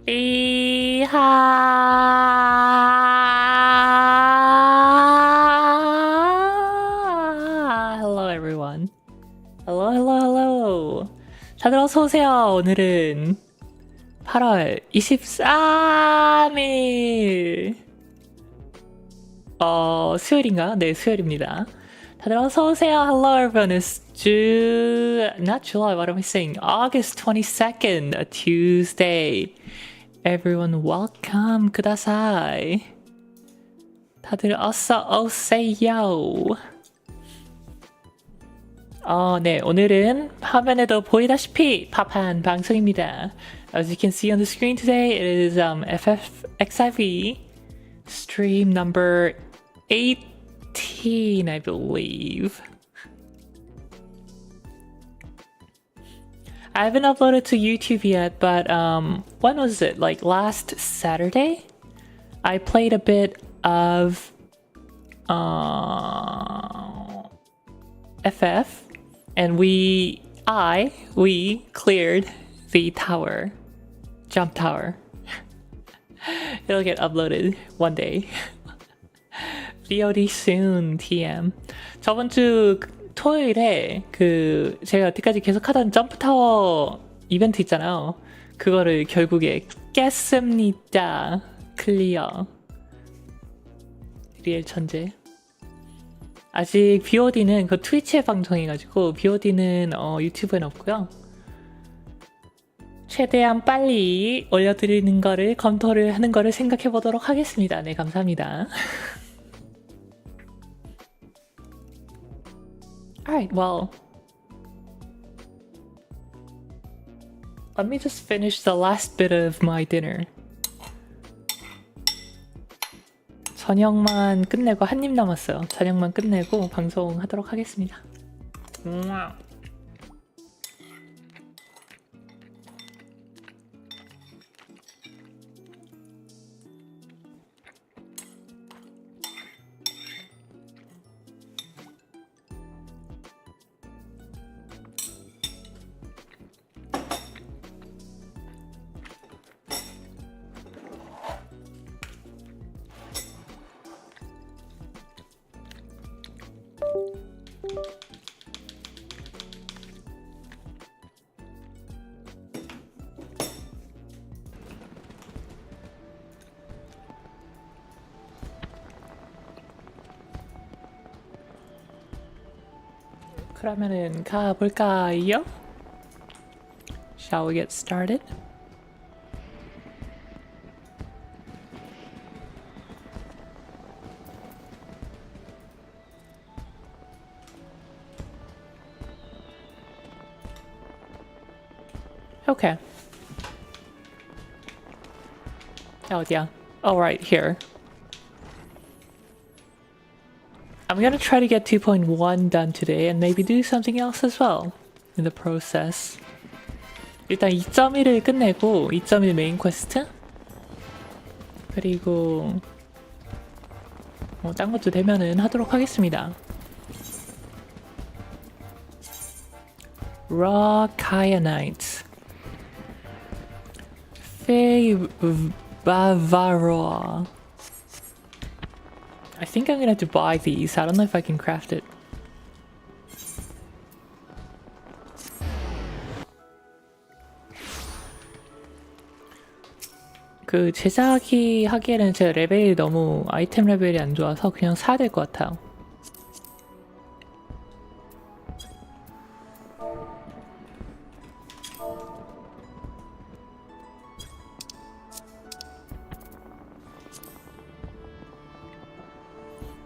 Hello everyone. Hello. 다들 어서 오세요. 오늘은 8월 23일. 수요일인가? 네, 수요일입니다. 다들 어서 오세요. Hello everyone. It's not July. What am I saying? August 22nd, a Tuesday. Everyone welcome. 그다사이. 다들 어서 오세요. 네, 오늘은 화면에도 보이다시피 팝한 방송입니다. As you can see on the screen today, it is FFXIV stream number 18, I believe. I haven't uploaded to YouTube yet, but when was it? Like last Saturday? I played a bit of FF, and we cleared the tower, jump tower. It'll get uploaded one day. VOD soon, TM. 저번 주 토요일에 제가 여태까지 계속 하던 점프타워 이벤트 있잖아요. 그거를 결국에 깼습니다. 클리어. 리엘 천재. 아직 VOD는 그 트위치에 방송해가지고 VOD는 유튜브엔 없고요. 최대한 빨리 올려드리는 거를 검토를 하는 거를 생각해 보도록 하겠습니다. 네, 감사합니다. Alright, well, let me just finish the last bit of my dinner. 저녁만 끝내고 한 입 남았어요. 저녁만 끝내고 방송하도록 하겠습니다. 그러면은 가볼까요? Shall we get started? Okay. 어디야? Oh, right here. I'm gonna try to get 2.1 done today and maybe do something else as well in the process. 일단 2.1을 끝내고 2.1 메인 퀘스트 그리고 딴 것도 되면은 하도록 하겠습니다. Raw Kyanite Bavaroa. I think I'm gonna have to buy these. I don't know if I can craft it. 제작이 하기에는 제 레벨이 너무 아이템 레벨이 안 좋아서 그냥 사야 될 것 같아요.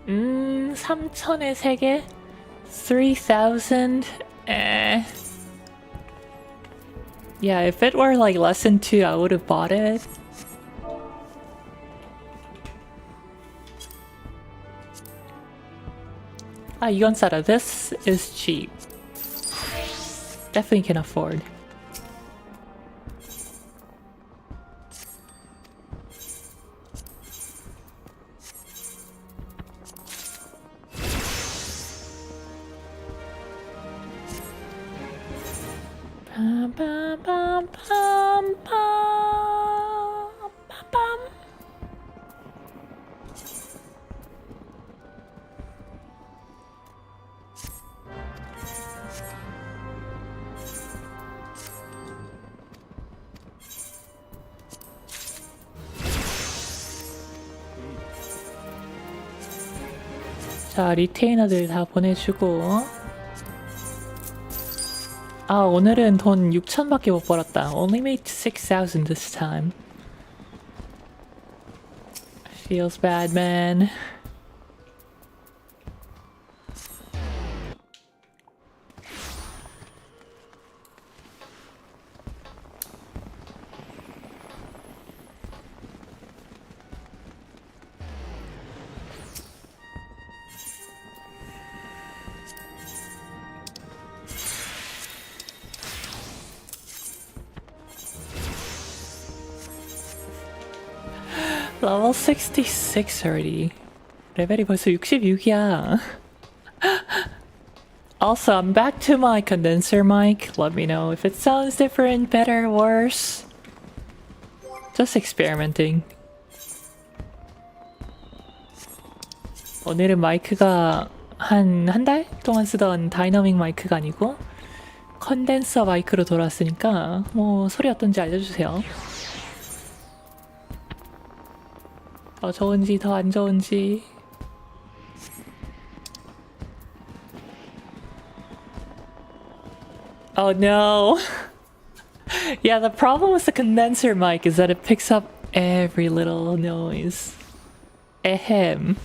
음, 3,000에 3개? 3,000? Yeah, if it were like less than 2, I would have bought it. 이건 싸다. This is cheap. Definitely can afford. 자, 리테이너들 다 보내주고. 아, 오늘은 돈 6,000밖에 못 벌었다. Only made 6,000 this time. Feels bad, man. Level 66 already. 레벨이 벌써 66이야. Also, I'm back to my condenser mic. Let me know if it sounds different, better, worse. Just experimenting. 오늘은 마이크가 한 달 동안 쓰던 다이나믹 마이크가 아니고 컨덴서 마이크로 돌아왔으니까 뭐 소리 어떤지 알려주세요. 더 좋은지 더 안 좋은지. Oh no. Yeah, the problem with the condenser mic is that it picks up every little noise. Ahem.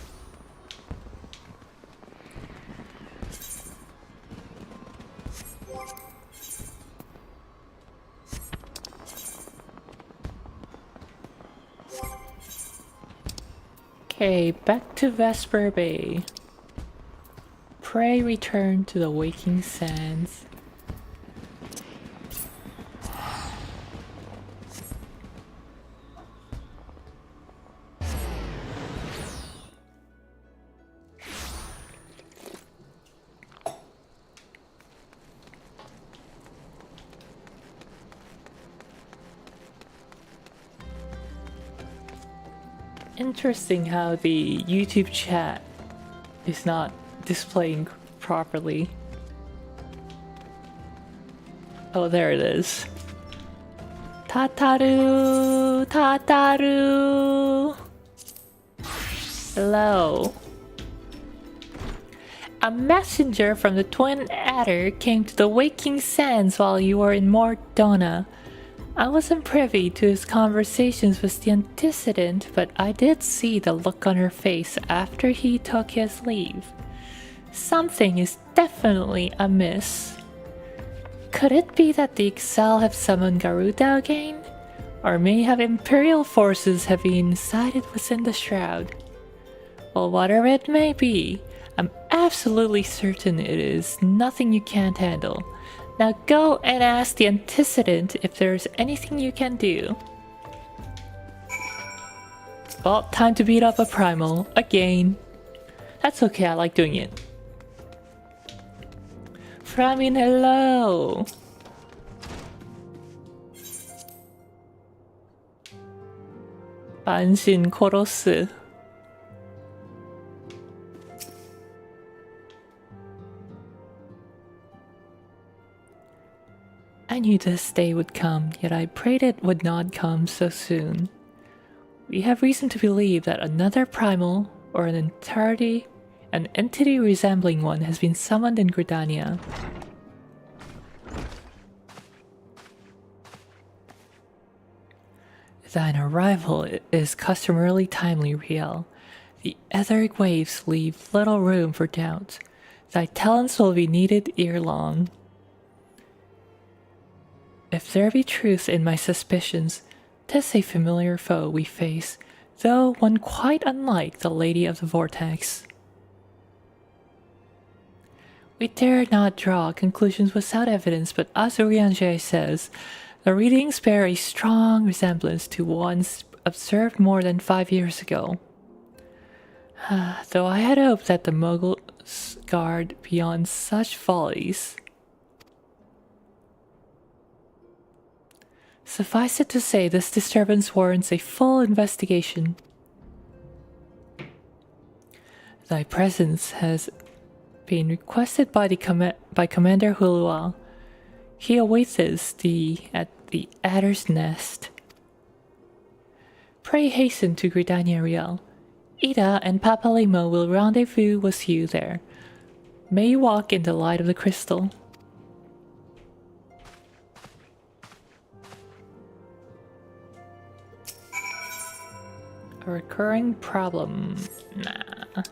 Okay, back to Vesper Bay. Pray return to the waking sands. Interesting how the YouTube chat is not displaying properly. Oh, there it is. Tataru! Tataru! Hello. A messenger from the Twin Adder came to the Waking Sands while you were in Mordona. I wasn't privy to his conversations with the antecedent, but I did see the look on her face after he took his leave. Something is definitely amiss. Could it be that the Excel have summoned Garuda again? Or may have Imperial forces have been sighted within the shroud? Well, whatever it may be, I'm absolutely certain it is nothing you can't handle. Now go and ask the antecedent if there's anything you can do. Well, time to beat up a primal again. That's okay, I like doing it. Framin, hello! 반신 코로스. I knew this day would come, yet I prayed it would not come so soon. We have reason to believe that another primal, or an entity resembling one, has been summoned in Gridania. Thine arrival is customarily timely, Riel. The etheric waves leave little room for doubt. Thy talents will be needed ere long. If there be truth in my suspicions, 'tis a familiar foe we face, though one quite unlike the Lady of the Vortex. We dare not draw conclusions without evidence, but as Eorzea says, the readings bear a strong resemblance to ones observed more than 5 years ago. Though I had hoped that the Muggles guard beyond such follies. Suffice it to say, this disturbance warrants a full investigation. Thy presence has been requested by Commander Hulua. He awaits us at the Adder's Nest. Pray hasten to Gridania, Riel. Ida and Papalimo will rendezvous with you there. May you walk in the light of the crystal. A recurring problem. Nah.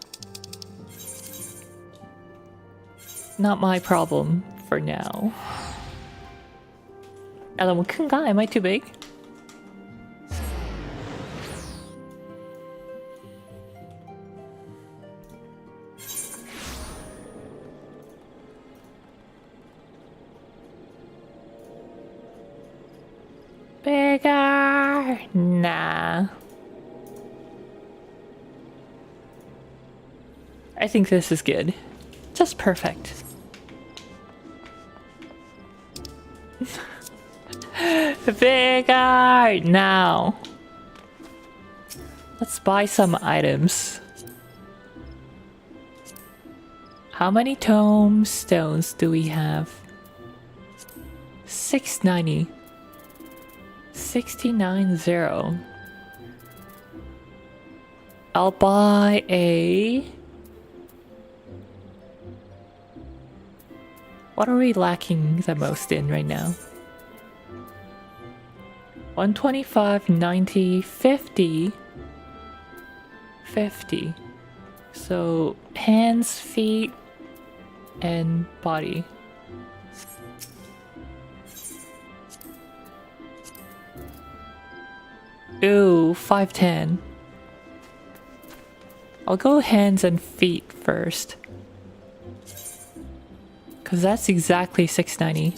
Not my problem for now. 너무 큰가? Am I too big? Bigger! Nah. I think this is good. Just perfect. Bigger! Now. Let's buy some items. How many tombstones do we have? 690. 690. I'll buy a... What are we lacking the most in right now? 125, 90, 50. 50. So hands, feet, and body. Ooh, 510. I'll go hands and feet first. Cause that's exactly 690.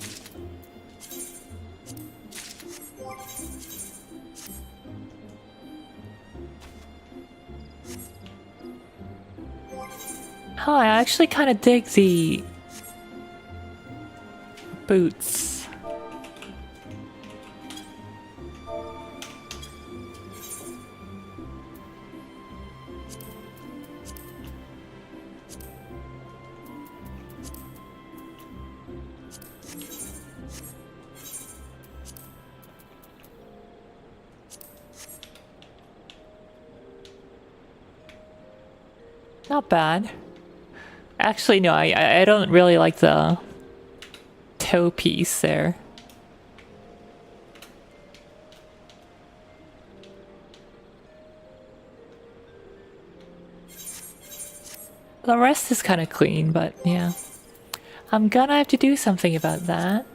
Oh, I actually kind of dig the boots. Not bad. Actually, no, I don't really like the toe piece there. The rest is kind of clean, but yeah. I'm gonna have to do something about that.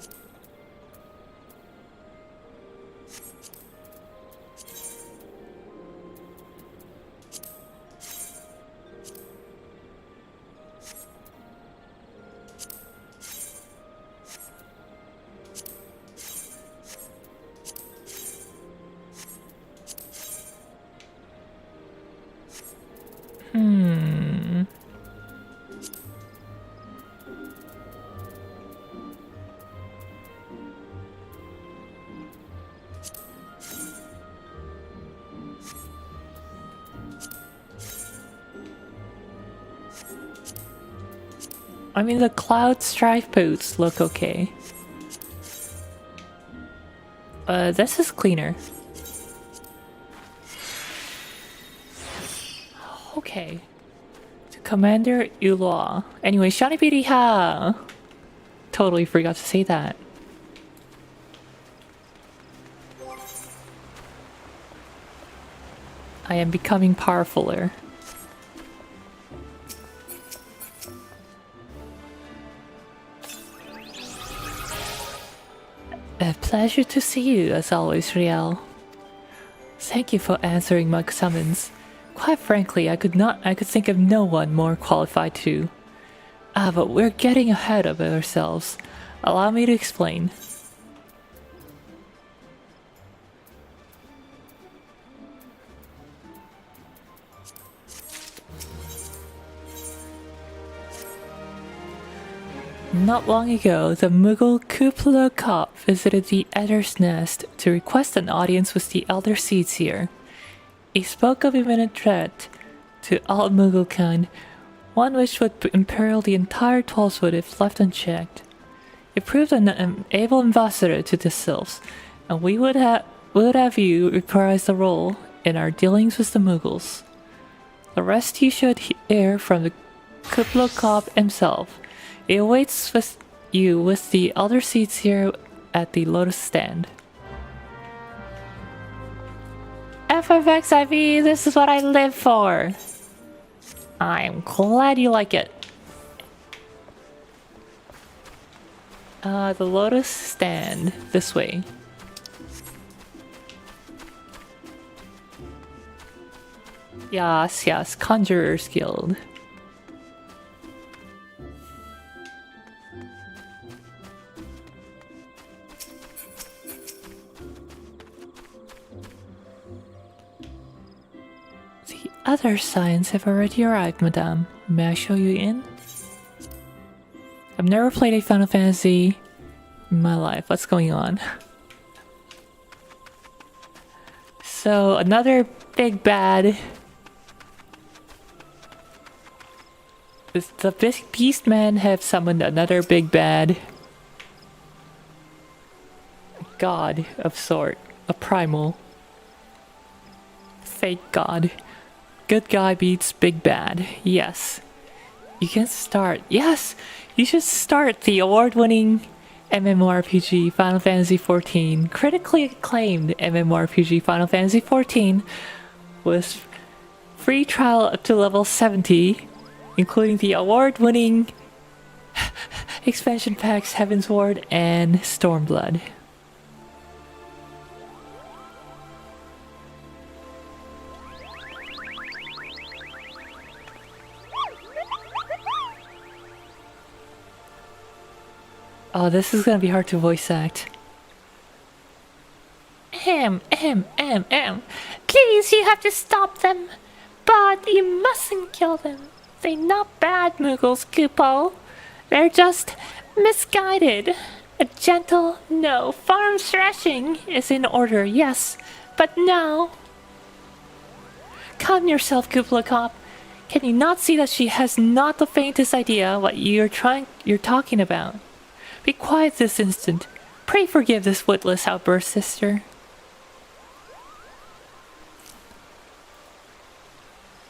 I mean, the cloud stripe boots look okay. This is cleaner. Okay. To Commander Eorzea. Anyway, Shanibiriha! Totally forgot to say that. I am becoming powerfuler. A pleasure to see you as always, Riel. Thank you for answering my summons. Quite frankly, I could think of no one more qualified to. But we're getting ahead of ourselves. Allow me to explain. Not long ago, the Mughal Kupla cop visited the Elder's Nest to request an audience with the Elder Seeds here. He spoke of imminent threat to all Mughal kind, one which would imperil the entire Tollswood if left unchecked. It proved an able ambassador to the Sylphs, and we would have you reprise the role in our dealings with the Mughals. The rest you should hear from the Kuplokop himself. He awaits you with the other seats here at the Lotus stand. FFXIV, this is what I live for. I'm glad you like it. The Lotus stand, this way. Yes, yes, Conjurer's Guild. The other signs have already arrived, madame. May I show you in? I've never played a Final Fantasy in my life. What's going on? So, another big bad. The Beastmen have summoned another big bad god of sort. A primal. Fake god. Good guy beats big bad. Yes. You can start. Yes! You should start the award-winning MMORPG Final Fantasy XIV. Critically acclaimed MMORPG Final Fantasy XIV with free trial up to level 70, including the award-winning expansion packs Heavensward and Stormblood. Oh, this is gonna be hard to voice act. Please, you have to stop them. But you mustn't kill them. They're not bad Muggles, Kupo. They're just misguided. A gentle no. Farm thrashing is in order, yes. But no. Calm yourself, Kuplokop. Can you not see that she has not the faintest idea what you're talking about? Be quiet this instant. Pray forgive this witless outburst, sister.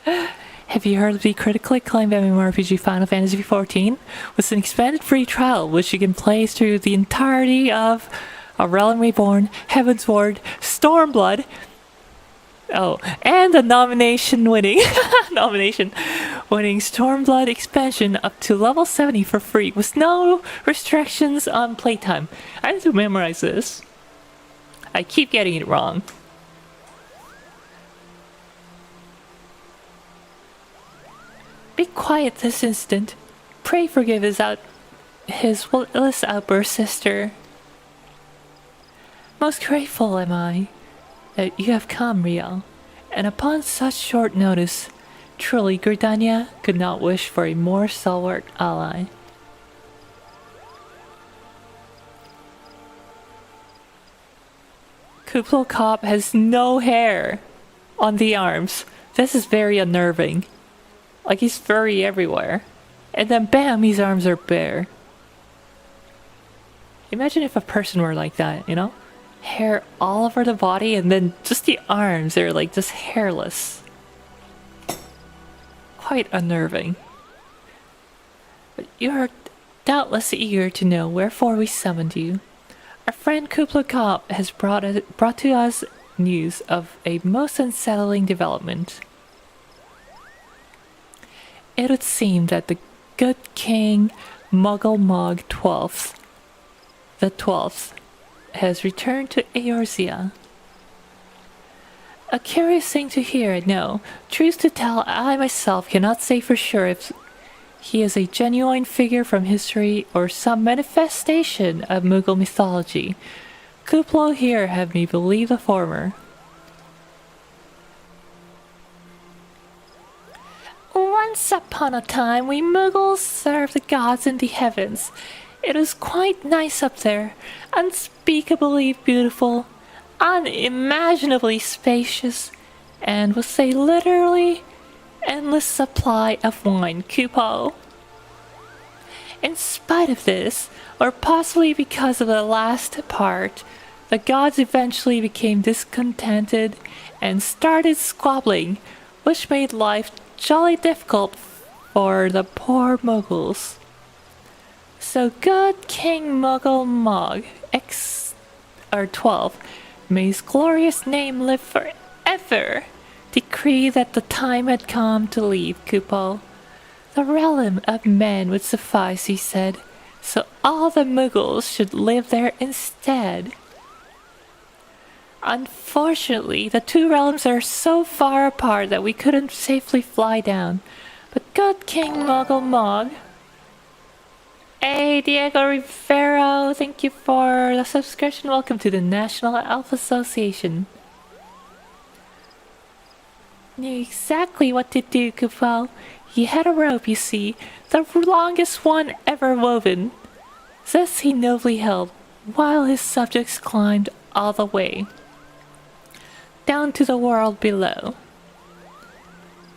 Have you heard of the critically acclaimed MMORPG Final Fantasy XIV? With an expanded free trial, which you can play through the entirety of A Realm Reborn, Heavensward, Stormblood. Oh, and the nomination-winning Stormblood expansion up to level 70 for free with no restrictions on playtime. I need to memorize this. I keep getting it wrong. Be quiet this instant. Pray forgive his witless outburst, sister. Most grateful am I that you have come, Riel, and upon such short notice, truly Gridania could not wish for a more stalwart ally. Kuplokop has no hair on the arms. This is very unnerving. Like he's furry everywhere. And then bam, his arms are bare. Imagine if a person were like that, you know? Hair all over the body and then just the arms, they're like just hairless. Quite unnerving. But you are doubtless eager to know wherefore we summoned you. Our friend Kuplokop has brought to us news of a most unsettling development. It would seem that the good King Muggle 12th, the 12th, has returned to Eorzea. A curious thing to hear, I know. Truth to tell, I myself cannot say for sure if he is a genuine figure from history or some manifestation of Muggle mythology. Kuplo here have me believe the former. Once upon a time, we Muggles served the gods in the heavens. It was quite nice up there, unspeakably beautiful, unimaginably spacious, and with a literally endless supply of wine, Kupo. In spite of this, or possibly because of the last part, the gods eventually became discontented and started squabbling, which made life jolly difficult for the poor muggles. So good King Muggle Mog X12, may his glorious name live forever, decreed that the time had come to leave Kupo. The realm of men would suffice, he said, so all the Muggles should live there instead. Unfortunately, the two realms are so far apart that we couldn't safely fly down. But good King Muggle Mog. Hey, Diego Rivero, thank you for the subscription. Welcome to the National Elf Association. Knew exactly what to do, Kupo. He had a rope, you see, the longest one ever woven. This he nobly held, while his subjects climbed all the way down to the world below.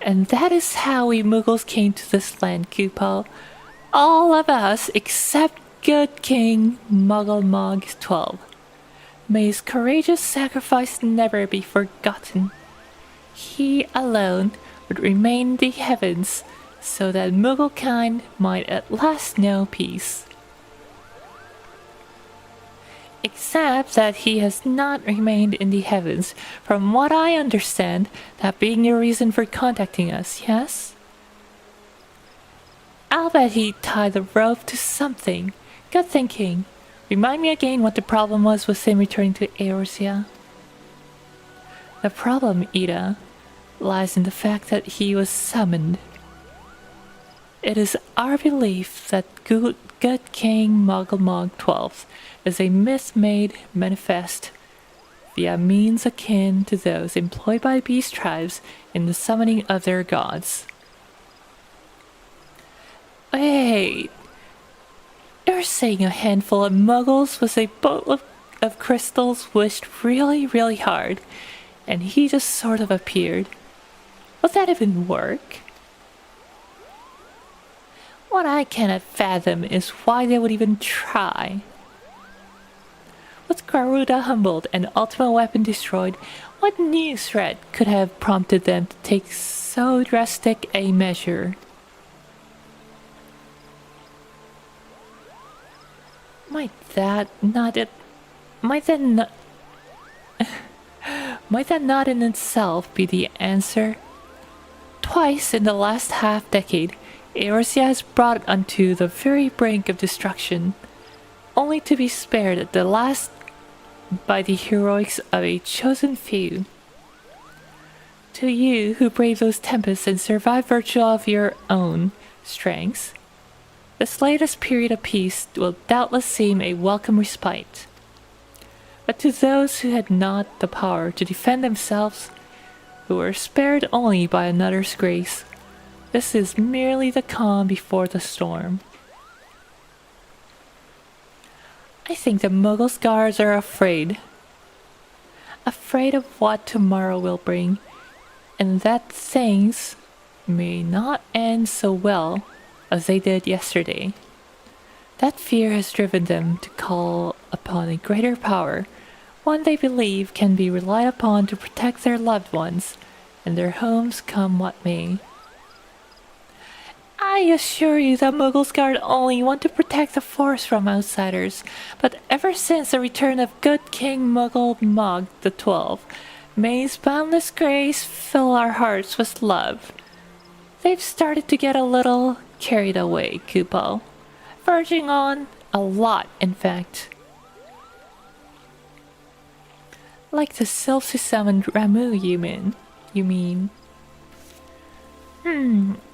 And that is how we Muggles came to this land, Kupo. All of us except good King Muggle Mog 12. May his courageous sacrifice never be forgotten. He alone would remain in the heavens so that Mugglekind might at last know peace. Except that he has not remained in the heavens, from what I understand, that being your reason for contacting us, yes? I'll bet he tied the rope to something. Good thinking. Remind me again what the problem was with him returning to Eorzea. The problem, Ida, lies in the fact that he was summoned. It is our belief that good King Muggle Mog 12 is a myth made manifest via means akin to those employed by beast tribes in the summoning of their gods. Wait, you're saying a handful of muggles with a boat of crystals wished really, really hard, and he just sort of appeared? Would that even work? What I cannot fathom is why they would even try. With Garuda humbled and Ultima Weapon destroyed, what new threat could have prompted them to take so drastic a measure? Might that not in itself be the answer? Twice in the last half-decade, Eorzea has brought unto the very brink of destruction, only to be spared at the last by the heroics of a chosen few. To you who brave those tempests and survive virtue of your own strengths, this latest period of peace will doubtless seem a welcome respite. But to those who had not the power to defend themselves, who were spared only by another's grace, this is merely the calm before the storm. I think the Muggles guards are afraid. Afraid of what tomorrow will bring, and that things may not end so well as they did yesterday. That fear has driven them to call upon a greater power, one they believe can be relied upon to protect their loved ones and their homes come what may. I assure you that Muggles Guard only want to protect the forest from outsiders, but ever since the return of good King Muggle Mog the 12, may his boundless grace fill our hearts with love. They've started to get a little carried away, Kupo. Verging on a lot, in fact. Like the sylphs who summoned Ramu, you mean?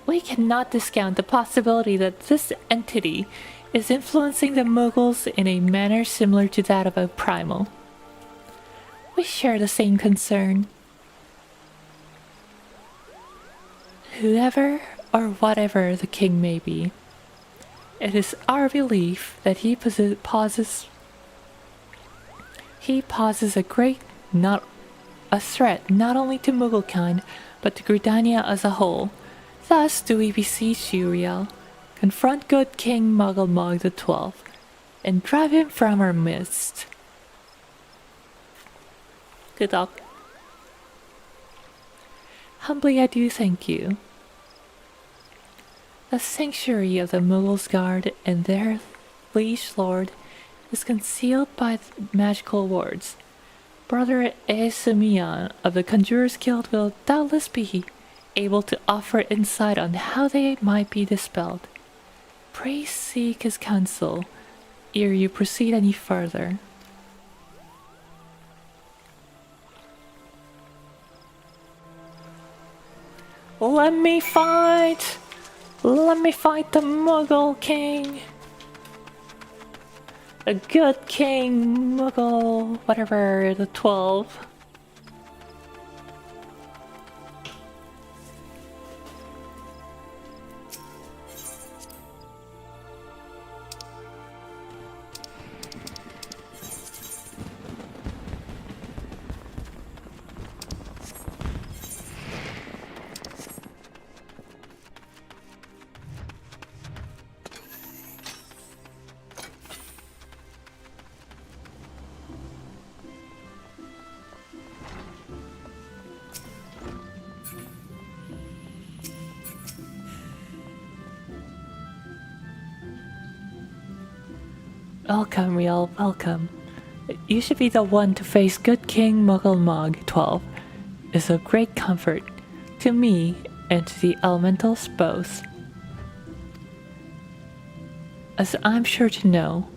We cannot discount the possibility that this entity is influencing the Muggles in a manner similar to that of a primal. We share the same concern. Whoever or whatever the king may be, it is our belief that he poses a threat not only to Mugglekind, but to Gridania as a whole. Thus do we beseech you, Riel, confront good King Muggle Mog the 12th, and drive him from our midst. Good luck. Humbly I do thank you. The sanctuary of the Mughals Guard and their liege lord is concealed by magical wards. Brother Eorzea of the Conjurers Guild will doubtless be able to offer insight on how they might be dispelled. Pray seek his counsel ere you proceed any further. Let me fight! Let me fight the Muggle King! A good king, Muggle, whatever, the 12. Welcome, Real, welcome. You should be the one to face good King Muggle Mog 12. It's a great comfort to me and to the elementals both. As I'm sure you know,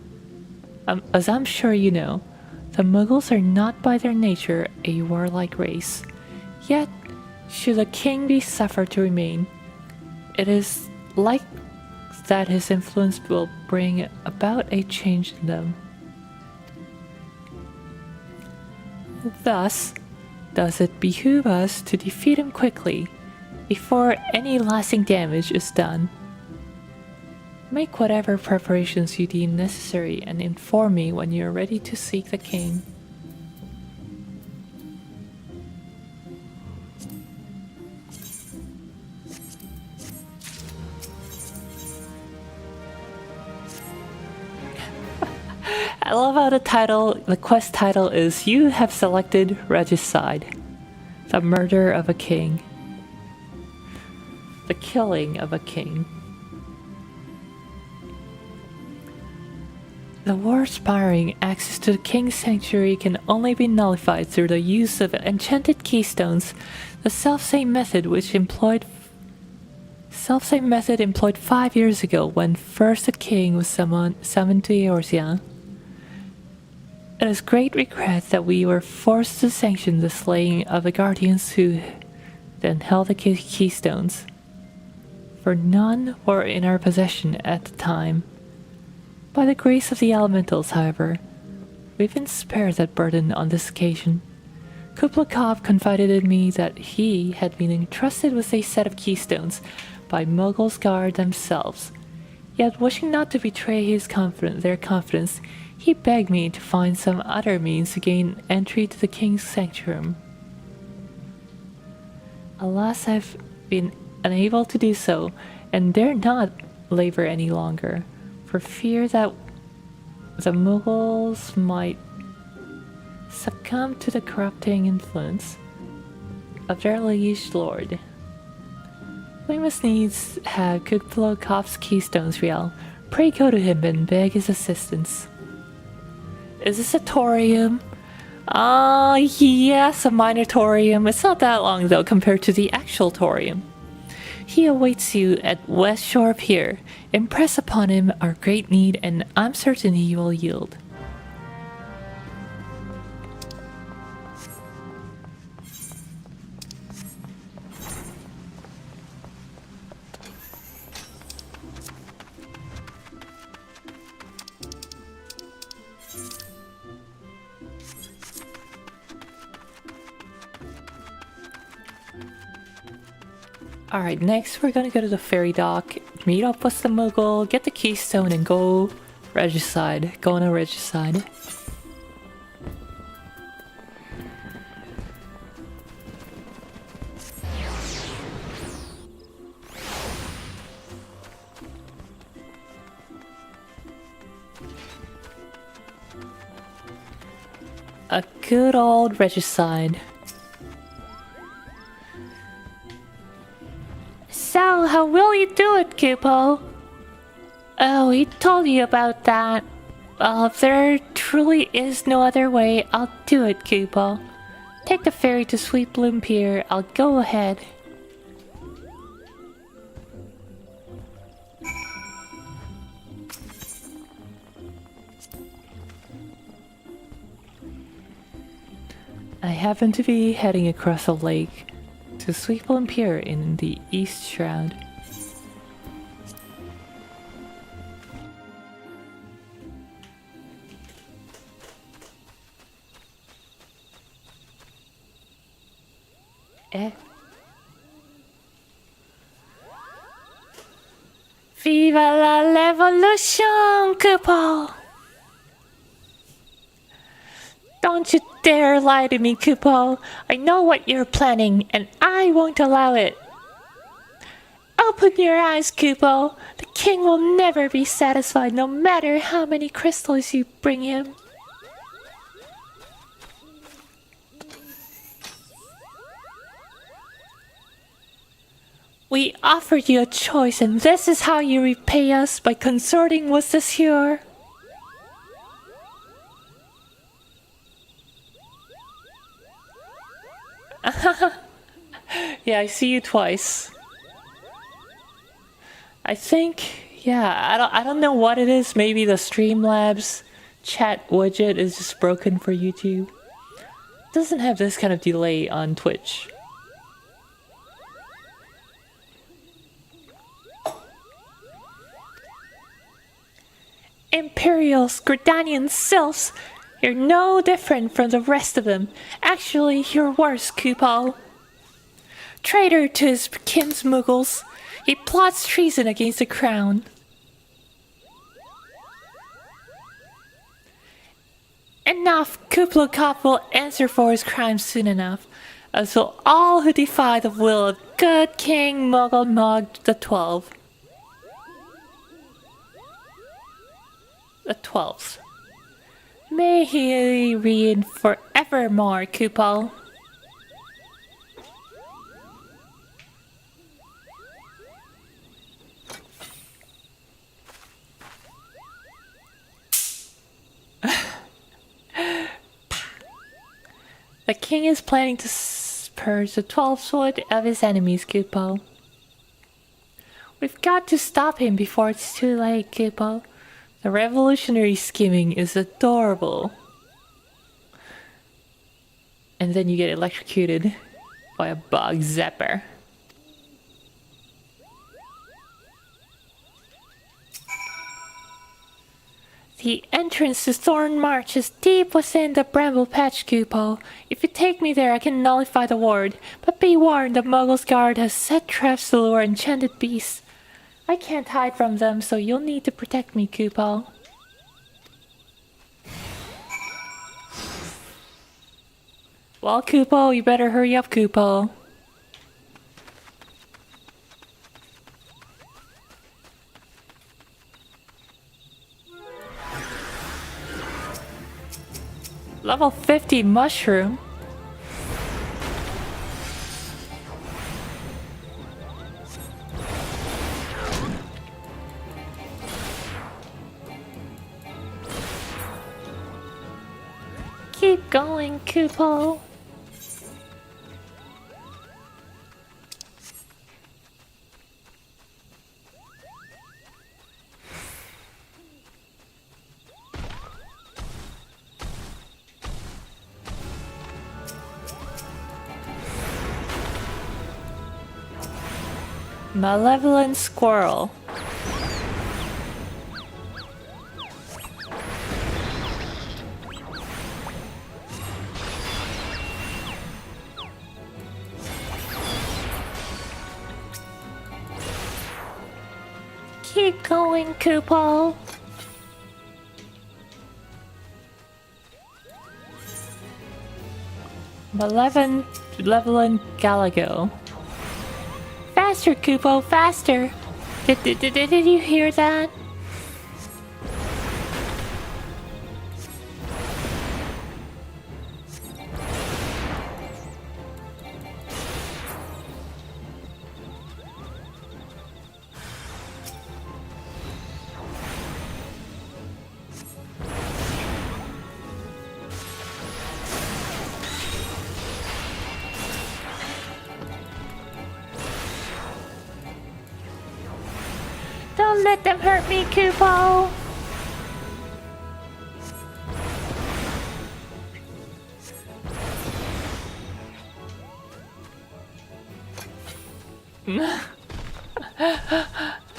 the Muggles are not by their nature a warlike race. Yet, should a king be suffered to remain, it is like that his influence will bring about a change in them. Thus, does it behoove us to defeat him quickly, before any lasting damage is done. Make whatever preparations you deem necessary and inform me when you are ready to seek the king. I love how the quest title is You Have Selected Regicide. The murder of a king. The killing of a king. The war-inspiring access to the king's sanctuary can only be nullified through the use of enchanted keystones, the selfsame method employed 5 years ago when first the king was summoned to Eorzea. It is great regret that we were forced to sanction the slaying of the guardians who then held the keystones, for none were in our possession at the time. By the grace of the elementals, however, we've been spared that burden on this occasion. Kublakov confided in me that he had been entrusted with a set of keystones by Mughals Guard themselves, yet wishing not to betray their confidence, he begged me to find some other means to gain entry to the king's sanctuary. Alas, I've been unable to do so, and dare not labor any longer, for fear that the Mughals might succumb to the corrupting influence of their liege lord. We must needs have Kuplakov's keystones, Riel. Pray go to him and beg his assistance. Is this a thorium? Yes, a minor thorium. It's not that long though compared to the actual thorium. He awaits you at West Shore Pier. Impress upon him our great need, and I'm certain he will yield. Alright, next we're gonna go to the ferry dock, meet up with the Muggle, get the keystone, and go regicide. Go on a regicide. A good old regicide. So, how will you do it, Kupo? Oh, he told you about that. Well, if there truly is no other way, I'll do it, Kupo. Take the ferry to Sweet Bloom Pier. I'll go ahead. I happen to be heading across a lake to Sweet Bloom Pier in the East Shroud. Viva la revolution, Kupo! Don't you dare lie to me, Kupo. I know what you're planning, and I won't allow it. Open your eyes, Kupo. The king will never be satisfied, no matter how many crystals you bring him. We offered you a choice, and this is how you repay us by consorting with the Sieur. Yeah, I see you twice. I think, yeah, I don't know what it is. Maybe the Streamlabs chat widget is just broken for YouTube. It doesn't have this kind of delay on Twitch. Imperials, Gridanian sylphs, you're no different from the rest of them. Actually, you're worse, Kupo. Traitor to his kin's muggles, he plots treason against the crown. Enough! Kuplokop will answer for his crimes soon enough, as will all who defy the will of good King Muggle Mog the 12th. The 12th. May he reign forevermore, Kupo. The king is planning to purge the 12th sword of his enemies, Kupo. We've got to stop him before it's too late, Kupo. The revolutionary scheming is adorable. And then you get electrocuted by a bug zapper. The entrance to Thorn March is deep within the Bramble Patch, Kupo. If you take me there, I can nullify the ward. But be warned, the Muggle's Guard has set traps to lure enchanted beasts. I can't hide from them, so you'll need to protect me, Kupo. Well, Kupo, you better hurry up, Kupo. Level 50 mushroom. Keep going, Kupo. Malevolent squirrel. Keep going, Kupo. Malevolent Galago. Faster, Kupo, faster! Did you hear that? Don't let them hurt me, Kupo!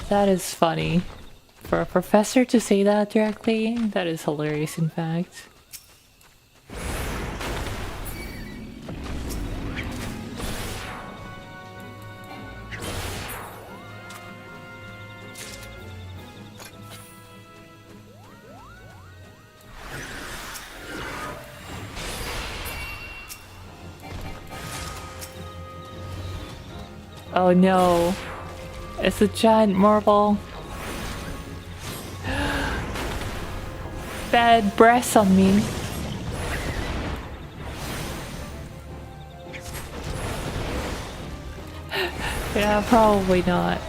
That is funny. For a professor to say that directly, that is hilarious in fact. Oh no, it's a giant marble. Bad breath on me. Yeah, probably not.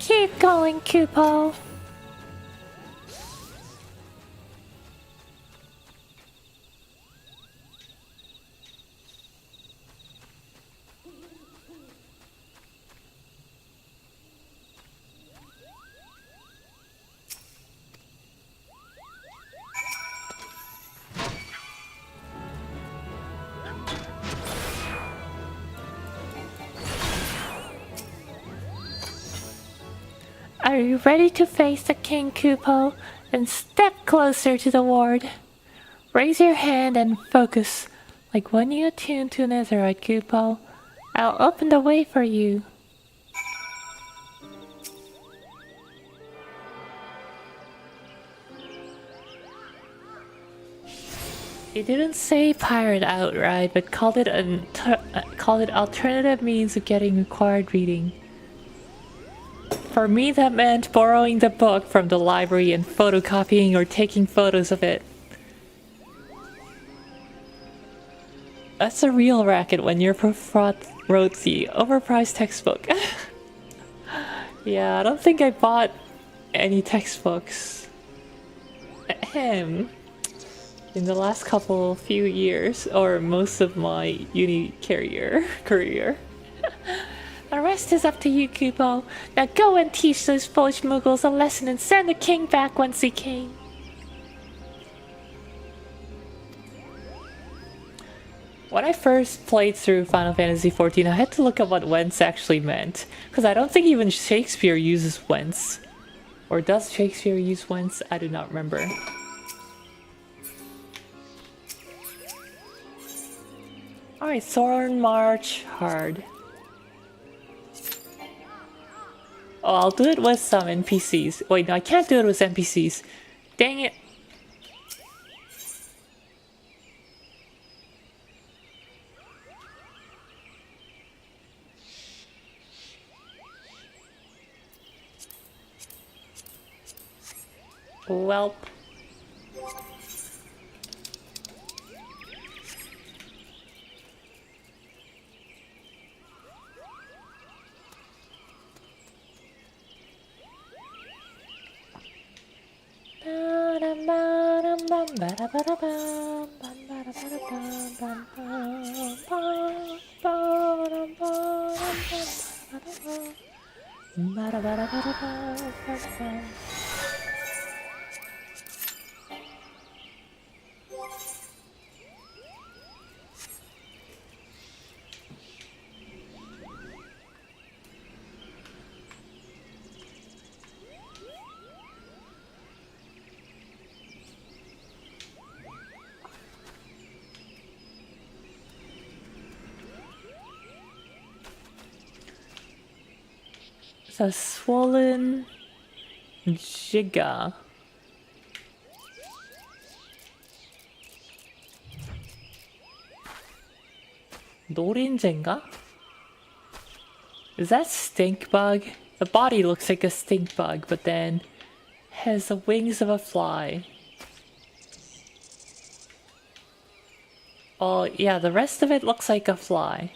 Keep going, Kupo. Are you ready to face the King, Kupo? Then step closer to the ward. Raise your hand and focus, like when you attune to Netherite, Kupo. I'll open the way for you. He didn't say pirate outright, but called it alternative means of getting required reading. For me, that meant borrowing the book from the library and photocopying or taking photos of it. That's a real racket when your prof wrote the overpriced textbook. Yeah, I don't think I bought any textbooks. Ahem. In the last few years, or most of my uni career. The rest is up to you, Kupo. Now go and teach those foolish Muggles a lesson and send the king back whence he came. When I first played through Final Fantasy XIV, I had to look up what whence actually meant. Because I don't think even Shakespeare uses whence. Or does Shakespeare use whence? I do not remember. Alright, Thorn March hard. Oh, I'll do it with some NPCs. Wait, no, I can't do it with NPCs. Dang it. Welp. A swollen Jigga. 노린젠가? Is that stink bug? The body looks like a stink bug, but then has the wings of a fly. Oh yeah, the rest of it looks like a fly.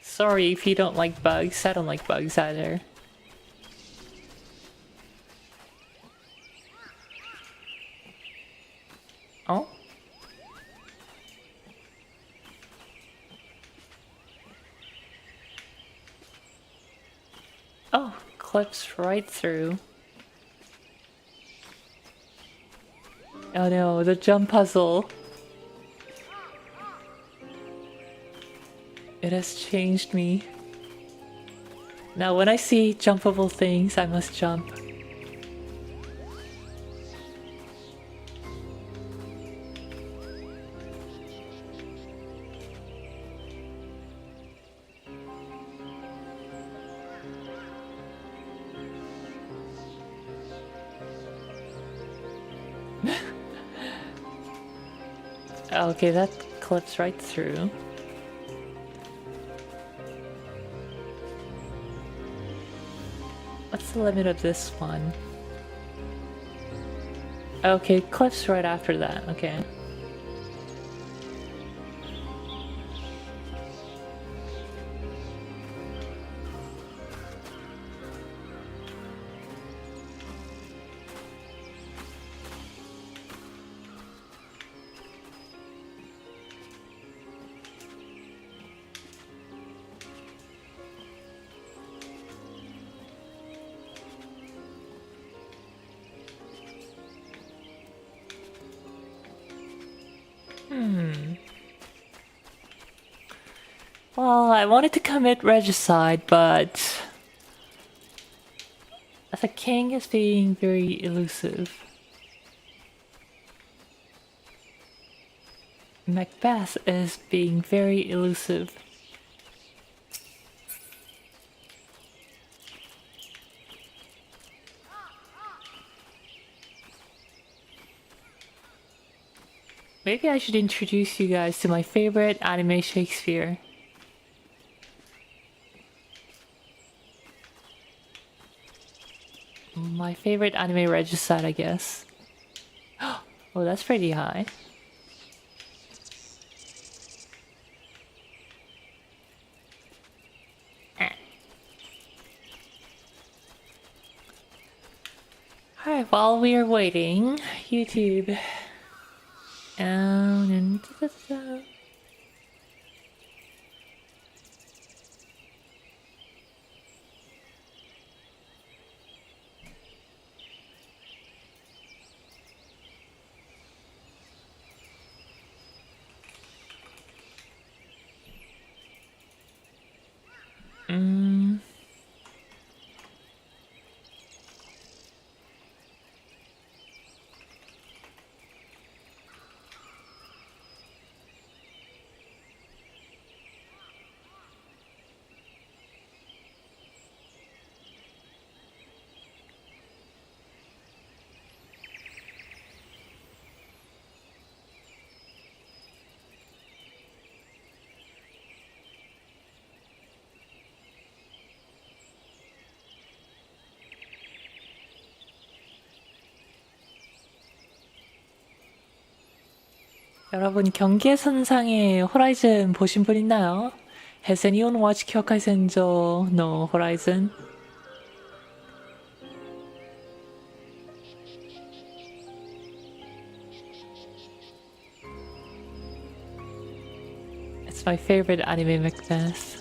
Sorry if you don't like bugs, I don't like bugs either. Oh, clips right through. Oh no, the jump puzzle. It has changed me. Now when I see jumpable things, I must jump. Okay, that clips right through. What's the limit of this one? Okay, clips right after that, okay. Well, I wanted to commit regicide, but the king is being very elusive. Macbeth is being very elusive. Maybe I should introduce you guys to my favorite anime Shakespeare. My favorite anime regicide, I guess. Oh, that's pretty high. Alright, while we are waiting, YouTube. And 여러분 경계선상의 호라이즌 보신 분 있나요? Has anyone watched Kyokai Senjo no Horizon? It's my favorite anime Macbeth.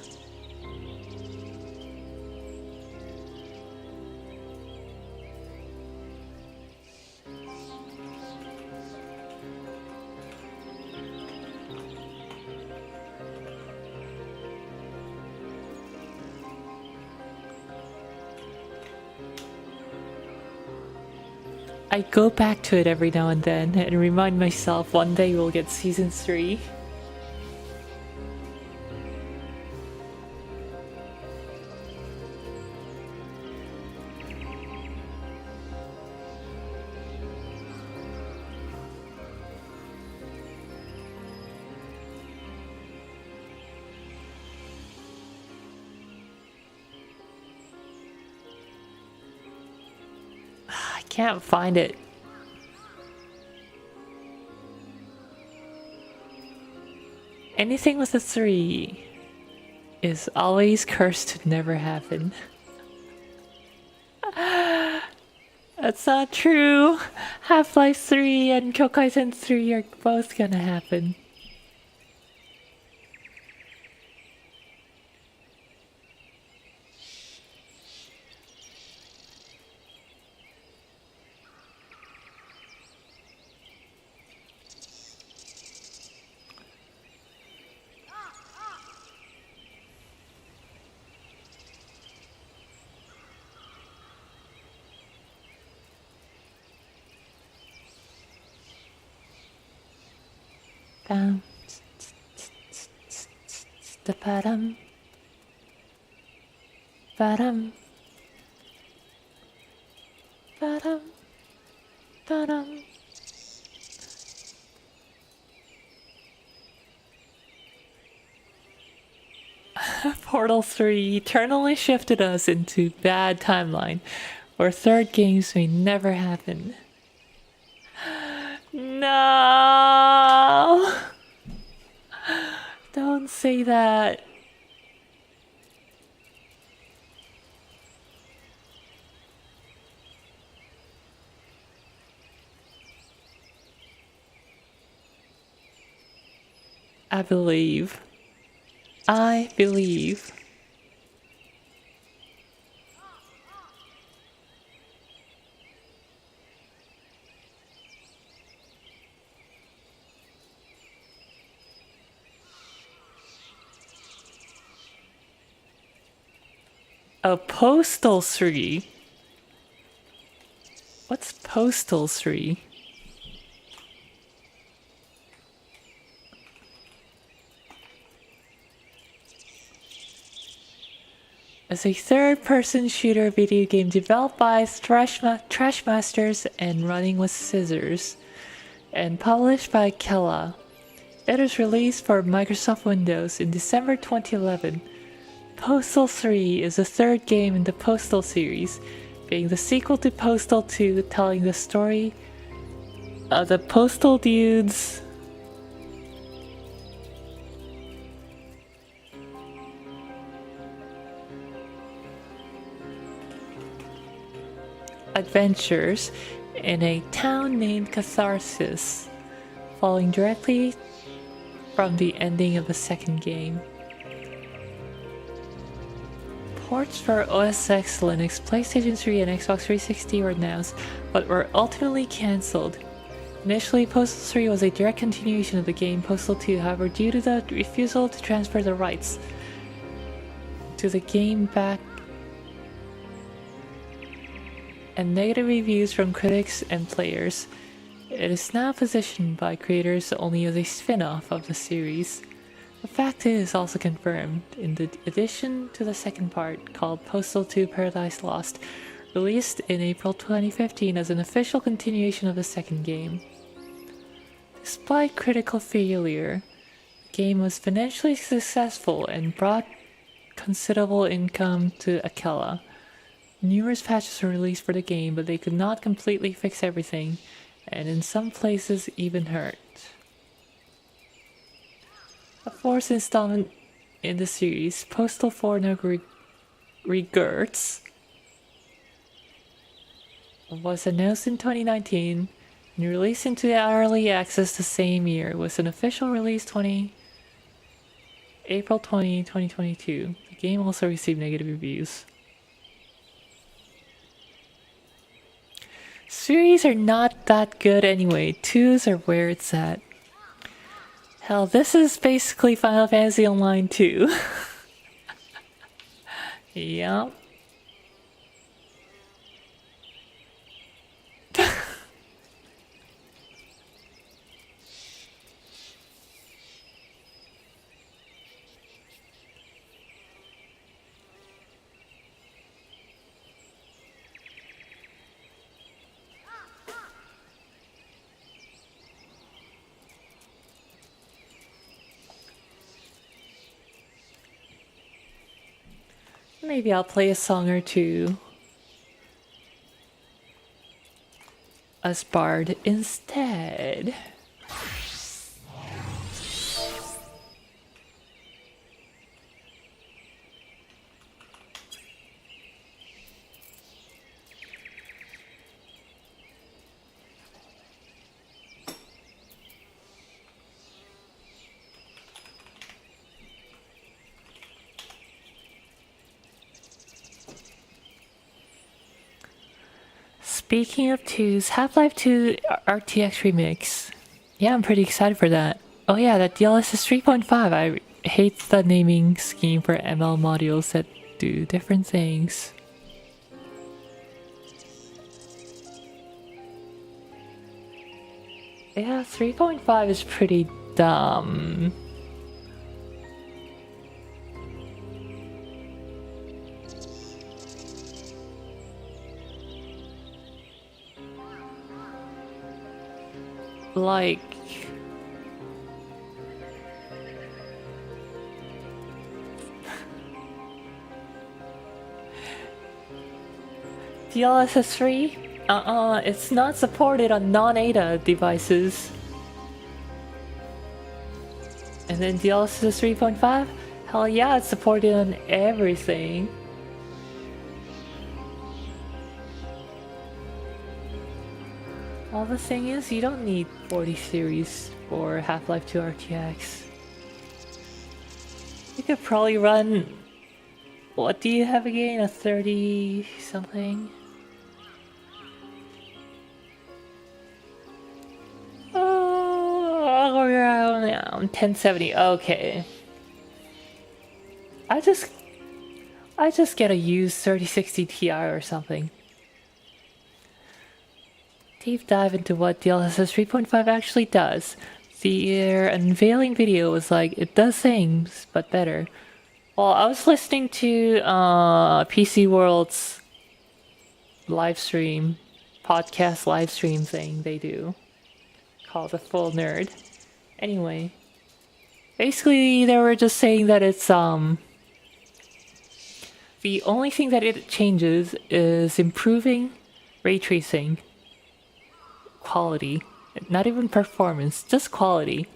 I go back to it every now and then and remind myself one day we'll get season 3. I can't find it. Anything with a 3 is always cursed to never happen. That's not true. Half-Life 3 and Kyokaisen 3 are both gonna happen. Bam. The ba-dum. Ba-dum. Ba-dum. Ba-dum. Portal 3 eternally shifted us into bad timeline, where third games may never happen. No! Don't say that. I believe. I believe. A Postal 3? What's Postal 3? Is a third-person shooter video game developed by Trashmasters and Running with Scissors, and published by Kella. It was released for Microsoft Windows in December 2011. Postal 3 is the third game in the Postal series, being the sequel to Postal 2, telling the story of the Postal Dudes' adventures in a town named Catharsis, following directly from the ending of the second game. Ports for OS X, Linux, PlayStation 3, and Xbox 360 were announced, but were ultimately cancelled. Initially, Postal 3 was a direct continuation of the game Postal 2, however, due to the refusal to transfer the rights to the game back and negative reviews from critics and players, it is now positioned by creators only as a spin-off of the series. The fact is also confirmed in the addition to the second part, called Postal 2 Paradise Lost, released in April 2015 as an official continuation of the second game. Despite critical failure, the game was financially successful and brought considerable income to Akela. Numerous patches were released for the game, but they could not completely fix everything, and in some places even hurt. The fourth installment in the series, Postal 4 No Regrets, was announced in 2019 and released into early access the same year, with an official release April 20, 2022. The game also received negative reviews. Series are not that good anyway. 2s are where it's at. Hell, this is basically Final Fantasy Online 2. Yup. Maybe I'll play a song or two as Bard instead. Speaking of 2s, Half-Life 2 RTX Remix. Yeah, I'm pretty excited for that. Oh yeah, that DLSS is 3.5. I hate the naming scheme for ML modules that do different things. Yeah, 3.5 is pretty like DLSS 3? It's not supported on non-ADA devices. And then DLSS 3.5? Hell yeah, it's supported on everything. Well, the thing is, you don't need 40 series for Half-Life 2 RTX. You could probably run... What do you have again? A 30 something? Oh, around 1070. Okay. I just get a used 3060 Ti or something. Deep dive into what DLSS 3.5 actually does. Their unveiling video was like, it does things, but better. Well, I was listening to PC World's live stream, podcast live stream thing they do, called The Full Nerd. Anyway, basically they were just saying that it's the only thing that it changes is improving ray tracing quality, not even performance, just quality.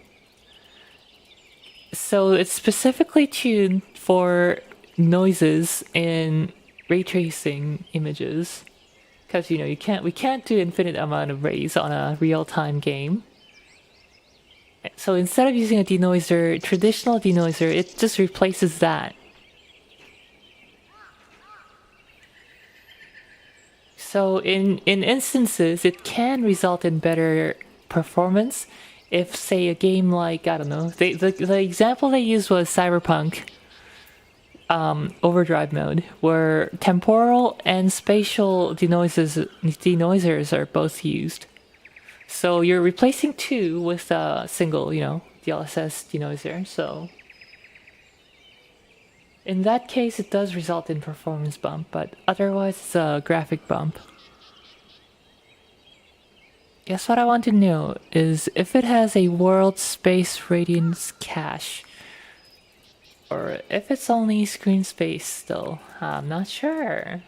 So it's specifically tuned for noises in ray tracing images, because you know we can't do infinite amount of rays on a real-time game. So instead of using a denoiser, traditional denoiser, it just replaces that. So in instances, it can result in better performance if, say, a game like, I don't know, the example they used was Cyberpunk Overdrive mode, where temporal and spatial denoisers are both used. So you're replacing two with a single, you know, DLSS denoiser. So in that case, it does result in performance bump, but otherwise it's a graphic bump. Guess what I want to know is if it has a world space radiance cache, or if it's only screen space still. I'm not sure.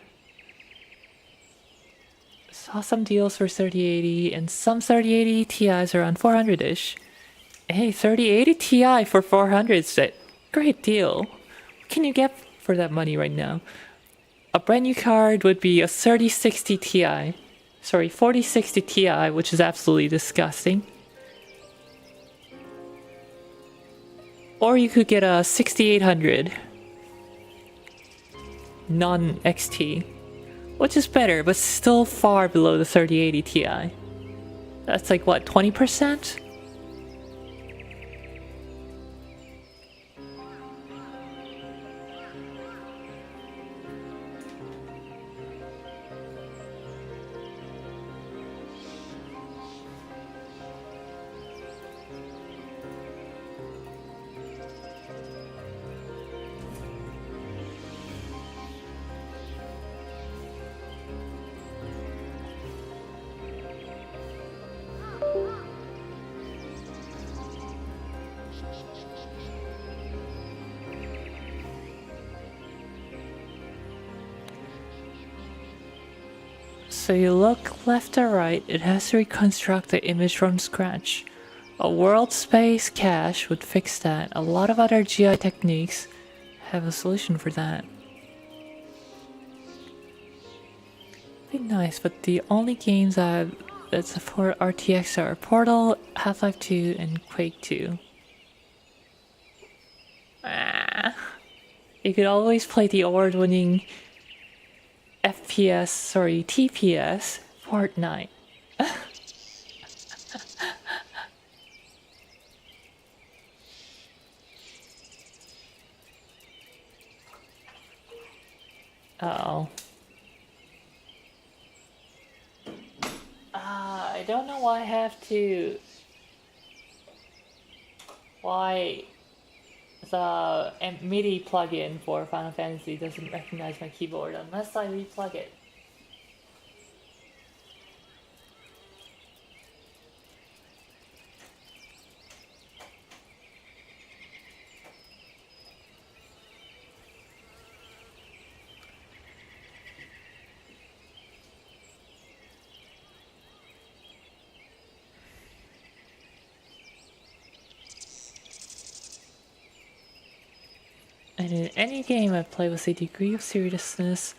Saw some deals for 3080 and some 3080 Ti's around 400-ish. Hey, 3080 Ti for 400 is a great deal. What can you get for that money right now? A brand new card would be a 3060 Ti. Sorry, 4060 Ti, which is absolutely disgusting. Or you could get a 6800 non-XT, which is better, but still far below the 3080 Ti. That's like, what, 20%? So you look left or right, it has to reconstruct the image from scratch. A world space cache would fix that. A lot of other GI techniques have a solution for that. Be nice, but the only games that support RTX are Portal, Half-Life 2, and Quake 2. You could always play the award-winning TPS, Fortnite. Uh-oh. I don't know why I have to... Why the MIDI plugin for Final Fantasy doesn't recognize my keyboard unless I replug it. And in any game I play with a degree of seriousness,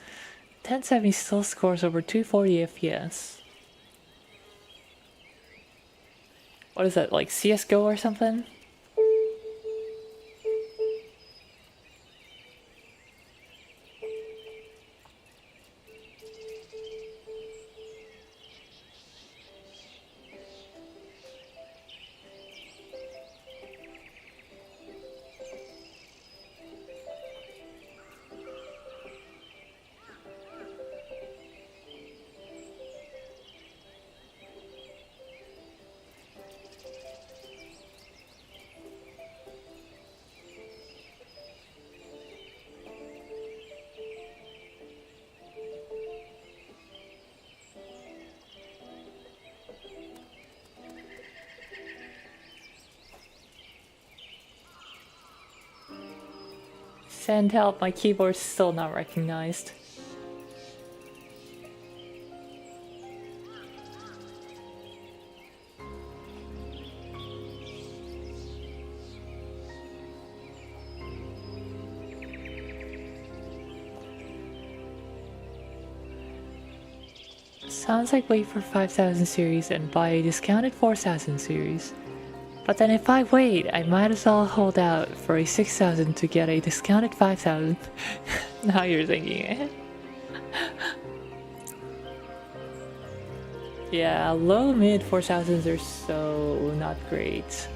1070 still scores over 240 FPS. What is that, like CSGO or something? Send help, my keyboard's still not recognized. Sounds like wait for 5000 series and buy a discounted 4000 series. But then if I wait, I might as well hold out for a 6000 to get a discounted 5000. Now you're thinking it. Yeah, low mid 4000s are so not great.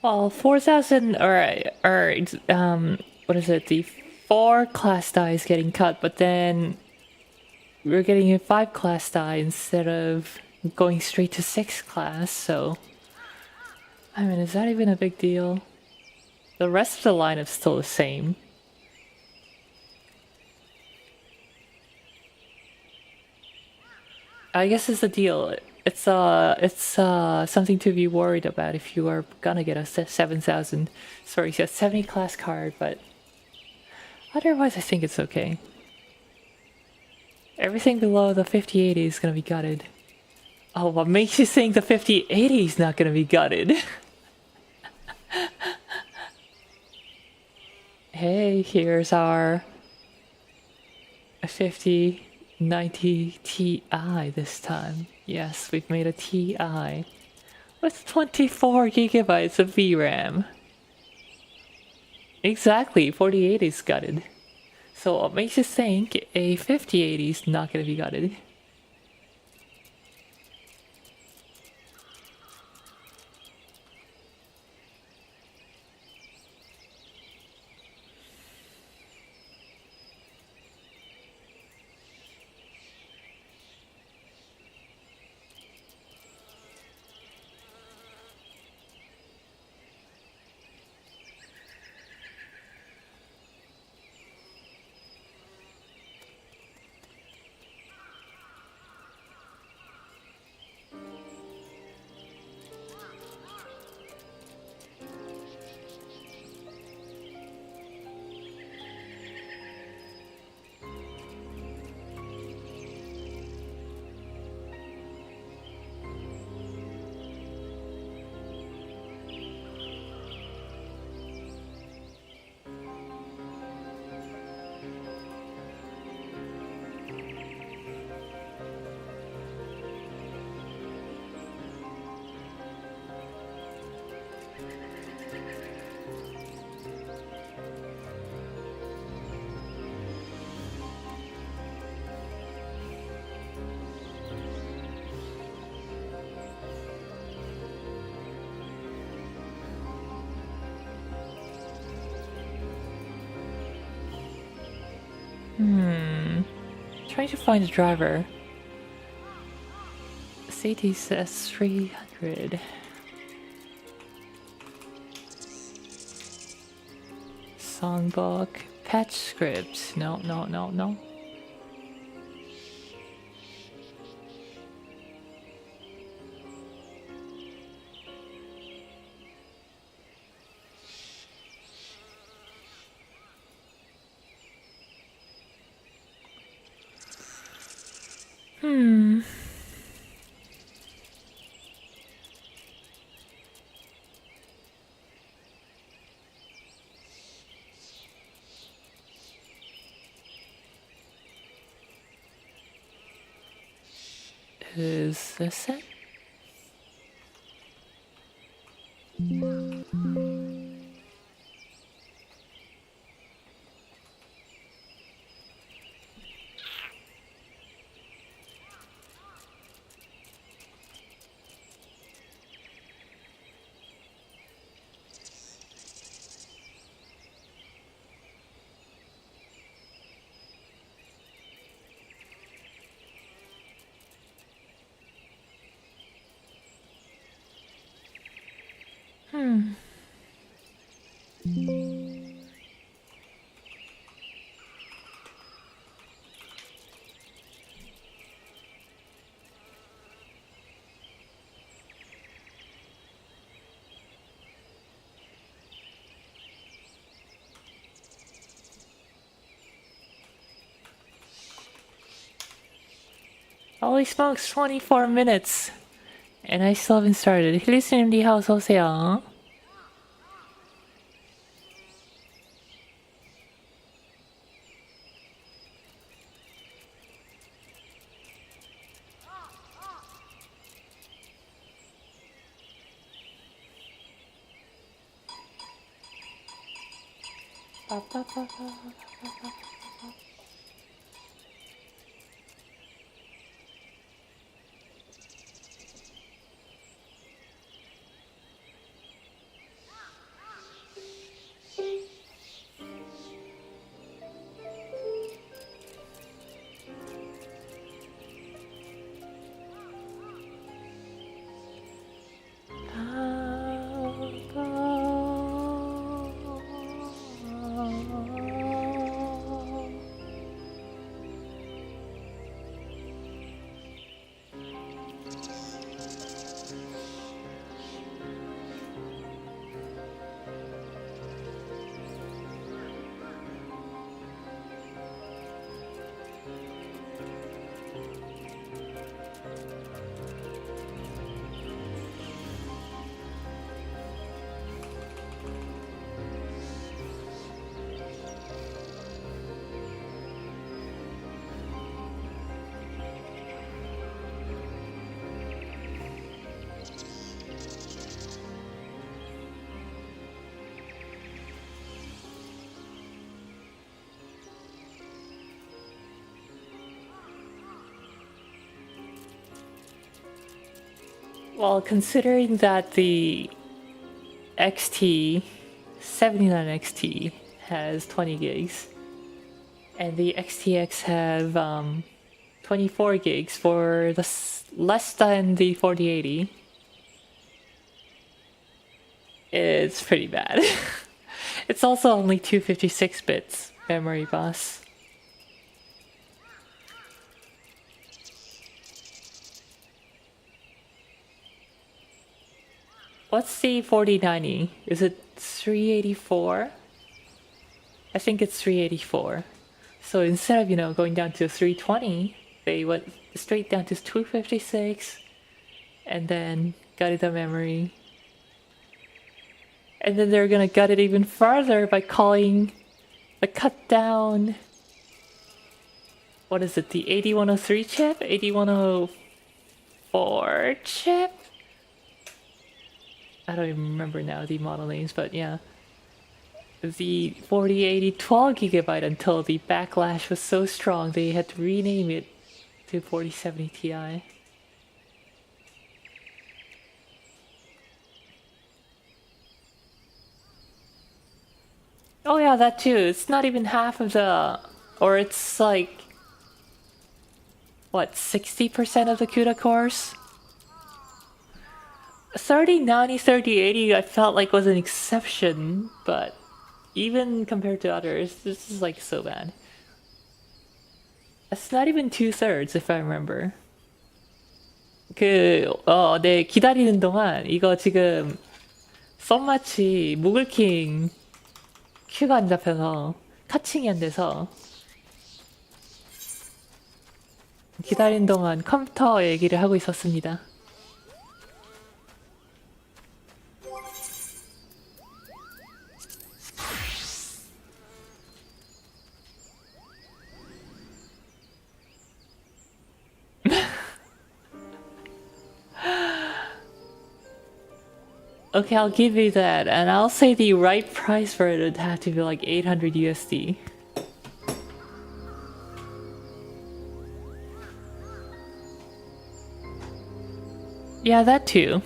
Well, 4000 or what is it? The 4 class die is getting cut, but then we're getting a 5 class die instead of going straight to 6 class, so I mean, is that even a big deal? The rest of the lineup's still the same. I guess it's the deal. It's something to be worried about if you are gonna get a 7000, sorry, a 70 class card, but otherwise I think it's okay. Everything below the 5080 is gonna be gutted. Oh, what makes you think the 5080 is not gonna be gutted? Hey, here's our 5090 Ti this time. Yes, we've made a Ti with 24 gigabytes of VRAM. Exactly, 4080 is gutted. So what makes you think a 5080 is not going to be gutted? Trying to find a driver. CT says 300. Songbook. Patch script. No, no, no, no. Is this it? Holy smokes, 24 minutes! And I still haven't started. 힐리스님디 하우스 오세요. Well, considering that the XT 79XT has 20 gigs and the XTX have 24 gigs for the less than the 4080, it's pretty bad. It's also only 256 bits memory bus. What's the 4090? Is it 384? I think it's 384. So instead of, going down to 320, they went straight down to 256 and then gutted the memory. And then they're gonna gut it even further by calling the cut down. What is it? The 8103 chip? 8104 chip? I don't even remember now the model names, but yeah. The 4080 12GB until the backlash was so strong they had to rename it to 4070 Ti. Oh yeah, that too. It's not even half of the Or it's like, what, 60% of the CUDA cores? 3090, 3080 I felt like was an exception, but even compared to others, this is like so bad. It's not even 2/3 if I remember. 네, 기다리는 동안 이거 지금 썸마치 무글킹 큐가 안 잡혀서 카칭이 안 돼서 기다리는 동안 컴퓨터 얘기를 하고 있었습니다. Okay, I'll give you that, and I'll say the right price for it would have to be like 800 USD. Yeah, that too.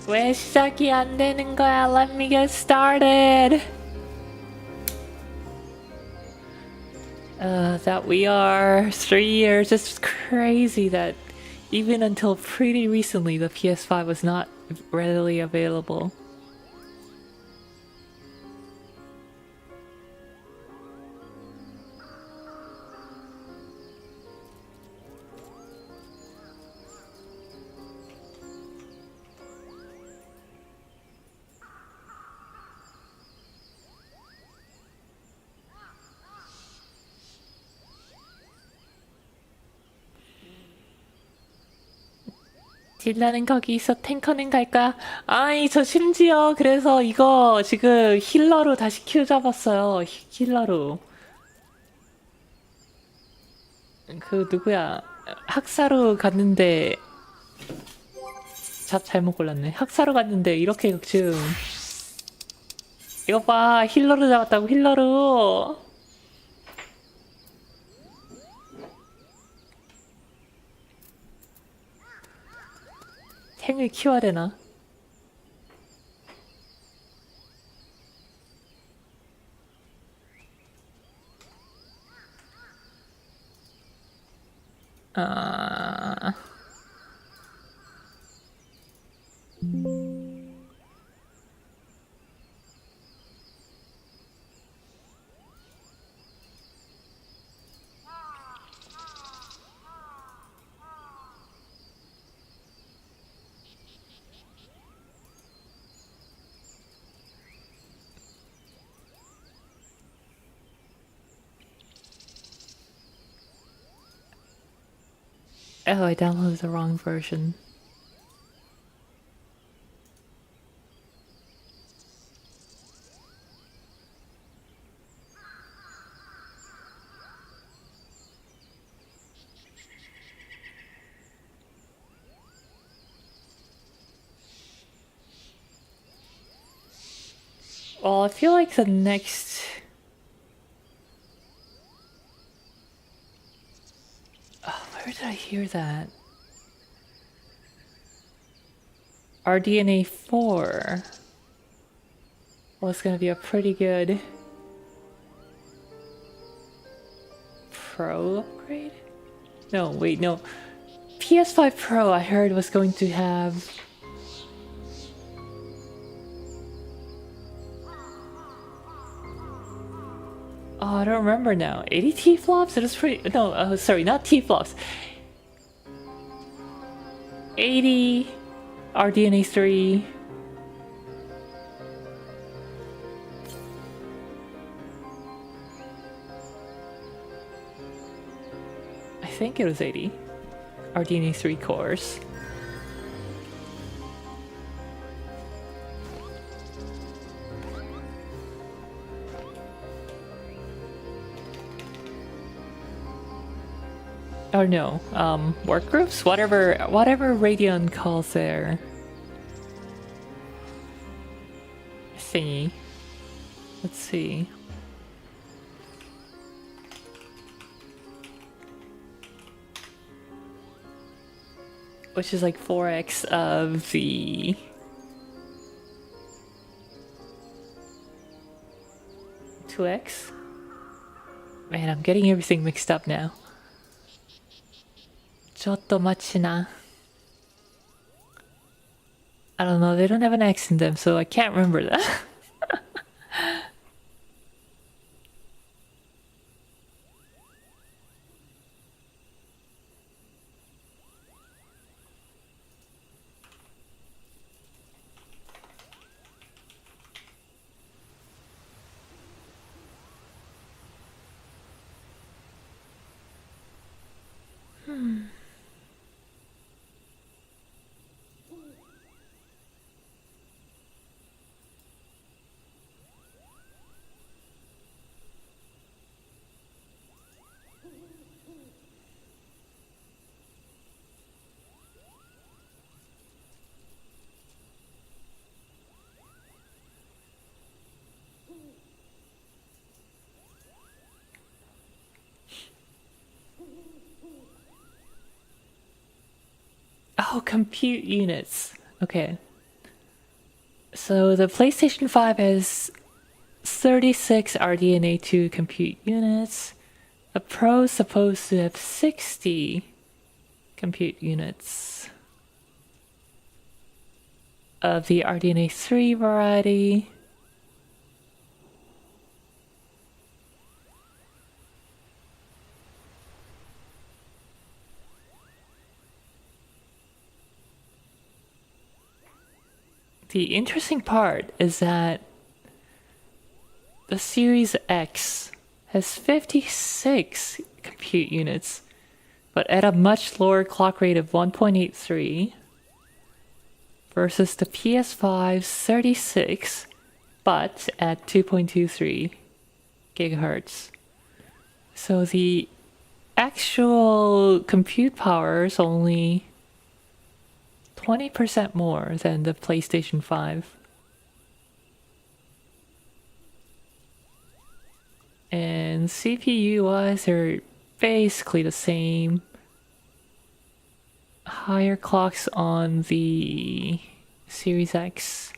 왜 시작이 안 되는 거야? Let me get started. That we are 3 years. It's crazy that even until pretty recently the PS5 was not readily available. 딜라는 거기 있어. 탱커는 갈까? 아니 저 심지어 그래서 이거 지금 힐러로 다시 큐 잡았어요. 힐러로. 그 누구야? 학사로 갔는데 잘못 골랐네. 학사로 갔는데 이렇게 지금 이거 봐, 힐러로 잡았다고. 힐러로. 탱을 키워야 되나? 아... Oh, I downloaded the wrong version. Well, I feel like the next... Where did I hear that? RDNA 4 was gonna be a pretty good Pro upgrade? No, wait, no. PS5 Pro I heard was going to have... Oh, I don't remember now. 80 T-flops? It was pretty... No, sorry, not T-flops. 80 RDNA 3. I think it was 80 RDNA 3 cores. or no, work groups? Whatever Radeon calls their thingy. Let's see. Which is like 4x of the... ...2x? Man, I'm getting everything mixed up now. ちょっと待ちな. I don't know, they don't have an X in them, so I can't remember that. Oh, compute units. Okay. So the PlayStation 5 has 36 RDNA2 compute units. The Pro is supposed to have 60 compute units of the RDNA3 variety. The interesting part is that the Series X has 56 compute units, but at a much lower clock rate of 1.83 versus the PS5's 36, but at 2.23 gigahertz. So the actual compute power is only 20% more than the PlayStation 5. And CPU wise, they're basically the same. Higher clocks on the Series X.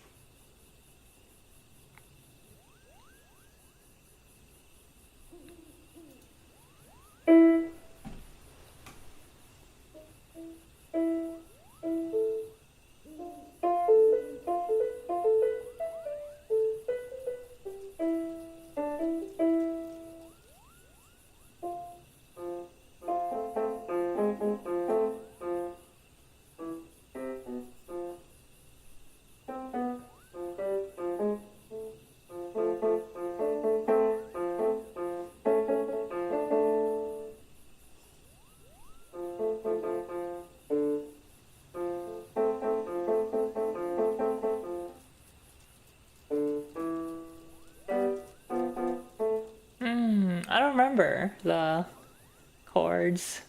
I don't remember the chords.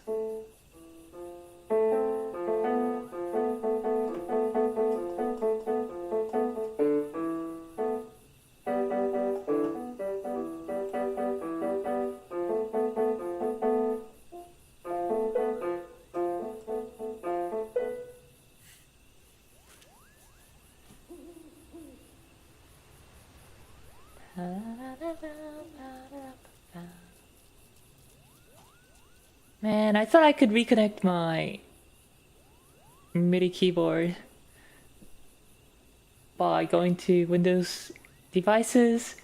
Man, I thought I could reconnect my MIDI keyboard by going to Windows devices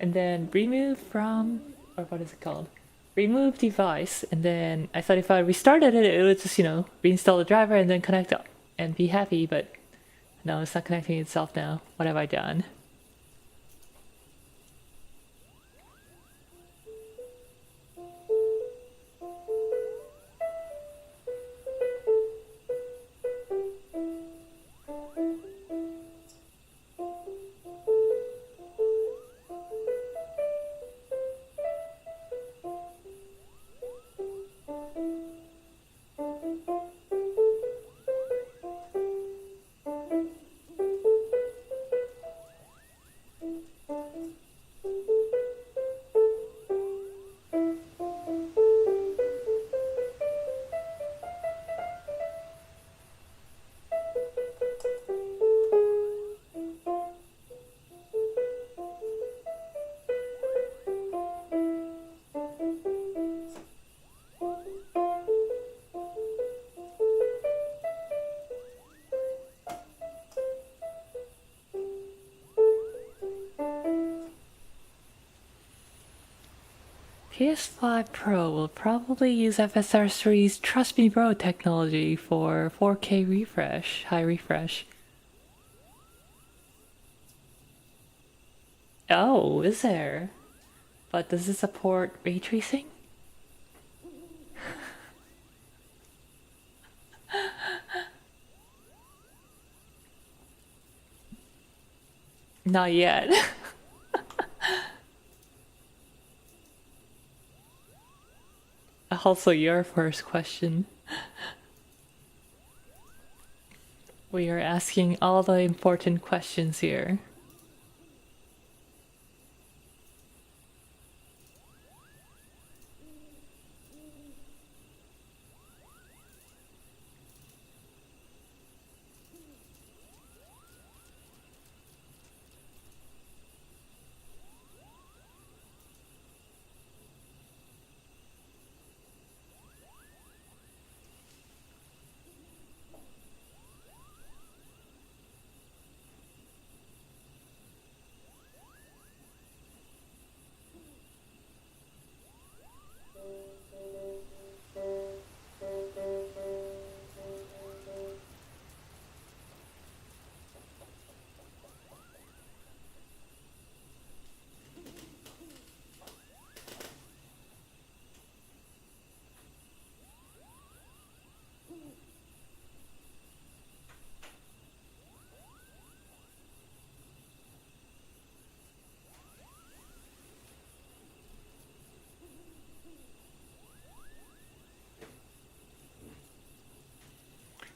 and then remove from, or what is it called? Remove device, and then I thought if I restarted it, it would just, reinstall the driver and then connect up and be happy, but no, it's not connecting itself now. What have I done? PS5 Pro will probably use FSR3's Trust Me Bro technology for 4K refresh, high refresh. Oh, is there? But does it support ray tracing? Not yet. Also, your first question. We are asking all the important questions here.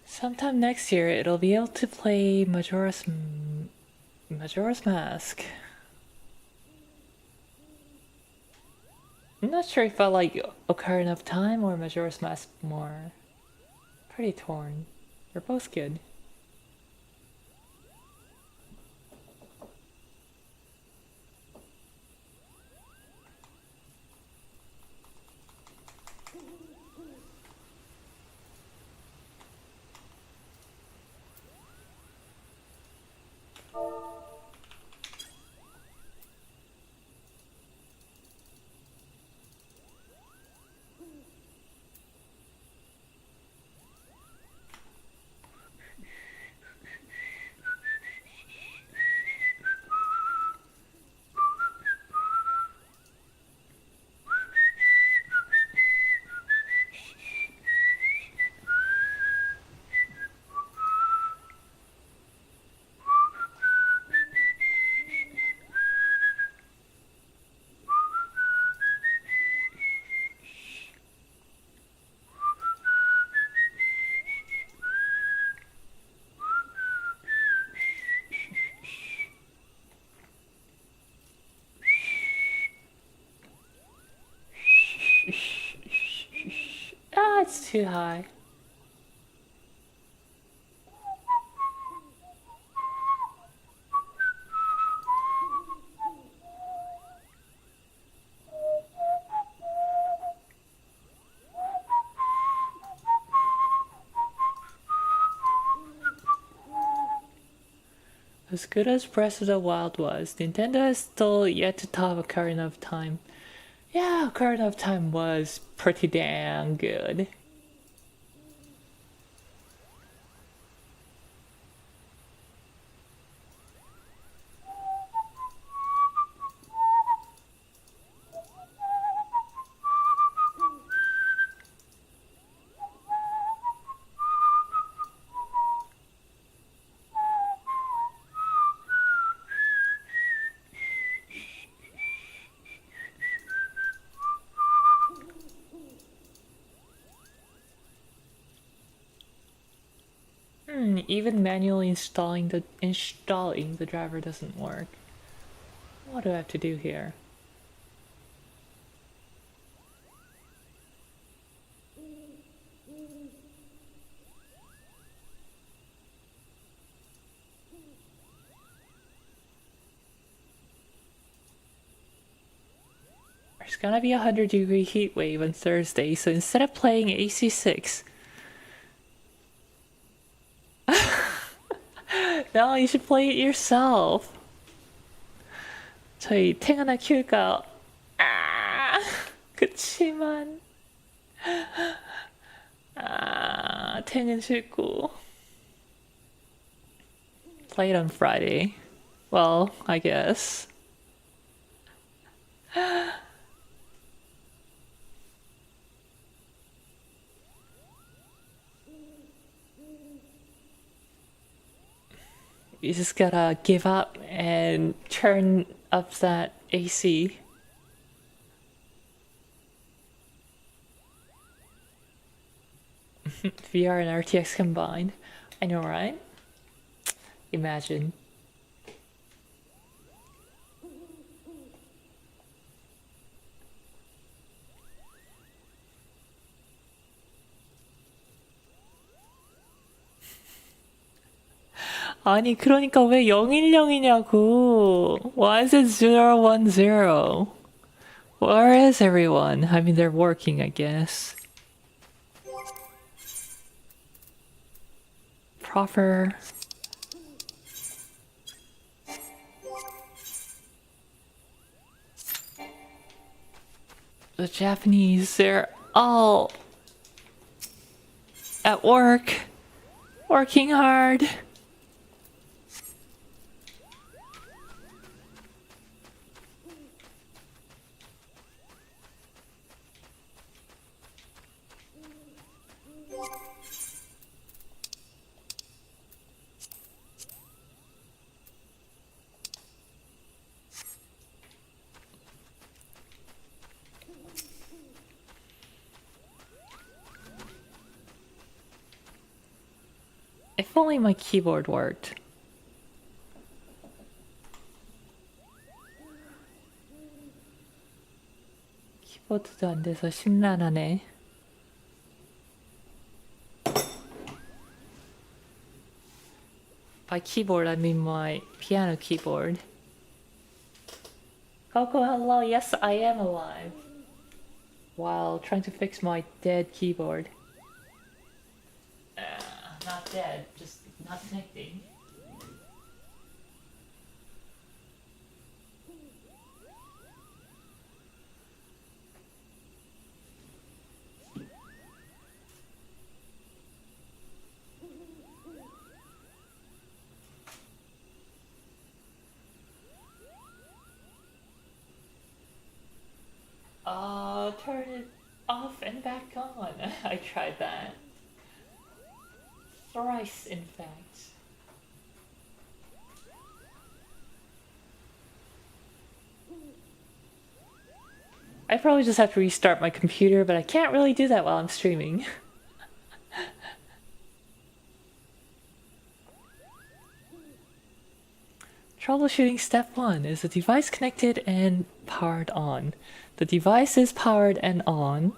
Sometime next year, it'll be able to play Majora's Mask. I'm not sure if I like Ocarina of Time or Majora's Mask more. Pretty torn. They're both good. Ah, it's too high. As good as Breath of the Wild was, Nintendo has still yet to top Ocarina of Time. Yeah, Ocarina of Time was pretty damn good. Even manually installing the driver doesn't work. What do I have to do here? There's gonna be a 100-degree heat wave on Thursday, so instead of playing AC6, no, you should play it yourself. 저희 탱 하나 키울까요? 아! 그치만 텐은 싫고. Played on Friday. Well, I guess. You just gotta give up and turn up that AC. VR and RTX combined. I know, right? Imagine. 아니 그러니까 왜 010이냐고. Why is it 010? Where is everyone? I mean they're working, I guess. Proper. The Japanese, they're all at work, working hard. If only my keyboard worked. 키보드도 안 돼서 심란하네. By keyboard, I mean my piano keyboard. Coco, hello. Yes, I am alive. While trying to fix my dead keyboard. Not dead, just not connecting. Turn it off and back on. I tried that. Thrice, in fact. I probably just have to restart my computer, but I can't really do that while I'm streaming. Troubleshooting step 1. Is the device connected and powered on? The device is powered and on.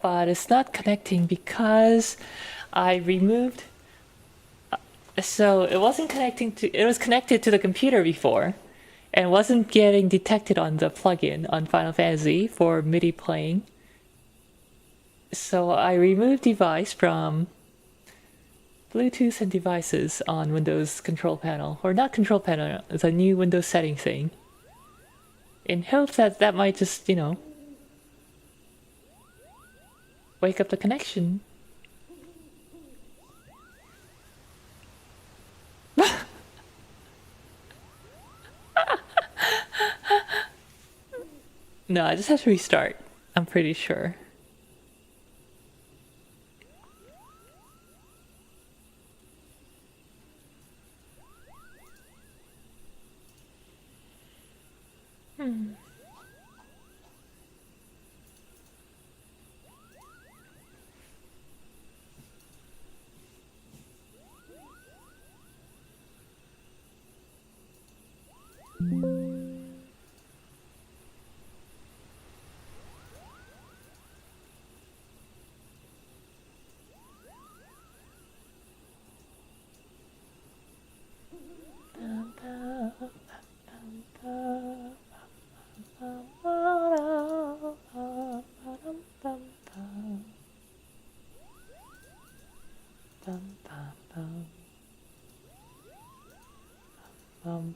But it's not connecting because I removed... So it wasn't connecting to... It was connected to the computer before and wasn't getting detected on the plugin on Final Fantasy for MIDI playing. So I removed device from Bluetooth and devices on Windows control panel. Or not control panel, it's a new Windows setting thing. In hopes that that might just, you know, wake up the connection. No, I just have to restart. I'm pretty sure. Love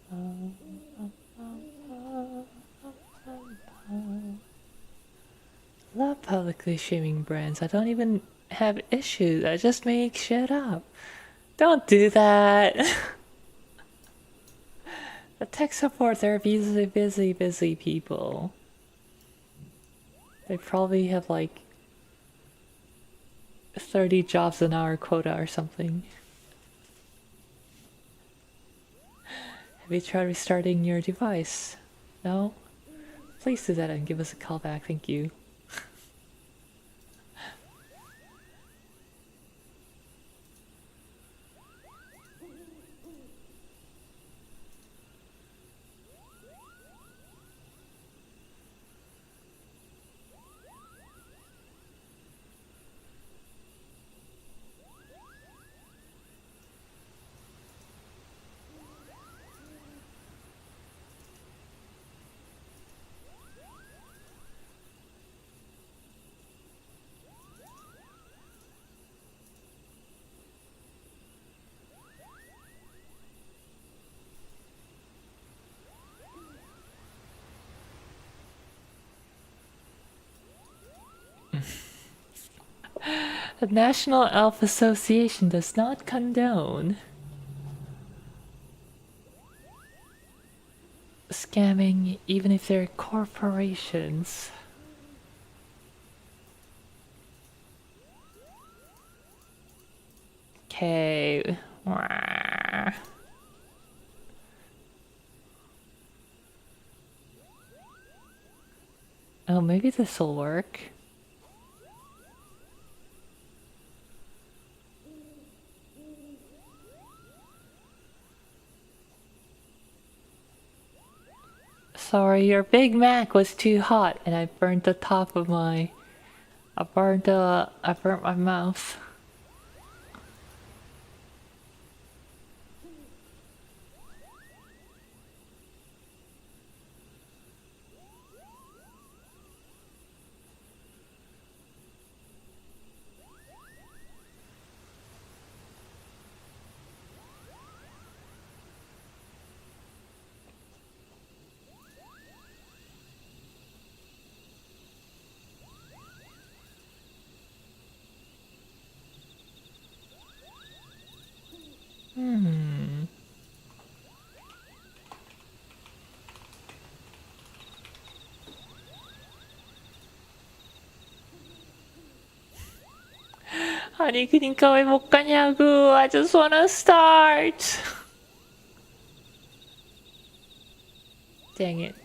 publicly shaming brands. I don't even have issues. I just make shit up. Don't do that. The tech support, they're busy people. They probably have like 30 jobs an hour quota or something. Have you tried restarting your device? No? Please do that and give us a call back, thank you. The National Elf Association does not condone scamming, even if they're corporations. Okay. Oh, maybe this will work. Sorry, your Big Mac was too hot and I burnt the top of my... I burnt my mouth. 아니 그니까 왜 못 가냐고. I just wanna start. Dang it.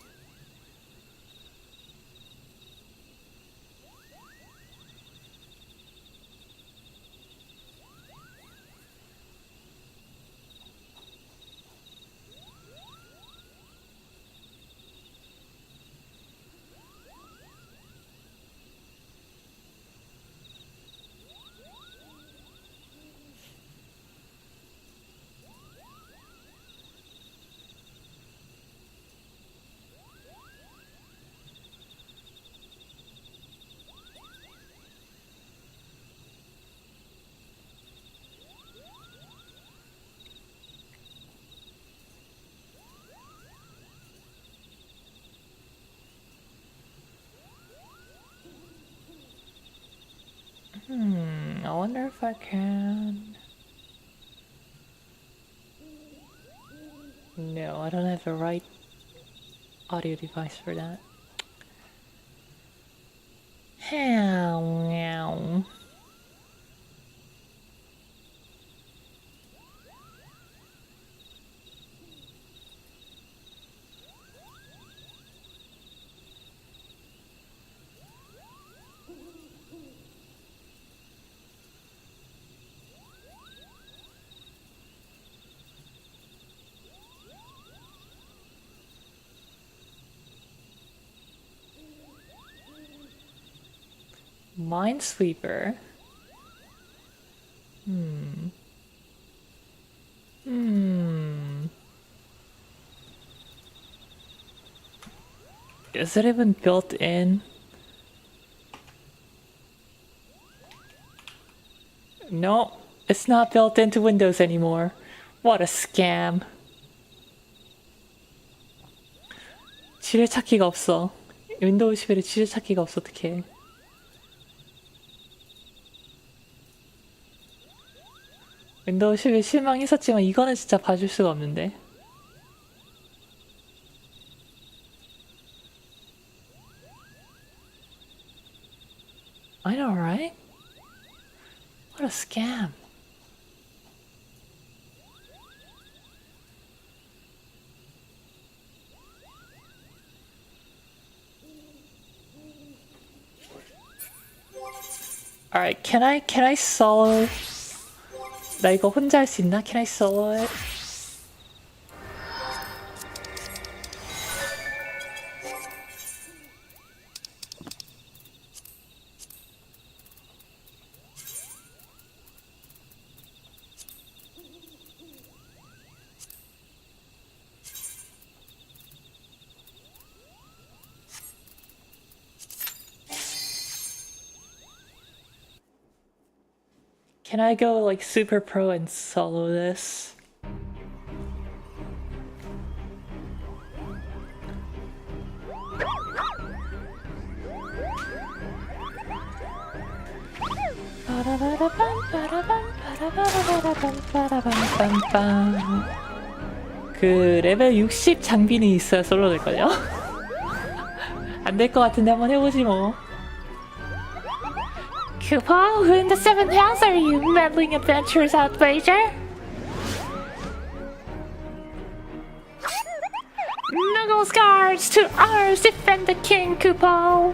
I wonder if I can... No, I don't have the right audio device for that. Meow. Minesweeper. Is it even built in? No, it's not built into Windows anymore. What a scam. 지뢰찾기가 없어. 윈도우 11에 지뢰찾기가 없어. 어떡해. 윈도우 11 실망했었지만 이거는 진짜 봐줄 수가 없는데. I know, right? What a scam. Alright, can I solo? 나 이거 혼자 할 수 있나? Can I solo it? Can I go like super pro and solo this? 그 레벨 60 장비는 있어야 솔로 될걸요? 안 될 것 같은데 한번 해보지 뭐. Kupo, who in the 7th house are you, meddling adventurous outrager? Nuggles guards to ours defend the king, Kupo!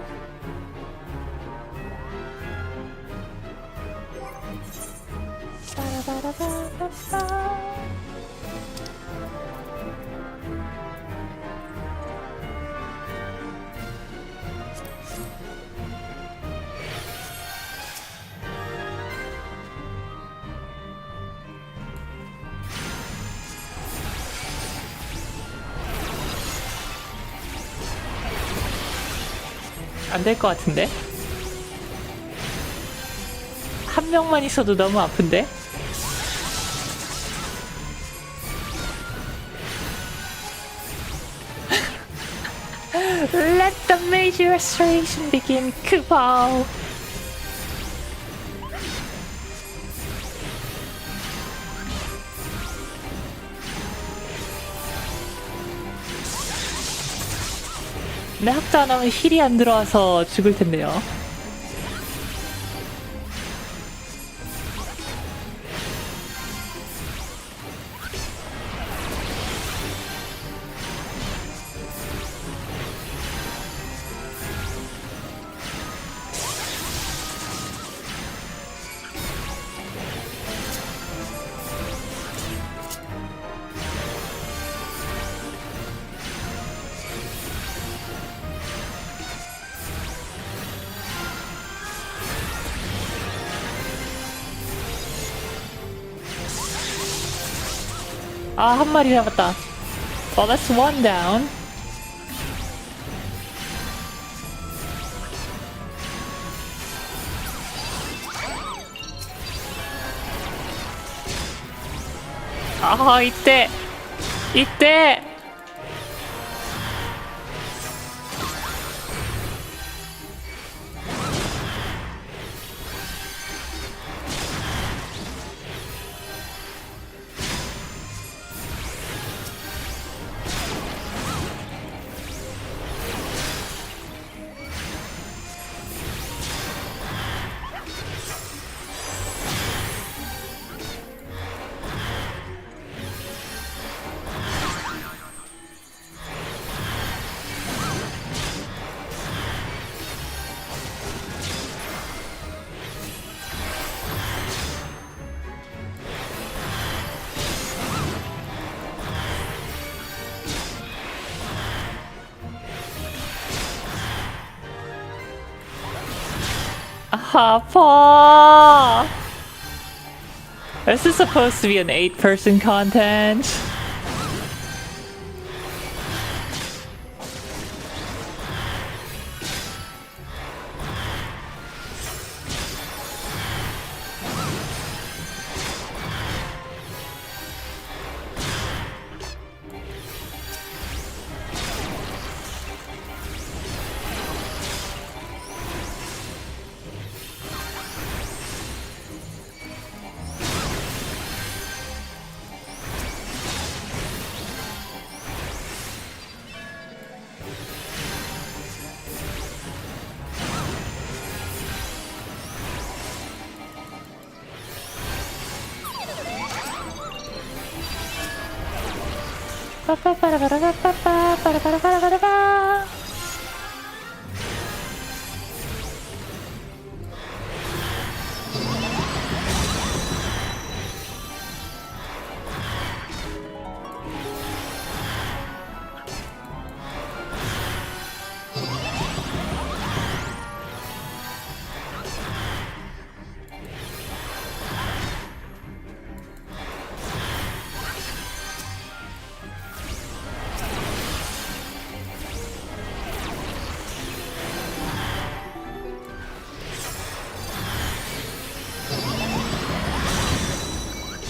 안 될 것 같은데? 한 명만 있어도 너무 아픈데? Let the major restoration begin, Kupo! 근데 학자 안 하면 힐이 안 들어와서 죽을 텐데요. 아, 한 마리 잡았다. Well, that's one down. 아, 이때! 아파. This is supposed to be an 8-person content.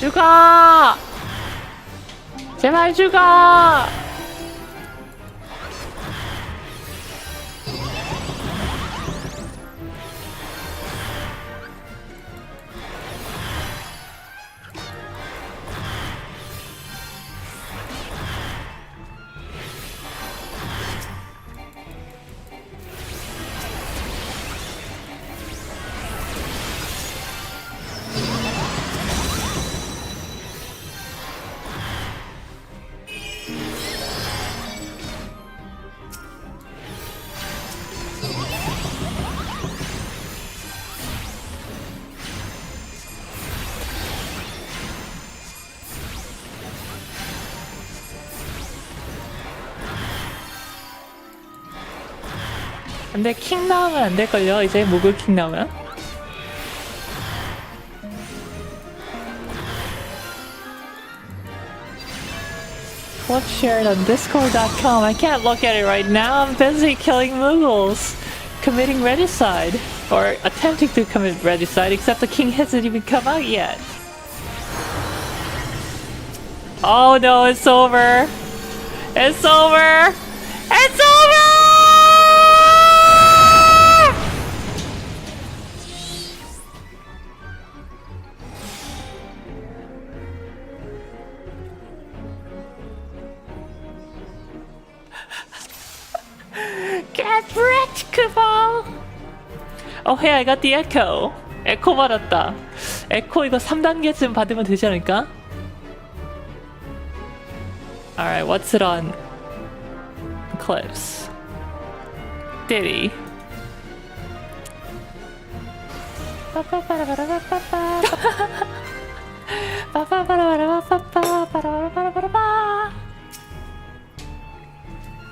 죽어! 제발 죽어! 근데 킹 나오면 안 될걸요? 이제 목을 킹 나오면? What's shared on discord.com? I can't look at it right now. I'm busy killing Muggles. Committing regicide. Or attempting to commit regicide, except the king hasn't even come out yet. Oh no, it's over. It's over. It's over! Get wrecked, Kubal! Oh hey, I got the echo. 에코 받았다. 에코 이거 3단계쯤 받으면 되지 않을까? Alright, what's it on? Clips. Diddy.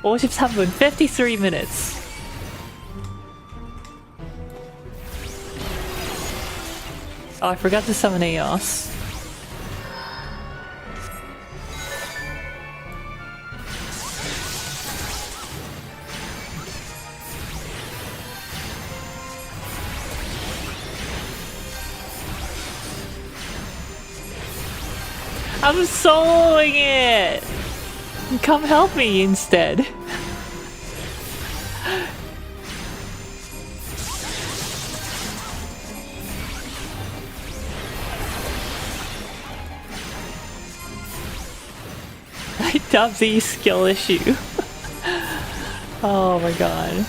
(53분) 53 minutes. Oh, I forgot to summon Eos. I'm soloing it! Come help me instead. I dubbed the skill issue. Oh my god.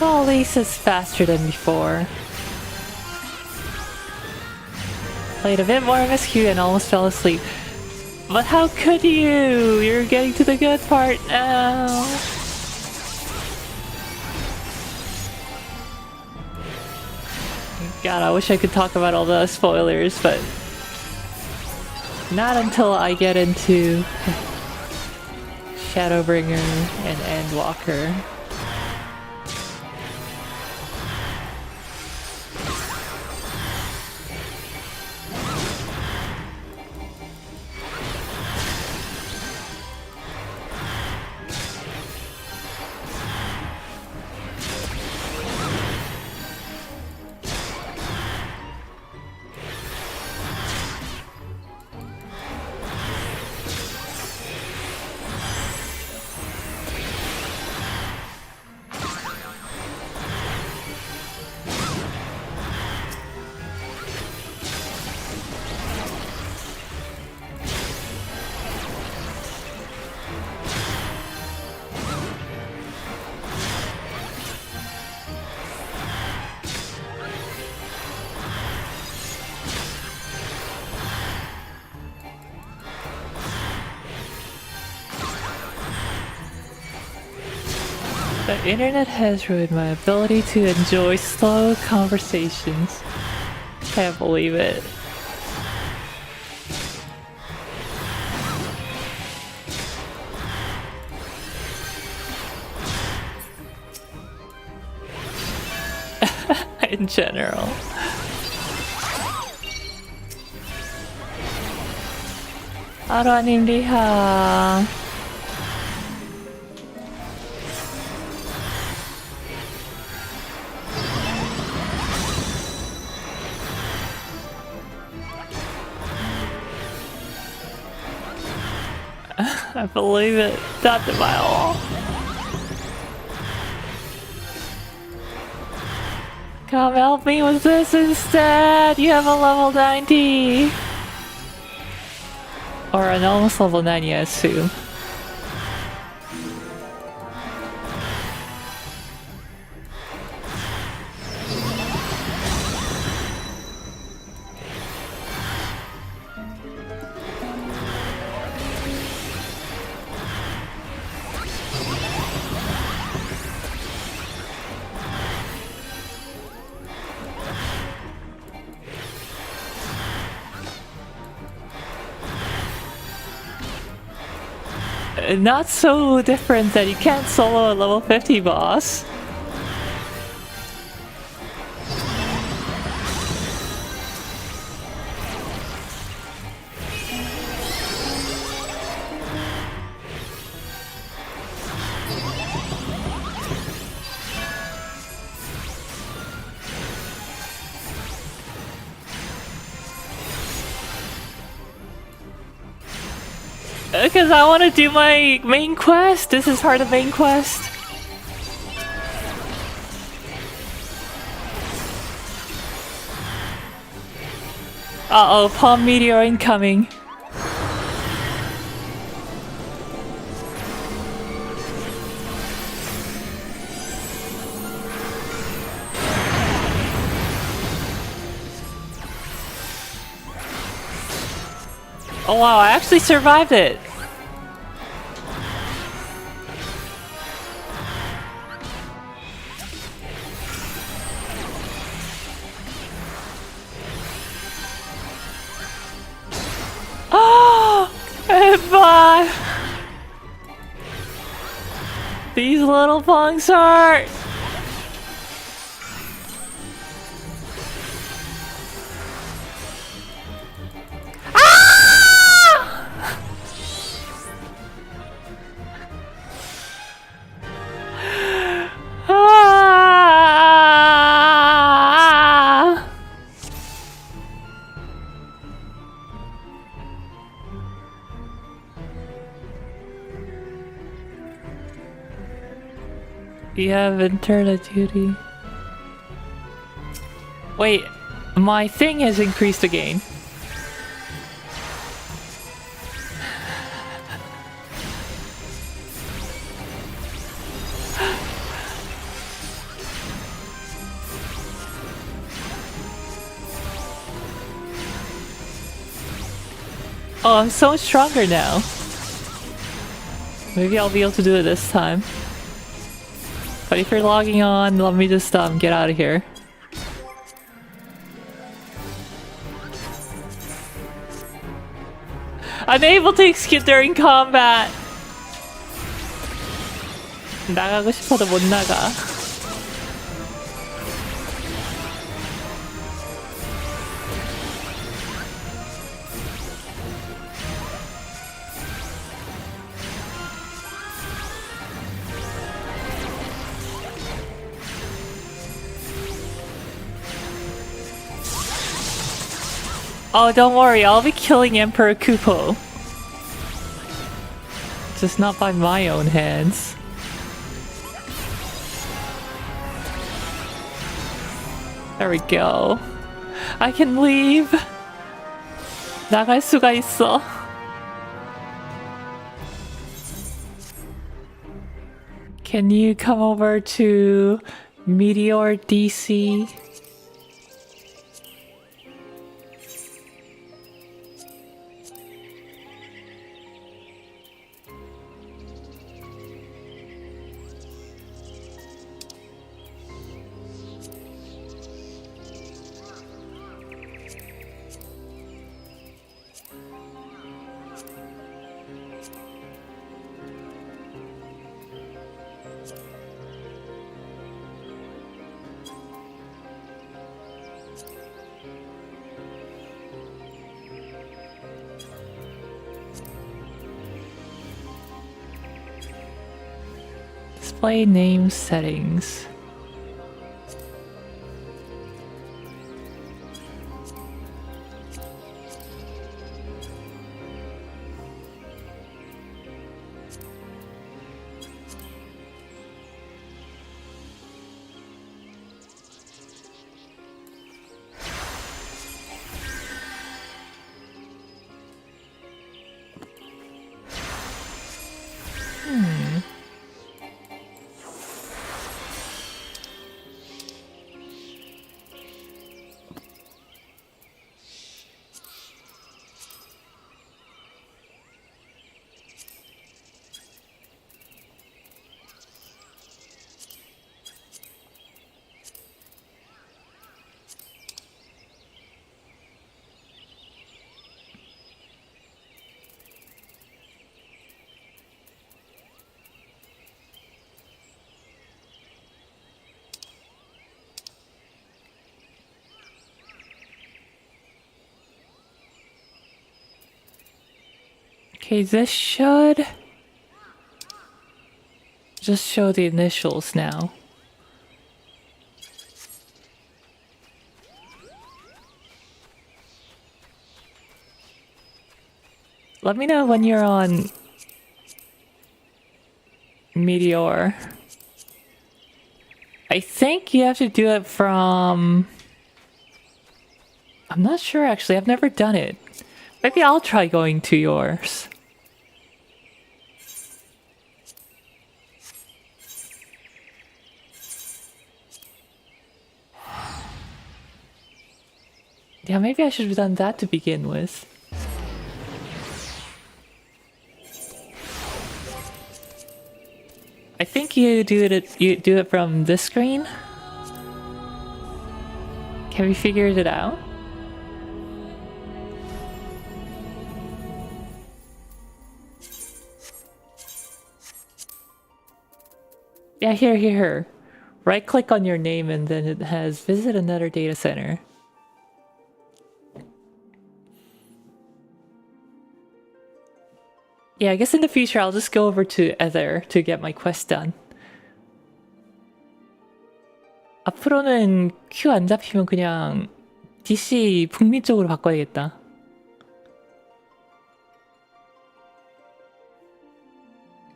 Well, at least it's faster than before. Played a bit more MSQ and almost fell asleep. But how could you? You're getting to the good part now. God, I wish I could talk about all the spoilers, but not until I get into Shadowbringer and Endwalker. The internet has ruined my ability to enjoy slow conversations. Can't believe it. In general. 아라님 리하. I believe it. Dr. Mile. Come help me with this instead. You have a level 90. Or an almost level 90, I assume. Not so different that you can't solo a level 50 boss. Because I want to do my main quest. This is part of main quest. Uh-oh, palm meteor incoming. Oh wow, I actually survived it. Oh, Emma! These little punks hurt. You have internal duty. Wait, my thing has increased again. Oh, I'm so much stronger now. Maybe I'll be able to do it this time. But if you're logging on, let me just get out of here. Unable to execute during combat. 나가고 싶어도 못 나가. Oh, don't worry, I'll be killing Emperor Kupo. Just not by my own hands. There we go. I can leave. 나갈 수가 있어. Can you come over to Meteor DC? Display name settings. Okay, this should just show the initials now. Let me know when you're on Meteor. I think you have to do it from... I'm not sure actually, I've never done it. Maybe I'll try going to yours. Yeah, maybe I should have done that to begin with. I think you do it from this screen. Have you figured it out? Yeah, here. Right click on your name and then it has visit another data center. Yeah, I guess in the future I'll just go over to Ether to get my quest done. 앞으로는 Q 안 잡히면 그냥 DC 북미 쪽으로 바꿔야겠다.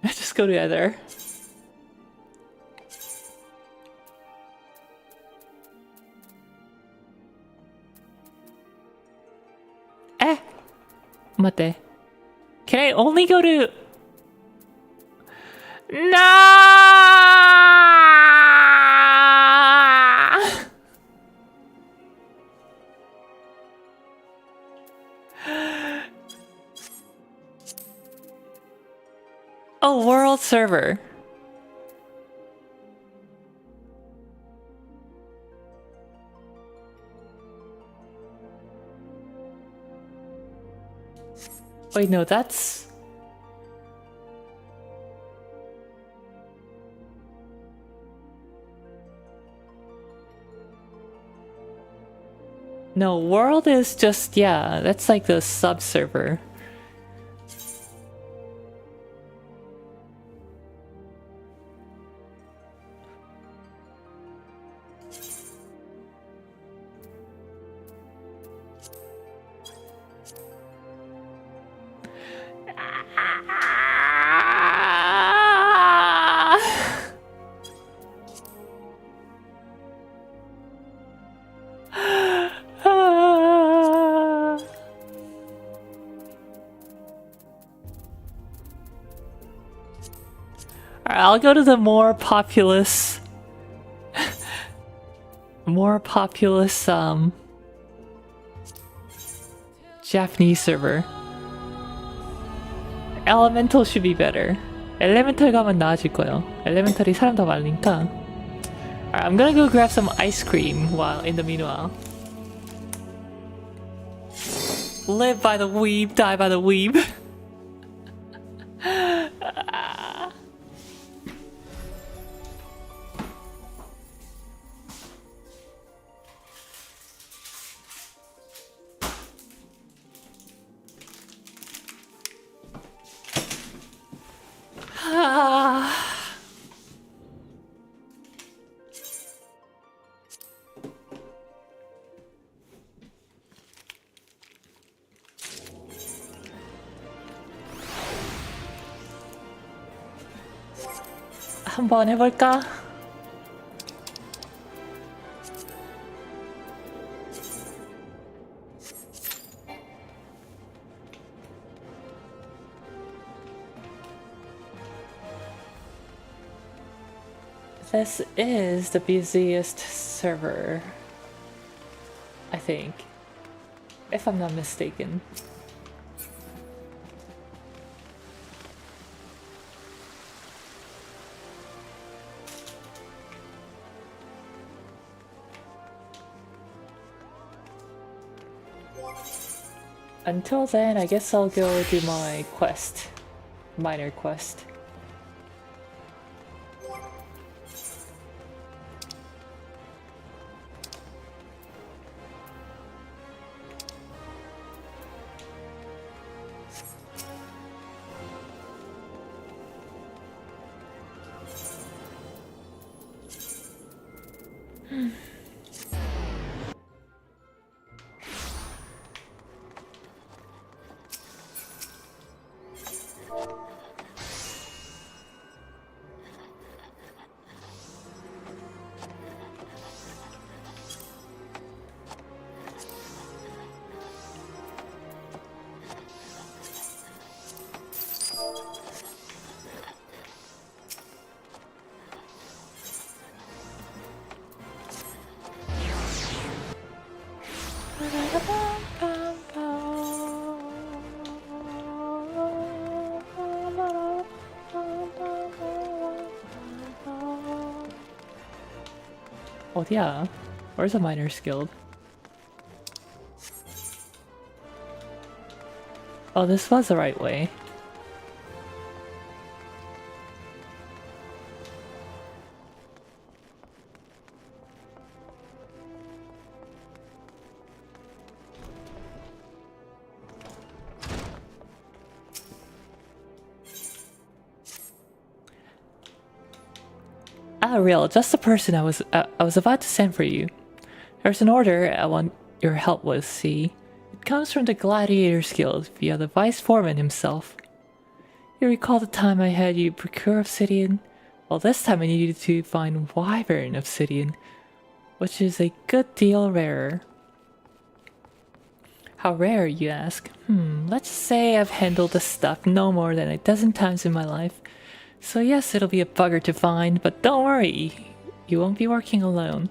Just go to Ether. 맞대. Can I only go to... No! Oh, world server. Wait, no, that's... No, world is just, yeah, that's like the sub-server. I'll go to the more populous Japanese server. Elemental should be better. Elemental 가면 나아질 거예요. Elemental이 사람 더 많으니까. Alright, I'm gonna go grab some ice cream while in the meanwhile. Live by the weeb, die by the weeb. 한번 해볼까? This is the busiest server, I think, if I'm not mistaken. Until then, I guess I'll go do my quest, minor quest. 어디야? Where's the Miners Guild? Oh, this was the right way. Ah, real, just the person I was about to send for you. There's an order I want your help with, see? It comes from the Gladiators Guild via the Vice Foreman himself. You recall the time I had you procure obsidian? Well, this time I needed to find Wyvern obsidian, which is a good deal rarer. How rare, you ask? Let's say I've handled this stuff no more than a dozen times in my life. So yes, it'll be a bugger to find, but don't worry, you won't be working alone.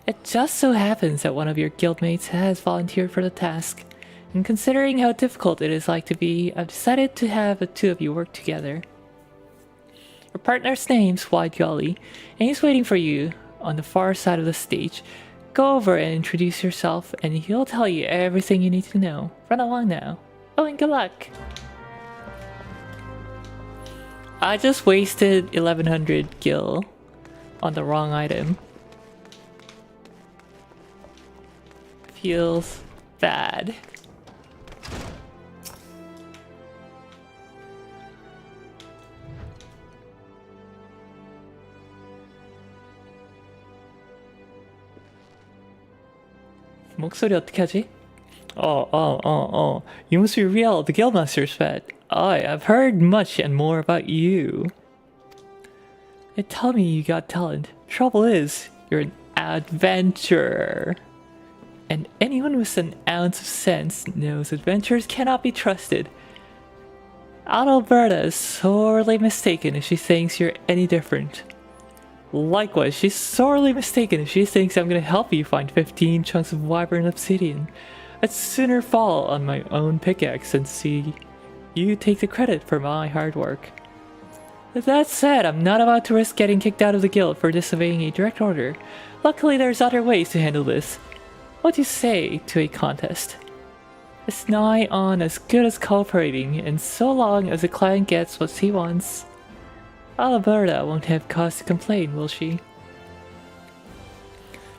It just so happens that one of your guildmates has volunteered for the task, and considering how difficult it is like to be, I've decided to have the two of you work together. Your partner's name's Wide Gully, and he's waiting for you on the far side of the stage. Go over and introduce yourself, and he'll tell you everything you need to know. Run along now. Oh, and good luck! I just wasted 1100 gil on the wrong item. Feels bad. 목소리 어떻게 하지? You must be real, the Guildmaster's pet. I've heard much and more about you. They tell me you got talent. Trouble is, you're an adventurer. And anyone with an ounce of sense knows adventurers cannot be trusted. Adalberta is sorely mistaken if she thinks you're any different. Likewise, she's sorely mistaken if she thinks I'm gonna help you find 15 chunks of Wyvern obsidian. I'd sooner fall on my own pickaxe than see you take the credit for my hard work. With that said, I'm not about to risk getting kicked out of the guild for disobeying a direct order. Luckily, there's other ways to handle this. What do you say to a contest? It's nigh on as good as cooperating, and so long as the client gets what he wants, Alberta won't have cause to complain, will she?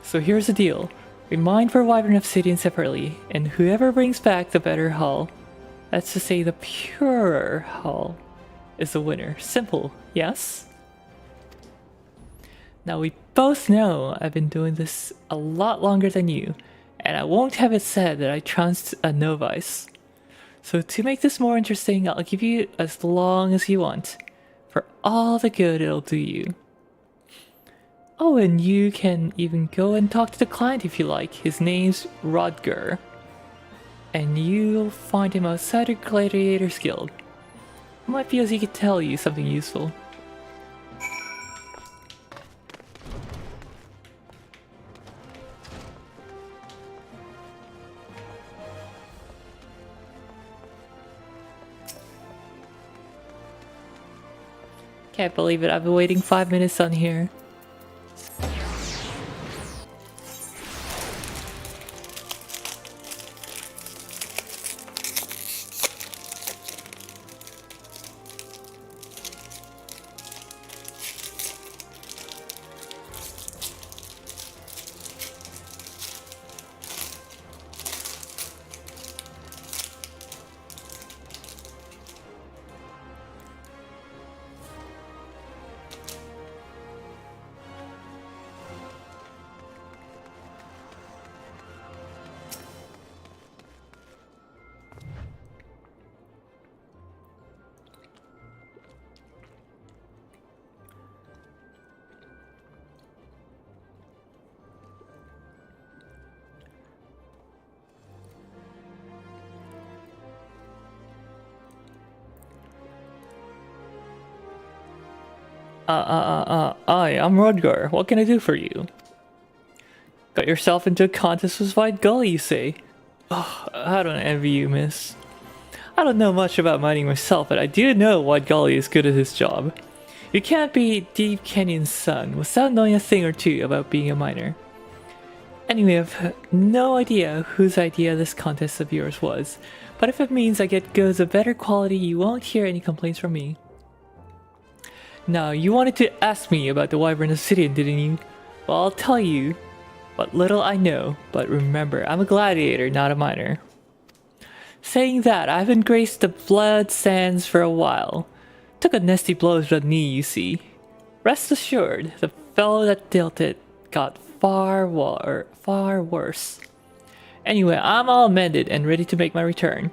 So here's the deal. We mine for Wyvern obsidian separately, and whoever brings back the better hull, that's to say the purer hull, is the winner. Simple, yes? Now we both know I've been doing this a lot longer than you, and I won't have it said that I trounced a novice. So to make this more interesting, I'll give you as long as you want. for all the good it'll do you. Oh, and you can even go and talk to the client if you like. His name's Rodger. And you'll find him outside the Gladiators Guild. Might be as he could tell you something useful. Can't believe it, I've been waiting 5 minutes on here. Hi, I'm Rodger. What can I do for you? Got yourself into a contest with White Gully, you say? Oh, I don't envy you, miss. I don't know much about mining myself, but I do know White Gully is good at his job. You can't be Deep Canyon's son without knowing a thing or two about being a miner. Anyway, I've no idea whose idea this contest of yours was, but if it means I get goods of better quality, you won't hear any complaints from me. Now, you wanted to ask me about the Wyvern Obsidian, didn't you? Well, I'll tell you what little I know, but remember, I'm a gladiator, not a miner. Saying that, I've been graced the blood sands for a while. Took a nasty blow to the knee, you see. Rest assured, the fellow that dealt it got far worse. Anyway, I'm all mended and ready to make my return.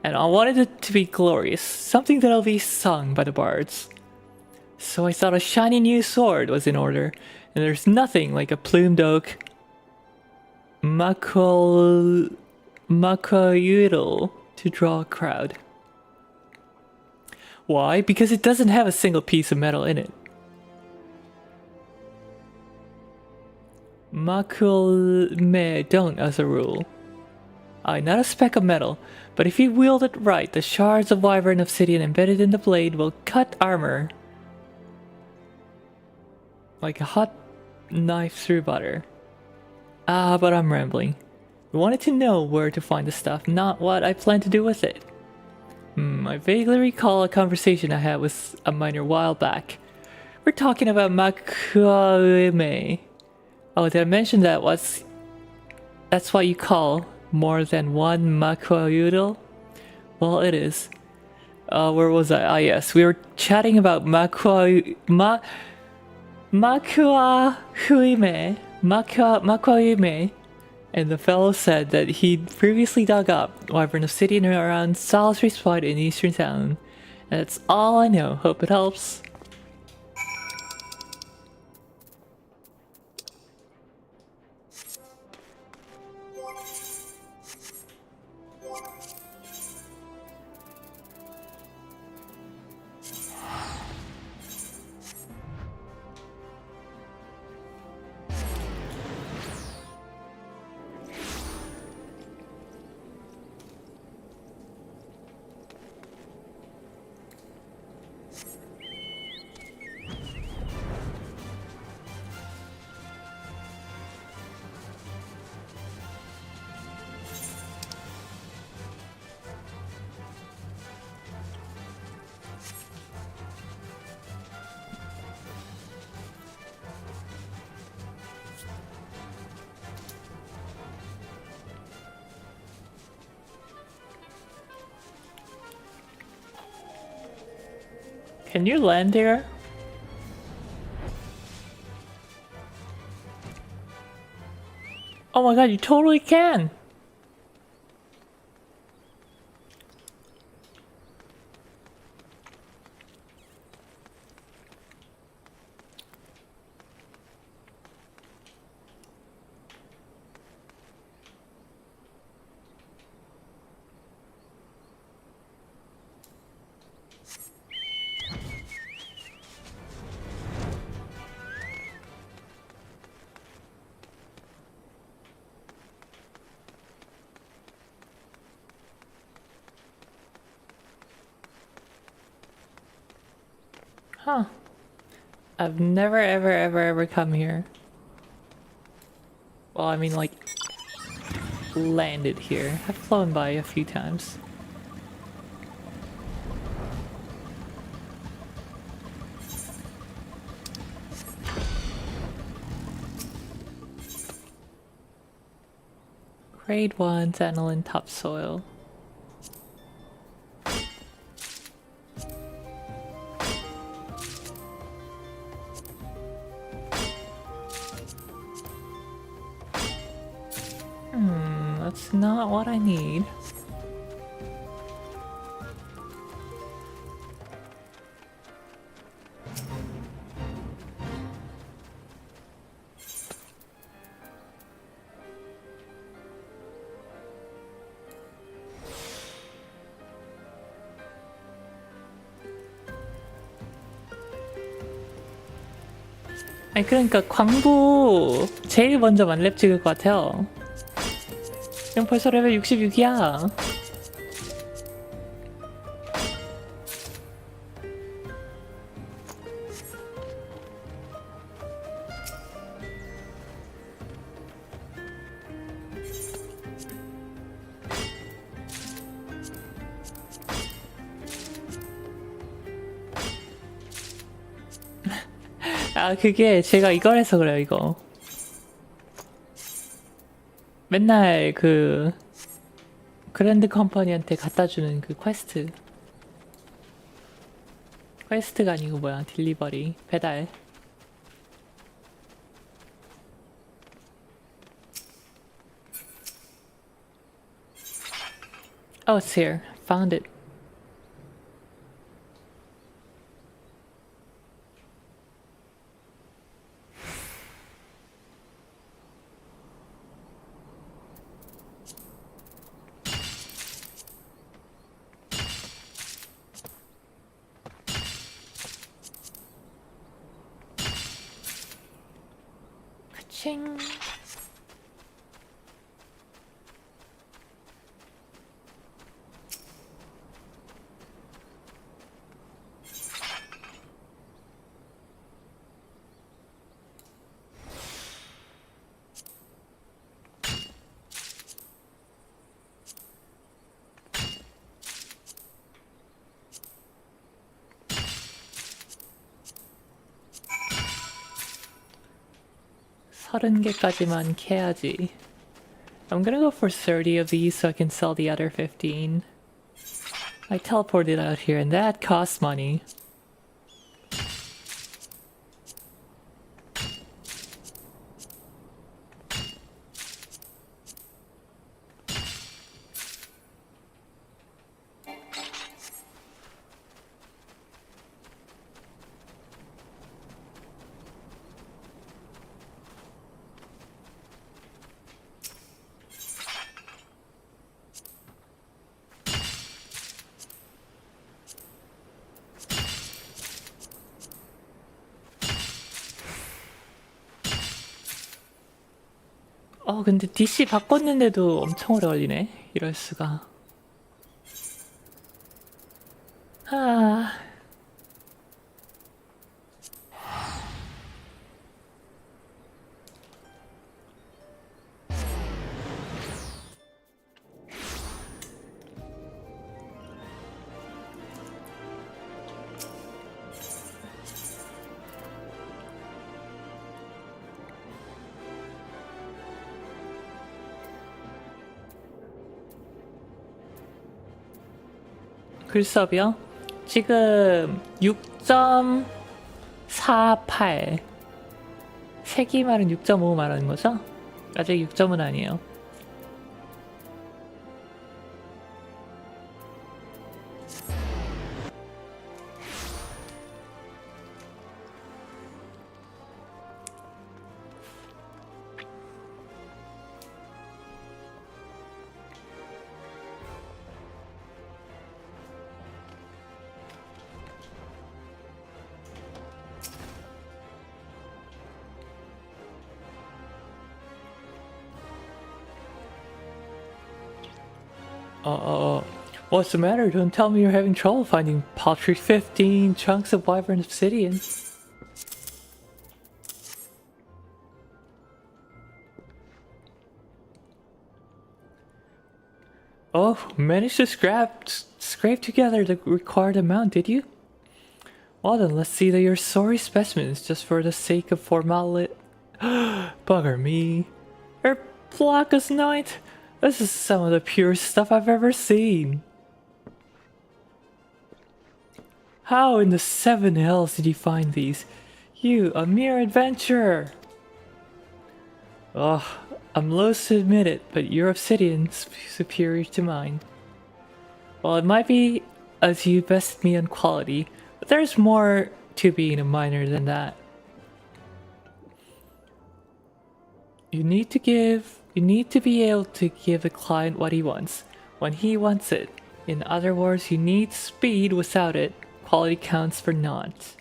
And I wanted it to be glorious, something that'll be sung by the bards. So I thought a shiny new sword was in order, and there's nothing like a plumed oak macoyudal to draw a crowd. Why? Because it doesn't have a single piece of metal in it. Maculme don't, as a rule. Aye, not a speck of metal, but if you wield it right, the shards of Wyvern Obsidian embedded in the blade will cut armor like a hot knife through butter. Ah, but I'm rambling. You wanted to know where to find the stuff, not what I plan to do with it. I vaguely recall a conversation I had with a miner a while back. We're talking about Makuaume. Oh, did I mention that that's what you call more than one Makuaudal? Well, it is. Where was I? Ah, yes, we were chatting about Makuaume, and the fellow said that he'd previously dug up Wyvern Obsidian around Salisbury Spot in Eastern Town. And that's all I know. Hope it helps. Can you land there? Oh my god, you totally can! Huh. I've never ever come here. Well, I mean like landed here. I've flown by a few times. Grade 1 aniline topsoil. That's not what I need. 아니 그러니까 광부 제일 먼저 만렙 찍을 것 같아요. 그냥 벌써 레벨 66이야. 아 그게 제가 이걸 해서 그래요 이거. 맨날 그 그랜드 컴퍼니한테 갖다주는 그 퀘스트가 아니고 뭐야 딜리버리 배달. Oh, it's here. Found it. 칭. 서른 개까지만 캐야지. I'm gonna go for 30 of these so I can sell the other 15. I teleported out here and that costs money. 근데 DC 바꿨는데도 엄청 오래 걸리네. 이럴 수가. 아. 글섭이요? 지금 6.48 세기 말은 6.5 말하는 거죠? 아직 6점은 아니에요. What's the matter? Don't tell me you're having trouble finding paltry 15 chunks of wyvern obsidian. Oh, managed to scrape together the required amount, did you? Well then, let's see your sorry specimens just for the sake of formality. Bugger me. You're black as night. This is some of the purest stuff I've ever seen. How in the 7 hells did you find these? You, a mere adventurer. Oh, I'm loath to admit it, but your obsidian's superior to mine. Well, it might be as you bested me on quality, but there's more to being a miner than that. You need to be able to give the client what he wants, when he wants it. In other words, you need speed. Without it, quality counts for naught.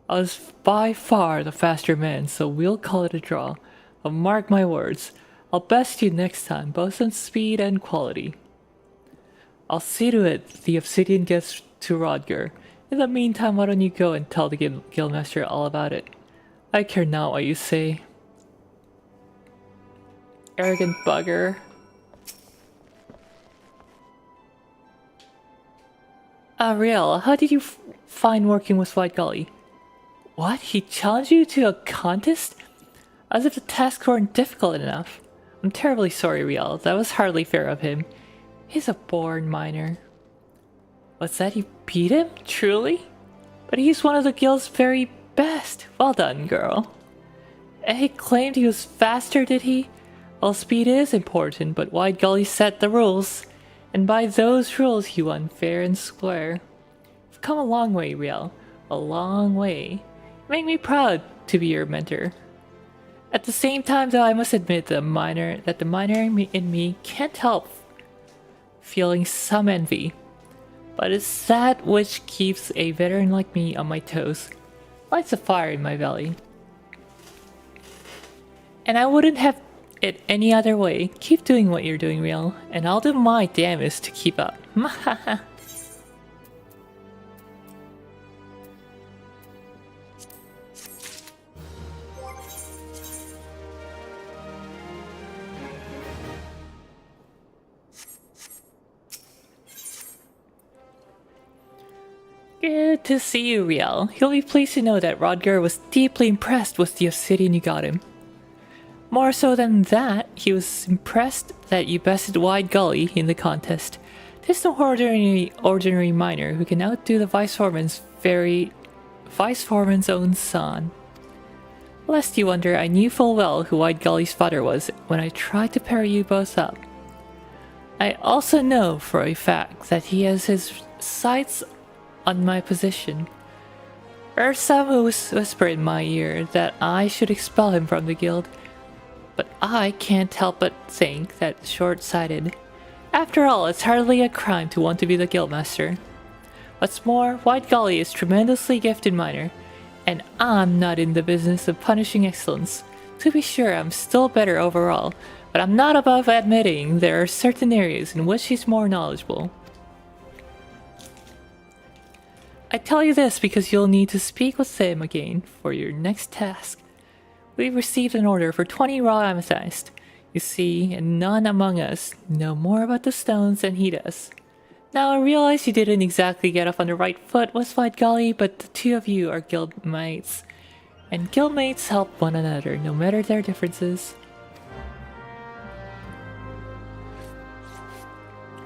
I was by far the faster man, so we'll call it a draw. But mark my words, I'll best you next time, both on speed and quality. I'll see to it the obsidian gets to Rodger. In the meantime, why don't you go and tell the guildmaster all about it? I care not what you say. Arrogant bugger. Ariel, how did you find working with White Gully? What? He challenged you to a contest? As if the tasks weren't difficult enough. I'm terribly sorry, Riel. That was hardly fair of him. He's a born miner. What's that? You beat him? Truly? But he's one of the guild's very best. Well done, girl. And he claimed he was faster, did he? Well, speed is important, but White Gully set the rules. And by those rules, he won fair and square. You've come a long way, Riel. A long way. You make me proud to be your mentor. At the same time, though, I must admit that the miner in me can't help feeling some envy. But it's that which keeps a veteran like me on my toes, lights a fire in my belly. And I wouldn't have it any other way. Keep doing what you're doing, Riel, and I'll do my damnedest to keep up. Good to see you, Riel. You'll be pleased to know that Rodger was deeply impressed with the obsidian you got him. More so than that, he was impressed that you bested White Gully in the contest. There's no ordinary miner who can outdo the Vice Foreman's own son. Lest you wonder, I knew full well who White Gully's father was when I tried to pair you both up. I also know for a fact that he has his sights on my position. There are some who whisper in my ear that I should expel him from the guild, but I can't help but think that's short-sighted. After all, it's hardly a crime to want to be the guildmaster. What's more, White Gully is tremendously gifted miner, and I'm not in the business of punishing excellence. To be sure, I'm still better overall, but I'm not above admitting there are certain areas in which he's more knowledgeable. I tell you this because you'll need to speak with him again for your next task. We've received an order for 20 raw amethyst. You see, and none among us know more about the stones than he does. Now I realize you didn't exactly get off on the right foot with White Gully, but the two of you are guildmates. And guildmates help one another, no matter their differences.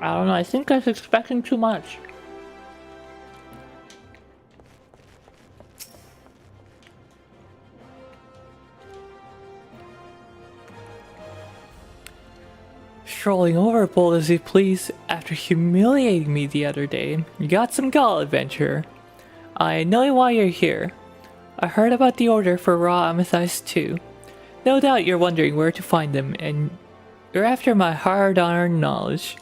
I don't know, I think I was expecting too much. Strolling overboard as you please after humiliating me the other day. You got some gall, adventurer. I know why you're here. I heard about the order for raw amethyst too. No doubt you're wondering where to find them, and you're after my hard-earned knowledge.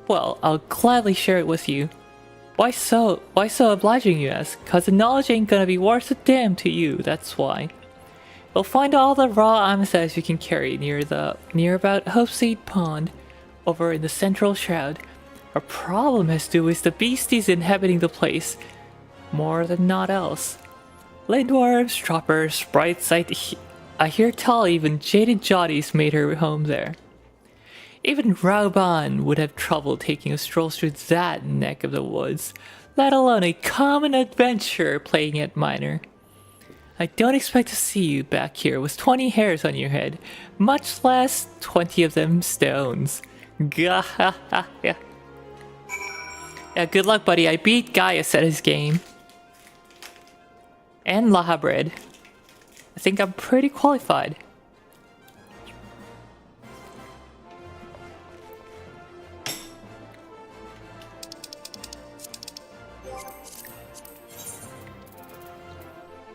Well, I'll gladly share it with you. Why so obliging, you ask? 'Cause the knowledge ain't gonna be worth a damn to you, that's why. You'll find all the raw amethyst you can carry near about Hopeseed Pond. over in the central shroud. Our problem has to do with the beasties inhabiting the place, more than not else. Lindworms, choppers, sprites, I hear tell even jaded Jotties made her home there. Even Rauban would have trouble taking a stroll through that neck of the woods, let alone a common adventurer playing at minor. I don't expect to see you back here with 20 hairs on your head, much less 20 of them stones. Gahaha. Yeah, good luck, buddy. I beat Gaius at his game. And Lahabred. I think I'm pretty qualified.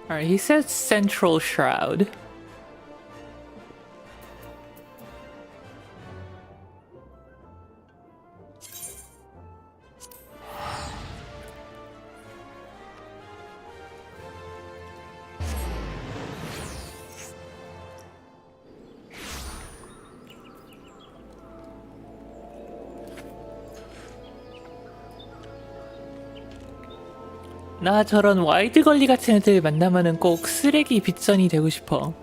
Alright, he said Central Shroud. 나 저런 와이드 걸리 같은 애들 만나면은 꼭 쓰레기 빗전이 되고 싶어.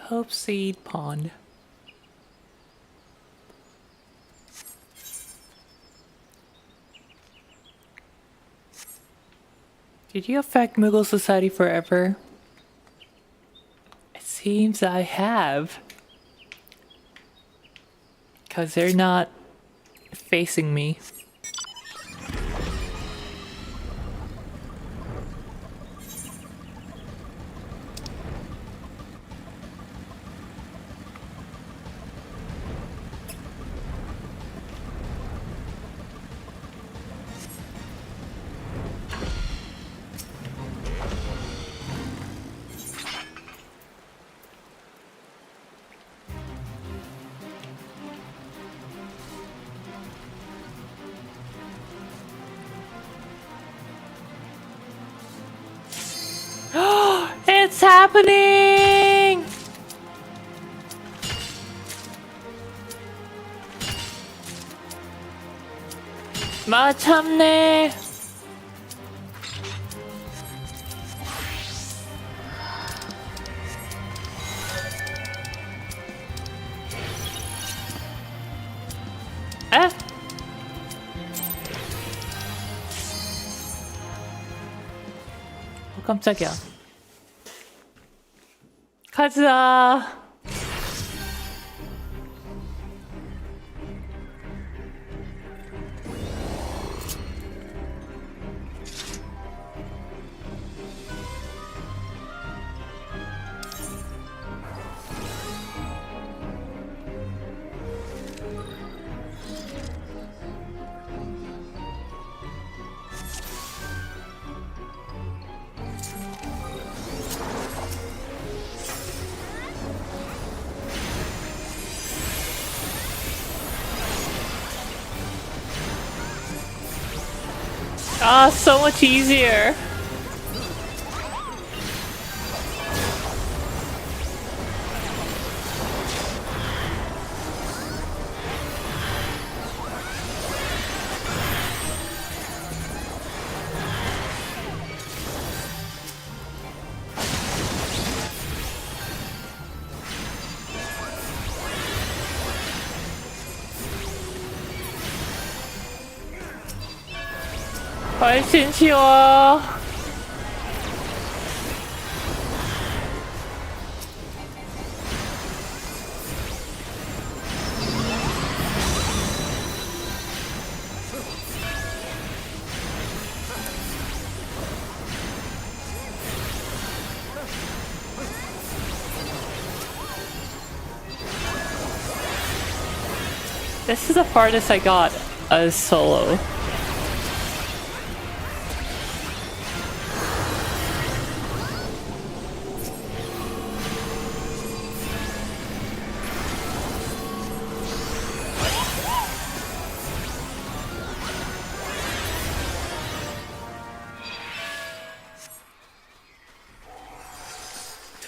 Hopeseed Pond. Did you affect Moogle Society forever? It seems I have. Because they're not facing me. It's happening! 마참네. 에? 깜짝이야. 가자. Ah, so much easier. 훨씬 쉬워. This is the farthest I got as solo.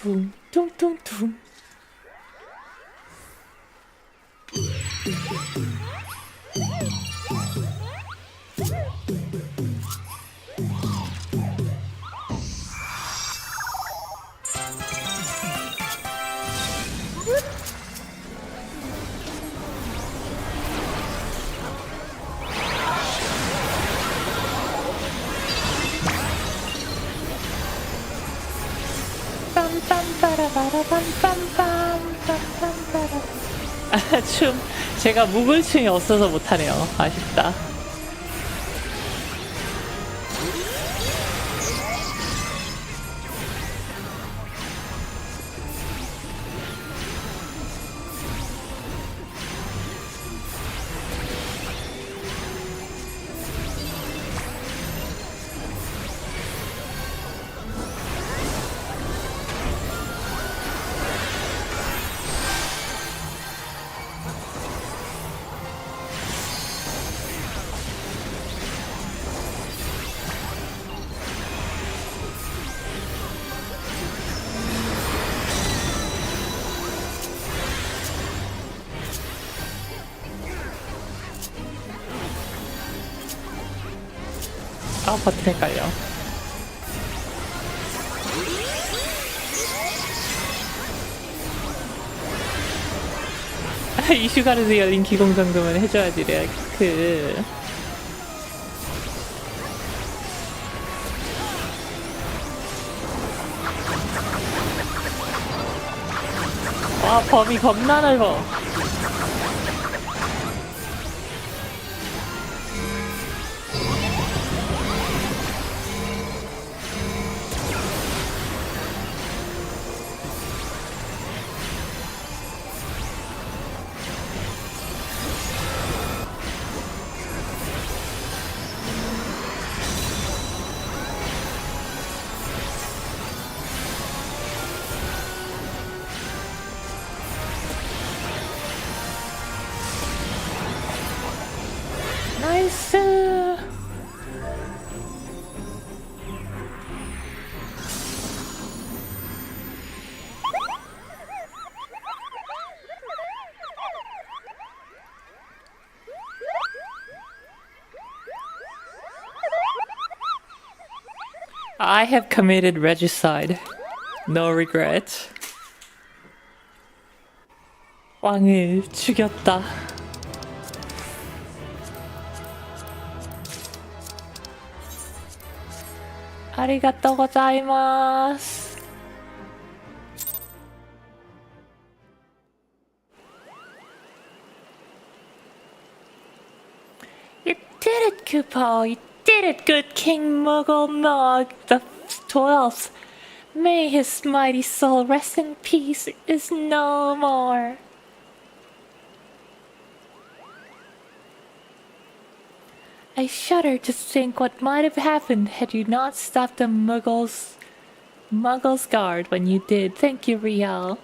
퉁퉁퉁 퉁퉁퉁. 아, 춤 제가 무글춤이 없어서 못하네요. 아쉽다. 아, 버튼 헷갈려. 이슈가르드 열린 기공 정도면 해줘야지. 내가 와, 범위 겁나 넓어. 나이스. I have committed regicide. No regret. 왕을 죽였다. 아리가또 고자이마스. You did it, Kupo. You did it, good King Muggle Mog the 12th. May his mighty soul rest in peace is no more. I shudder to think what might have happened had you not stopped the Muggles' guard when you did. Thank you, Riel.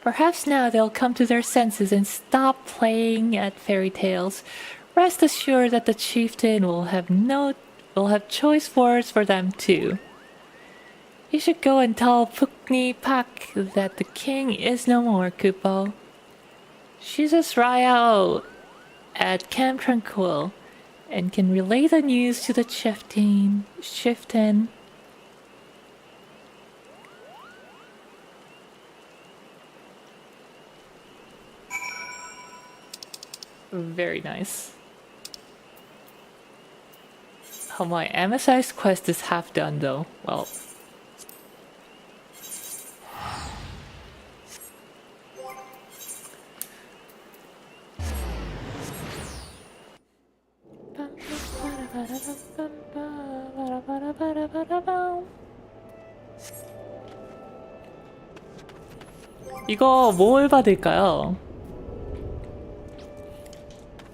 Perhaps now they'll come to their senses and stop playing at fairy tales. Rest assured that the chieftain will have choice words for them too. You should go and tell Pukni Pak that the king is no more, Kupo. She's a Raya at Camp Tranquil and can relay the news to the chieftain. Very nice. Oh, my MSI's quest is half done though. Well, 이거 뭘 받을까요?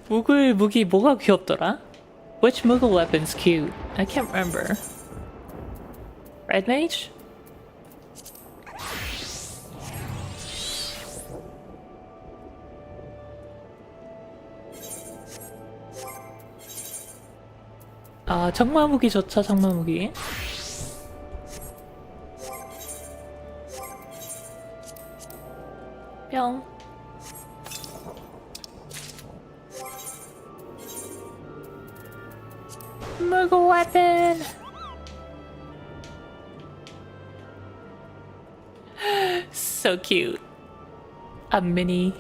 무글 무기 뭐가 귀엽더라? Which Moogle weapon's cute? I can't remember. Red Mage? 아, 정마무기 좋죠, 정마무기. Moogle weapon! So cute. A mini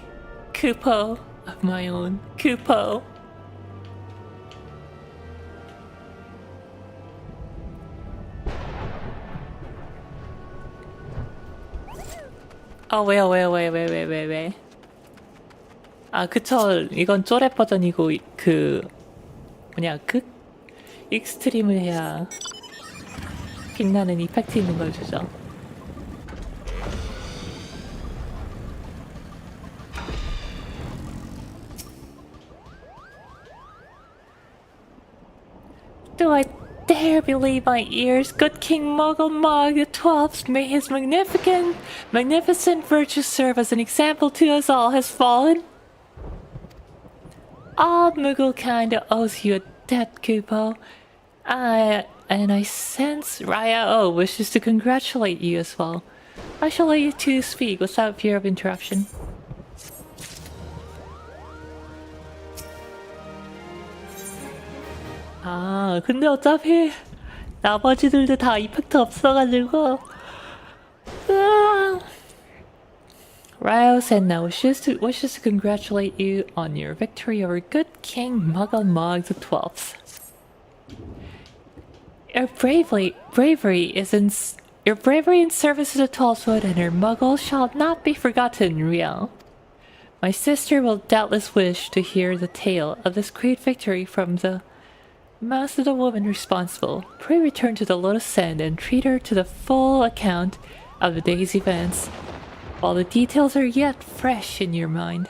Kupo of my own. Kupo. 왜. 아, 그쵸. 이건 쪼렙 버전이고, 익스트림을 해야 빛나는 이펙트 있는 걸 주죠. Do I dare believe my ears? Good King Muggle Mog the 12th, may his magnificent virtue serve as an example to us all, has fallen. All Moogle kind owes you a debt, Kupo. And I sense Raya wishes to congratulate you as well. I shall let you two speak without fear of interruption. 아, 근데 어차피 나머지들도 다 이펙트 없어가지고. Ryo Senna wishes to congratulate you on your victory over good King Muggle Mog the 12th. Your bravery in service to the Tallfoot and her Muggle shall not be forgotten, Riel. My sister will doubtless wish to hear the tale of this great victory from the mouth of the woman responsible. Pray return to the Lotus Sand and treat her to the full account of the day's events, while the details are yet fresh in your mind.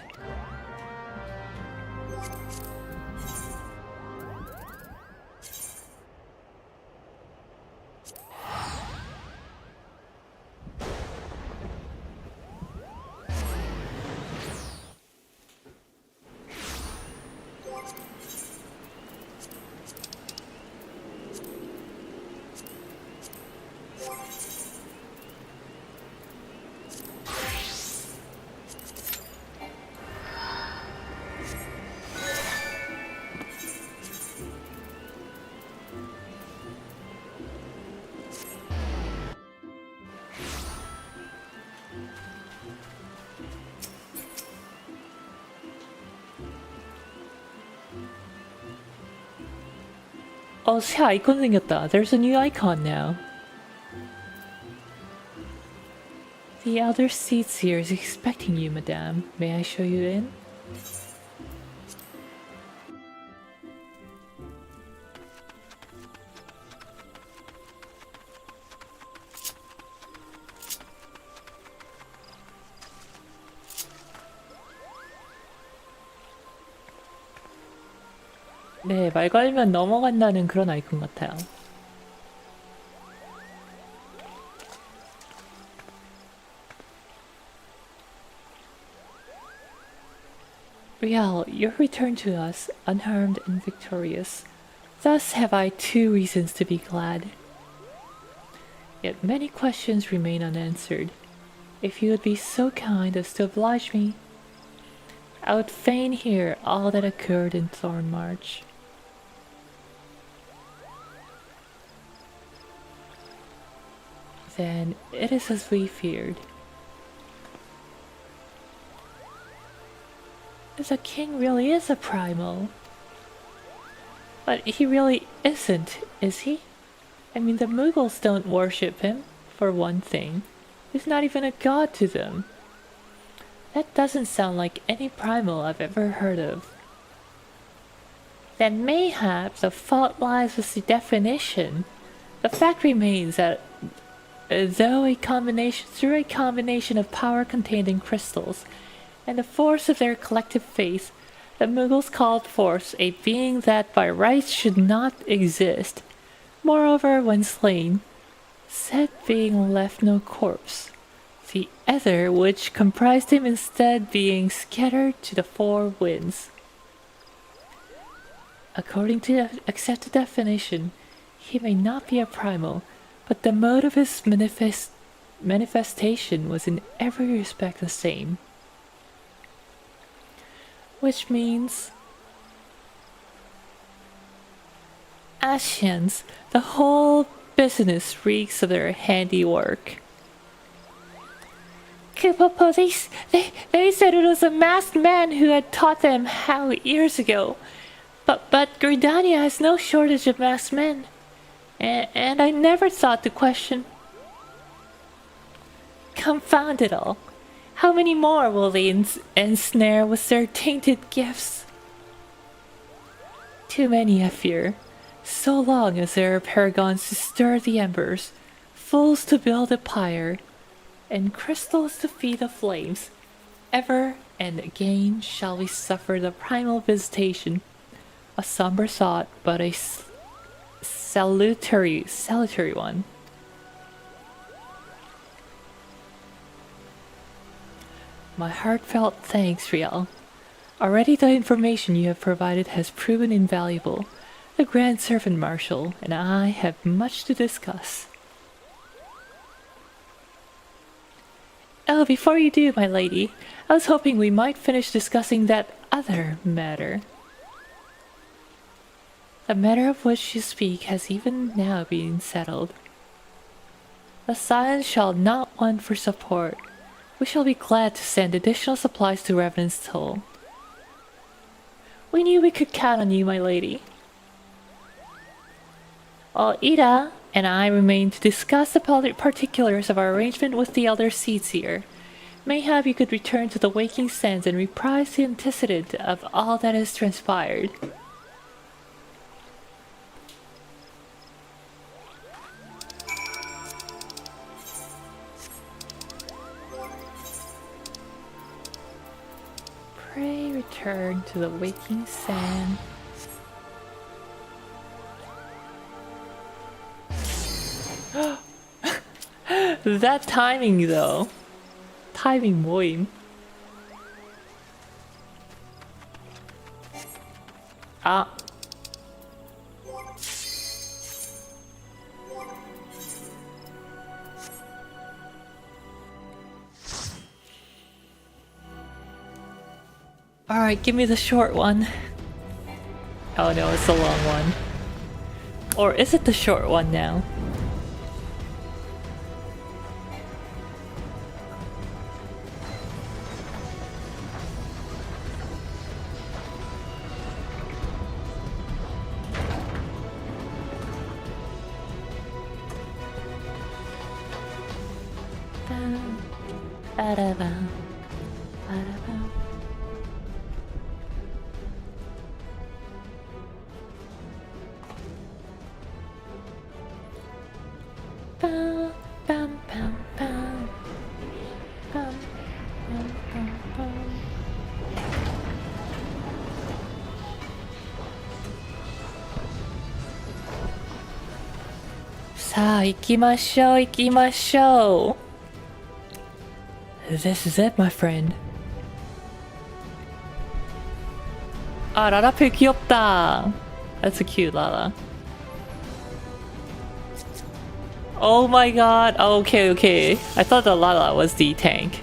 새 아이콘 생겼다. There's a new icon now. The elder seats here is expecting you, madame. May I show you in? 네, 말 걸면 넘어간다는 그런 아이콘 같아요. Riel, you return to us, unharmed and victorious. Thus have I two reasons to be glad. Yet many questions remain unanswered. If you would be so kind as to oblige me, I would fain hear all that occurred in Thornmarch. Then it is as we feared. The king really is a primal. But he really isn't, is he? I mean, the Muggles don't worship him, for one thing. He's not even a god to them. That doesn't sound like any primal I've ever heard of. Then mayhap the fault lies with the definition. The fact remains that through a combination of power contained in crystals and the force of their collective faith, the Muggles called forth a being that by rights should not exist. Moreover, when slain, said being left no corpse, the ether which comprised him instead being scattered to the four winds. According to the accepted definition, he may not be a primal, but the mode of his manifestation was in every respect the same. Which means... Kardashians. The whole business reeks of their handiwork. Koopa police, they said it was a masked man who had taught them how years ago. But Gridania has no shortage of masked men. And I never thought to question. Confound it all. How many more will they ensnare with their tainted gifts? Too many, I fear. So long as there are paragons to stir the embers, fools to build a pyre, and crystals to feed the flames, ever and again shall we suffer the primal visitation. A somber thought, but a salutary one. My heartfelt thanks, Riel. Already the information you have provided has proven invaluable. The Grand Servant Marshal and I have much to discuss. Oh, before you do, my lady, I was hoping we might finish discussing that other matter. The matter of which you speak has even now been settled. The Scions shall not want for support. We shall be glad to send additional supplies to Revenant's Toll. We knew we could count on you, my lady. Ida and I remain to discuss the particulars of our arrangement with the Elder Seedseer. Mayhap you could return to the Waking Sands and reprise the antecedent of all that has transpired. Pray return to the Waking Sand. That timing though. Timing moim. Ah. Alright, give me the short one. Oh no, it's the long one. Or is it the short one now? Ikimashou. This is it, my friend. Ah, Lala 귀엽다. That's a cute Lala. Oh my god. Oh, okay. I thought the Lala was the tank.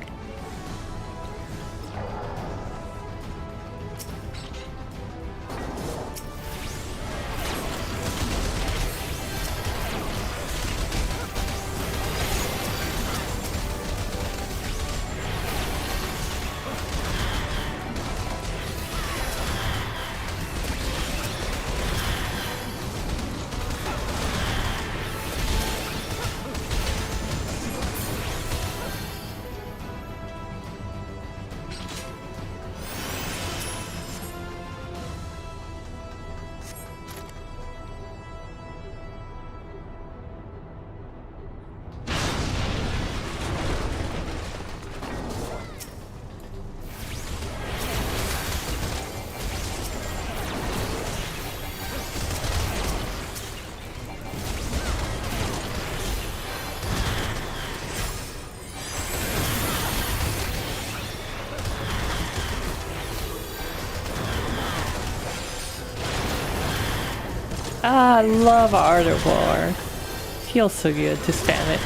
Ah, I love Ardor War. Feels so good to spam it.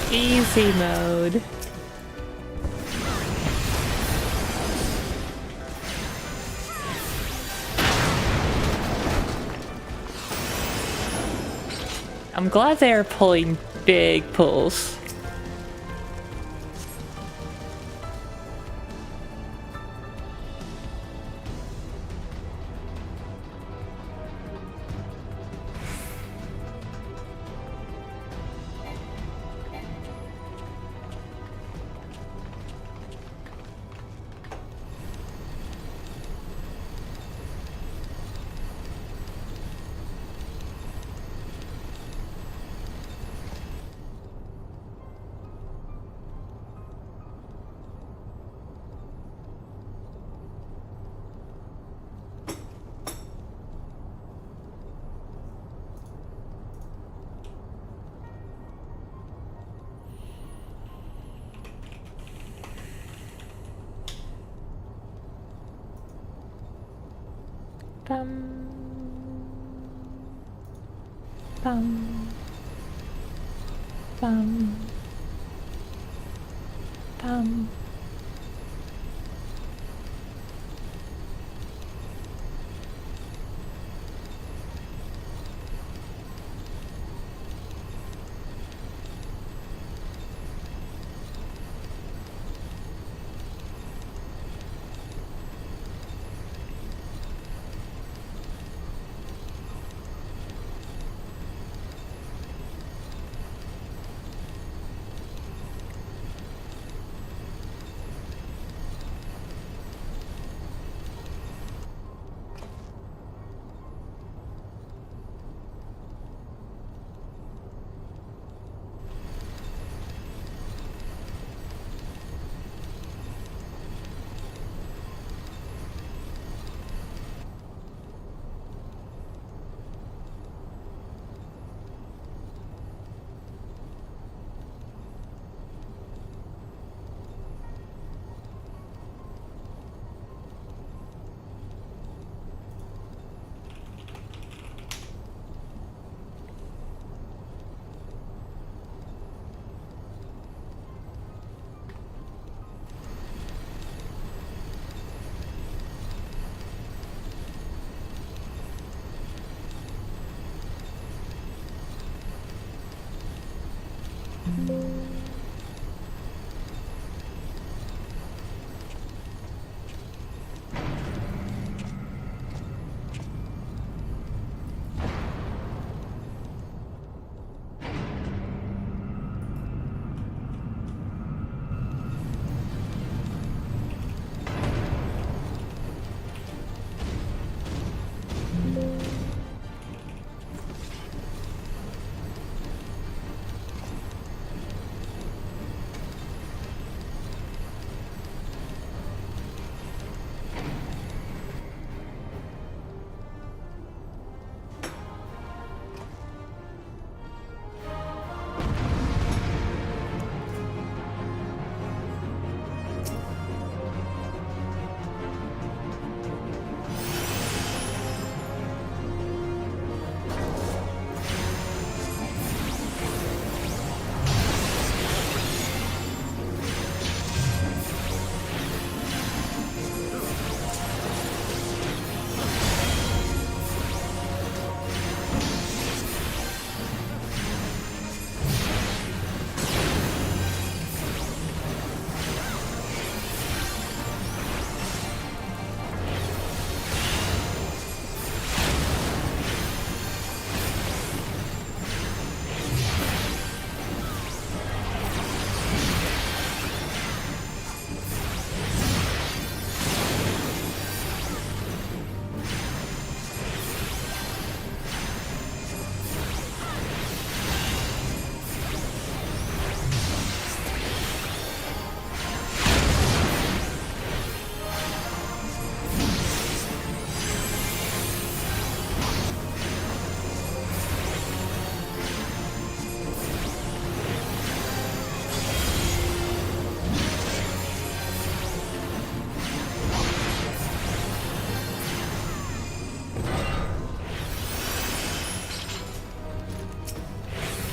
Easy mode. I'm glad they are pulling big pulls. Bum, bum, bum, bum.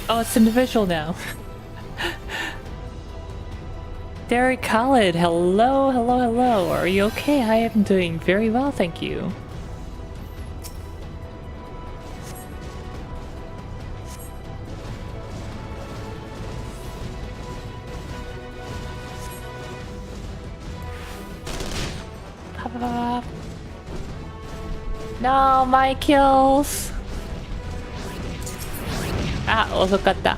Oh, it's individual now. Derek Khaled, hello, hello, hello. Are you okay? I am doing very well, thank you. No, my kills. 아, 어서 갔다.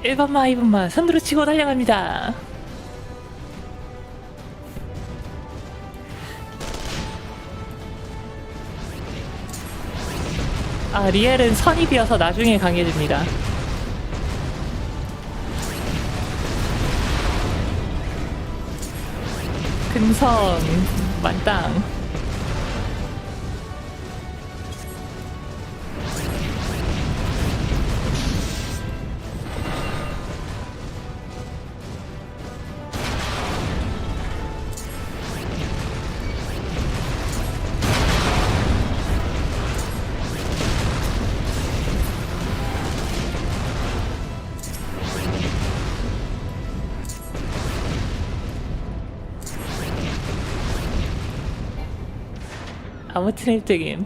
일번만 2번만 선두로 치고 달려갑니다. 아, 리엘은 선입이어서 나중에 강해집니다. 금선 만땅. 아무튼 1등임.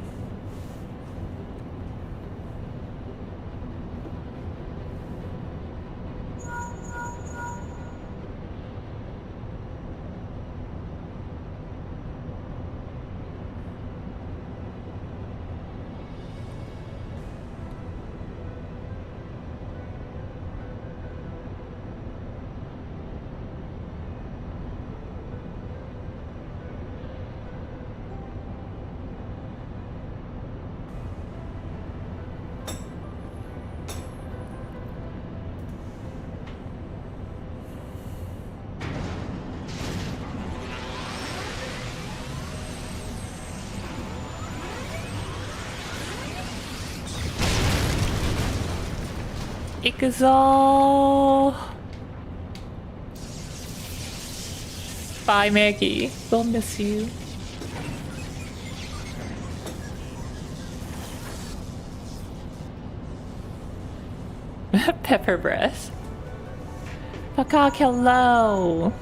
이끄서. Bye, Maggie. We'll miss you. Pepper breath. Pakak, hello.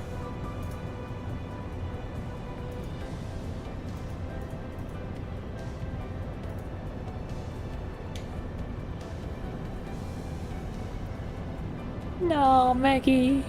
No, Maggie.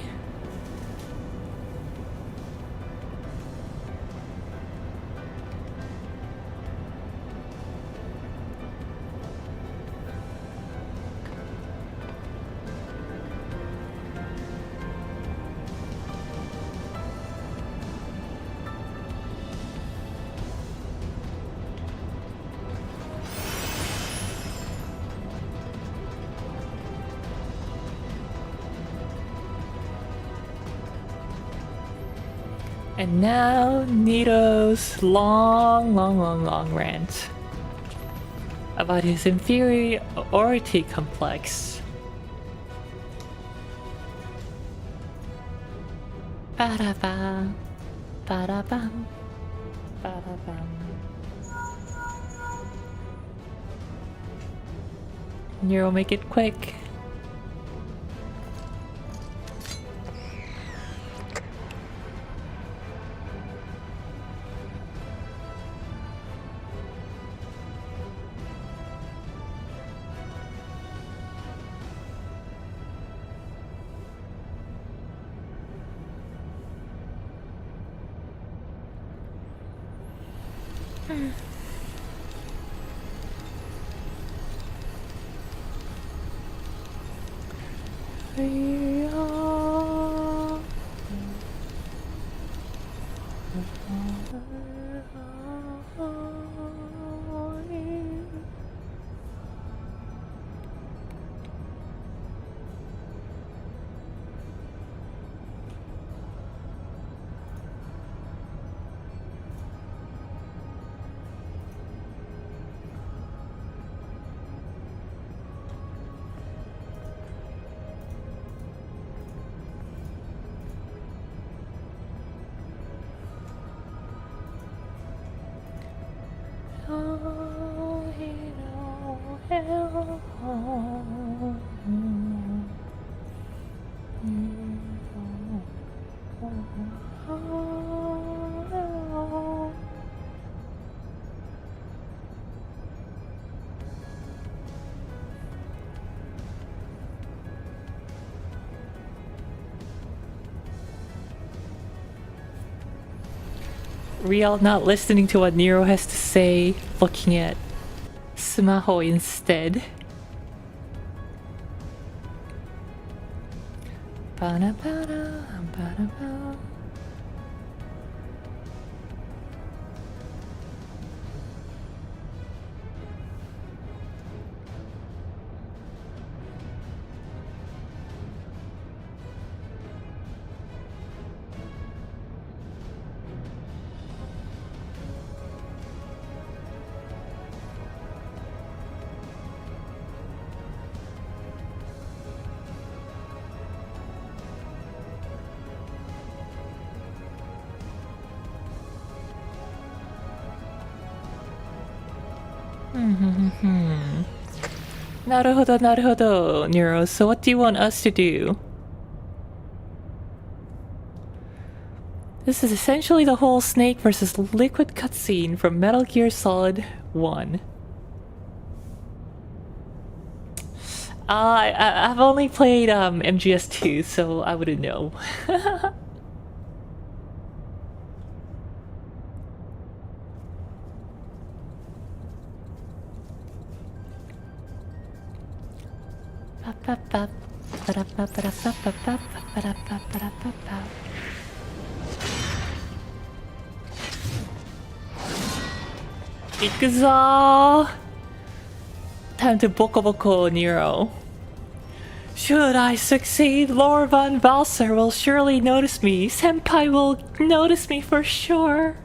And now Nito's long rant about his inferiority complex. Ba-da-bam, ba-da-bam, ba-da-bam. Nero, make it quick. Real not listening to what Nero has to say, looking at Smaho instead. Ba-da-ba-da, ba-da-ba. Naruhodo, naruhodo, Nero. So what do you want us to do? This is essentially the whole Snake versus Liquid cutscene from Metal Gear Solid 1. I've only played MGS2, so I wouldn't know. Ikuzo! Time to boko boko, Nero. Should I succeed, Lord Von Valser will surely notice me. Senpai will notice me for sure.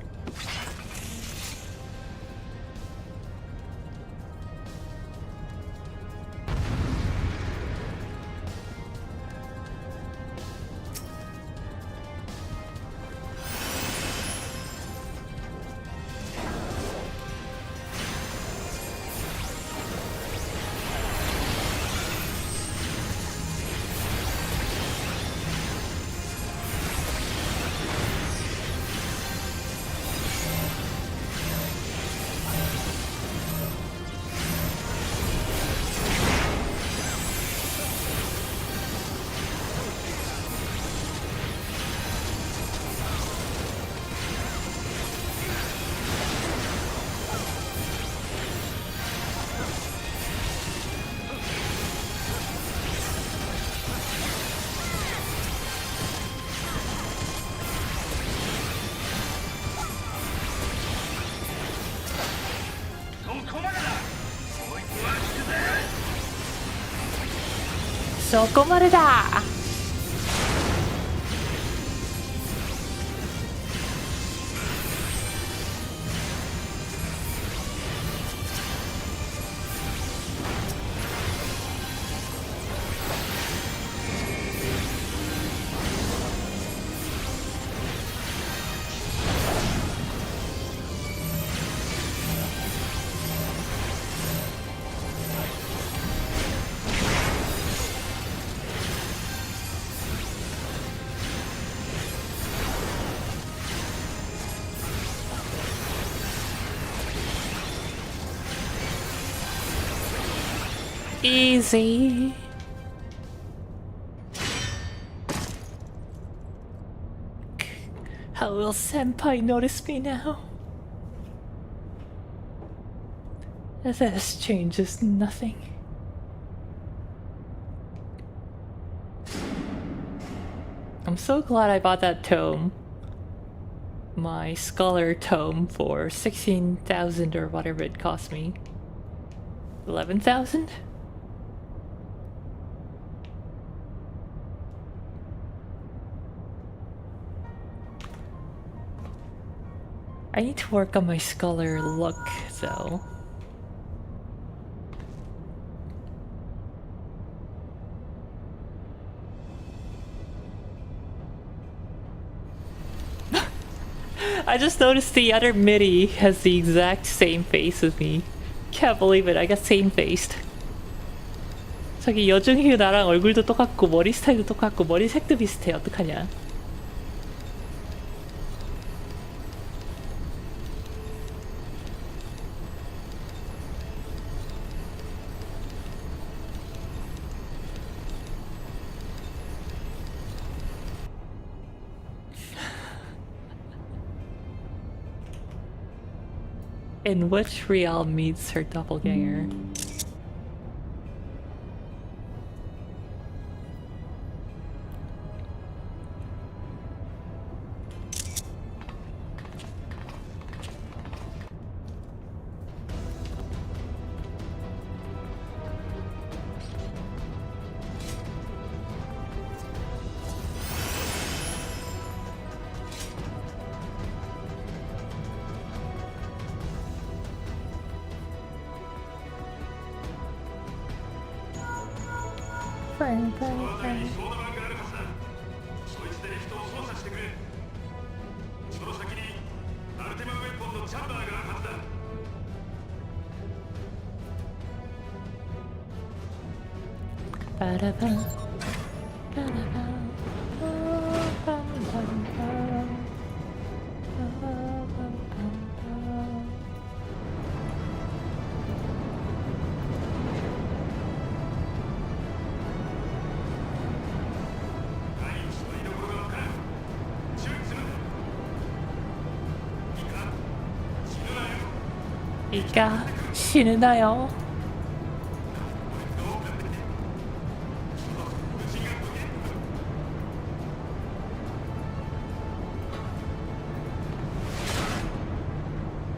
Sokomareda! Easy. How will Senpai notice me now? This changes nothing. I'm so glad I bought that tome. My Scholar tome for 16,000 or whatever it cost me. 11,000? I need to work on my Scholar look, though. I just noticed the other MIDI has the exact same face as me. Can't believe it, I got same faced. 저기 여중휴 나랑 얼굴도 똑같고 머리 스타일도 똑같고 머리 색도 비슷해. 어떡하냐. In which realm meets her doppelganger? 이까 신으나요?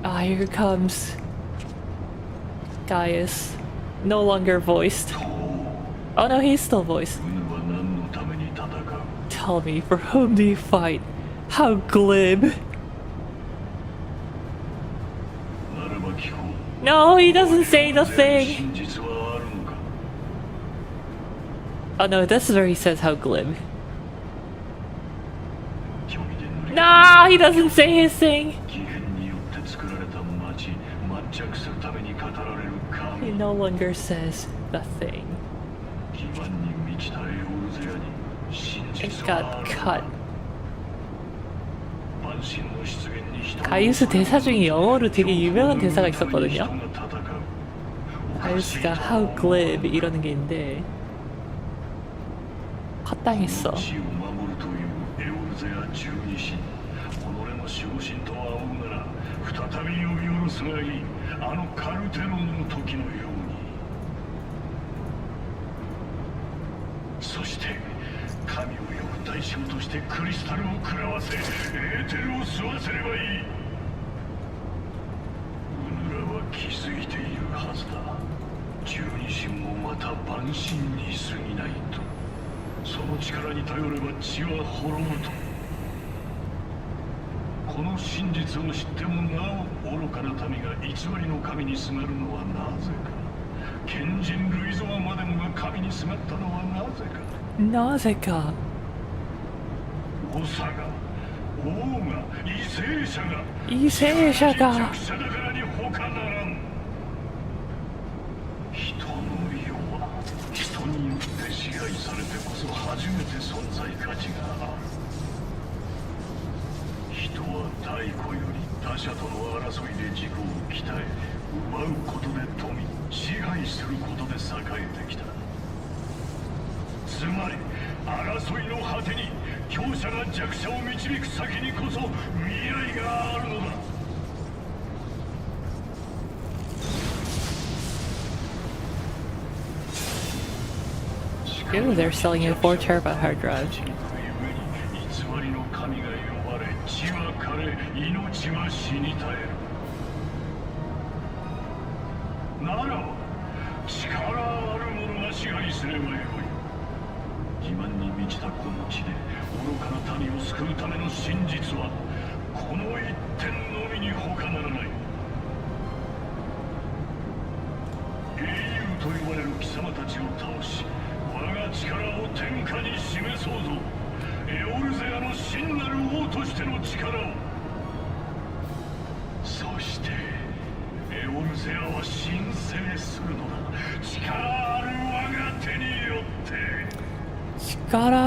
Ah, here comes Gaius, no longer voiced. Oh no, he's still voiced. Tell me, for whom do you fight? How glib. No, he doesn't say the thing. Oh no, this is where he says how glib. No, he doesn't say his thing. He no longer says the thing. It got cut. 가이우스 대사 중에 영어로 되게 유명한 대사가 있었거든요. 가이우스가 How glib 이러는 게 있는데 컷당했어. 나제가 이세샤가 Ooh, they're selling a 4 terabyte hard drive.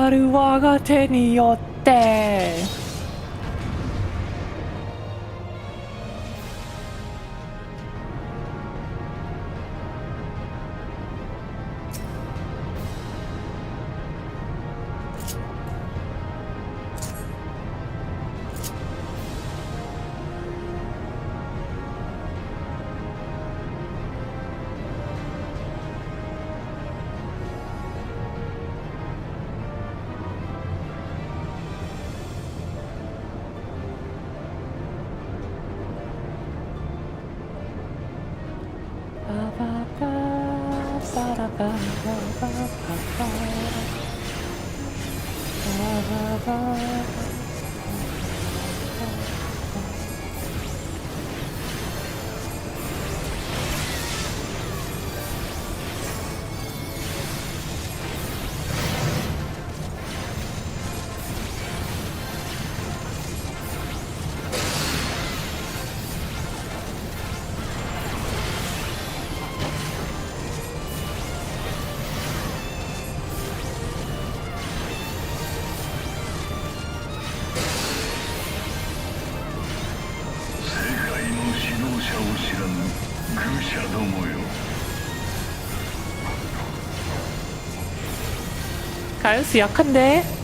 力我が手によって 가이오스 약한데?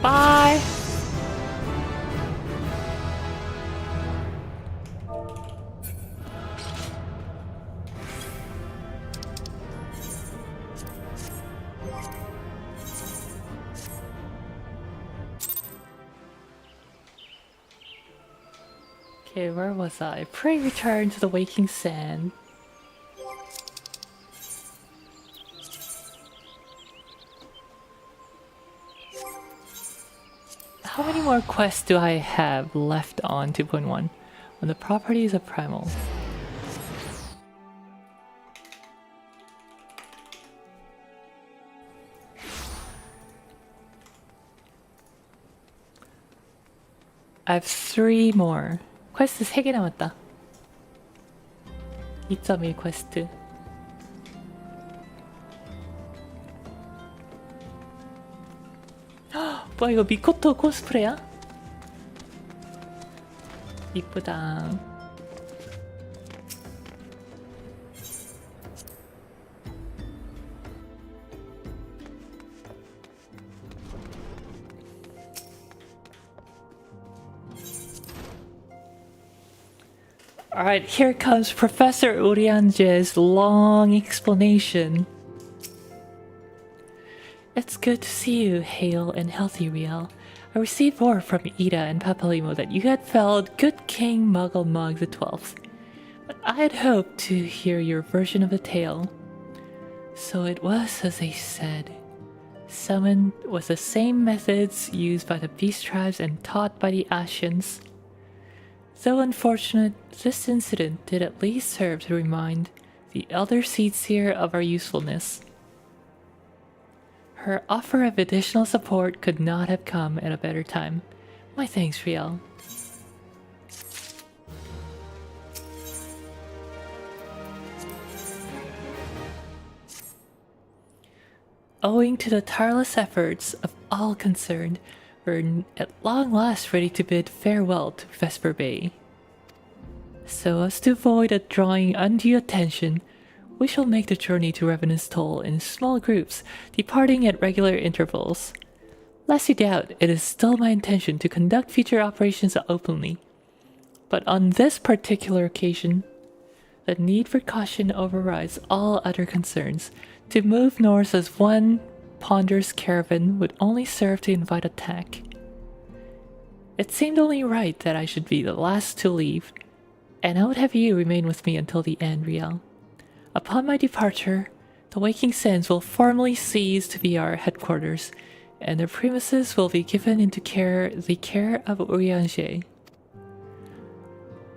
Bye. Okay, where was I? Pray return to the waking sand. How many more quests do I have left on 2.1? On the properties of Primal. I have 3 more. 퀘스트 3개 남았다. 2.1 퀘스트. 뭐야 이거 미코토 코스프레야? 이쁘다. Alright, here comes Professor Urianje's long explanation. It's good to see you, hale and healthy, Riel. I received word from Ida and Papalimo that you had felled good King Muggle Mug the 12th, but I had hoped to hear your version of the tale. So it was as they said. Summoned with the same methods used by the Beast Tribes and taught by the Ascians. Though unfortunate, this incident did at least serve to remind the Elder Seedseer of our usefulness. Her offer of additional support could not have come at a better time. My thanks, Riel. Owing to the tireless efforts of all concerned, we're at long last ready to bid farewell to Vesper Bay. So as to avoid drawing undue attention, we shall make the journey to Revenant's Toll in small groups, departing at regular intervals. Lest you doubt, it is still my intention to conduct future operations openly. But on this particular occasion, the need for caution overrides all other concerns. To move north as one ponderous caravan would only serve to invite attack. It seemed only right that I should be the last to leave, and I would have you remain with me until the end, Riel. Upon my departure, the Waking Sands will formally cease to be our headquarters, and the premises will be given into the care of Eorzea.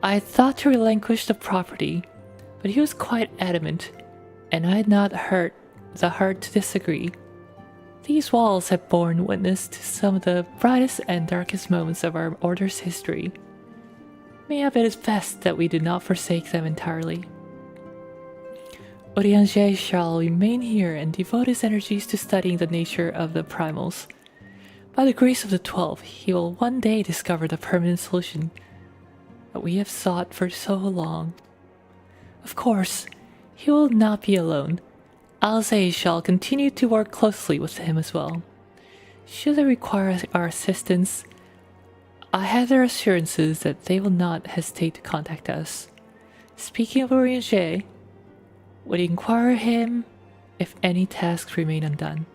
I had thought to relinquish the property, but he was quite adamant, and I had not the heart to disagree. These walls have borne witness to some of the brightest and darkest moments of our Order's history. Maybe it is best that we do not forsake them entirely. Eorzea shall remain here and devote his energies to studying the nature of the primals. By the grace of the 12, he will one day discover the permanent solution that we have sought for so long. Of course, he will not be alone. Eorzea shall continue to work closely with him as well. Should they require our assistance, I have their assurances that they will not hesitate to contact us. Speaking of Eorzea, would inquire him if any tasks remain undone.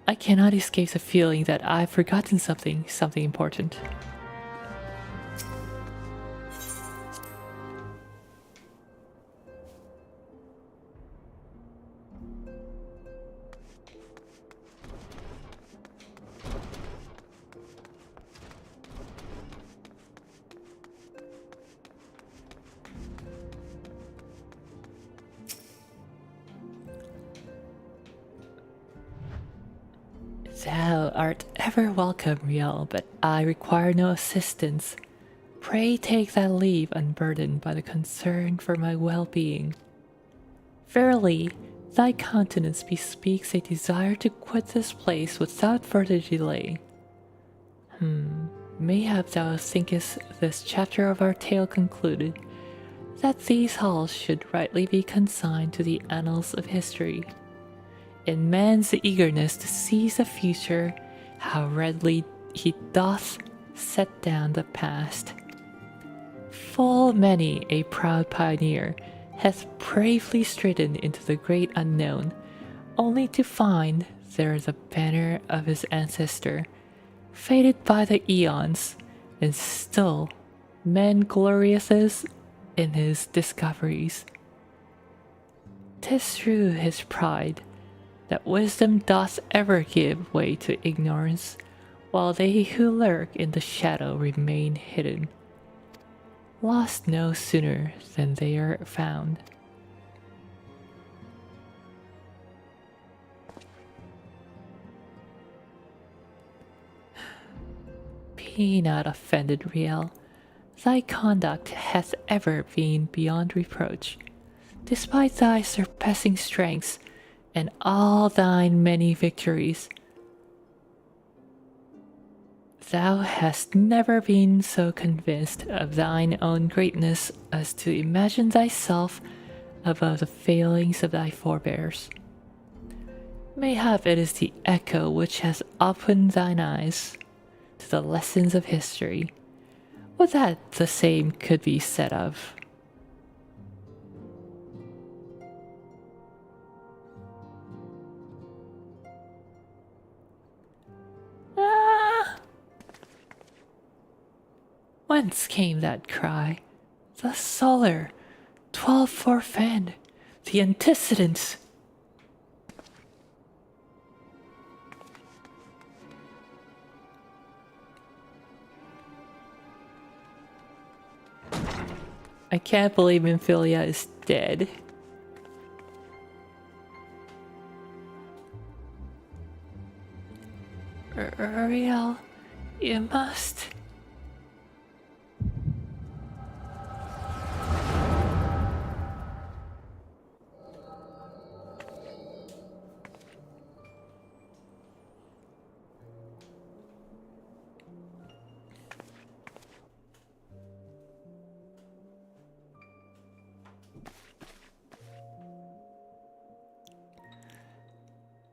I cannot escape the feeling that I've forgotten something important. Thou art ever welcome, Riel, but I require no assistance. Pray take thy leave unburdened by the concern for my well-being. Verily, thy countenance bespeaks a desire to quit this place without further delay. Mayhap thou thinkest this chapter of our tale concluded, that these halls should rightly be consigned to the annals of history. In man's eagerness to seize the future, how readily he doth set down the past. Full many a proud pioneer hath bravely stridden into the great unknown, only to find there the banner of his ancestor, faded by the eons, and still men glorious in his discoveries. 'Tis through his pride that wisdom doth ever give way to ignorance, while they who lurk in the shadow remain hidden, lost no sooner than they are found. Be not offended, Riel. Thy conduct hath ever been beyond reproach, despite thy surpassing strengths and all thine many victories. Thou hast never been so convinced of thine own greatness as to imagine thyself above the failings of thy forebears. Mayhap it is the echo which has opened thine eyes to the lessons of history. Would that the same could be said of. Whence came that cry? The solar, 12 forfend, the antecedents. I can't believe Minfilia is dead. Riel, you must.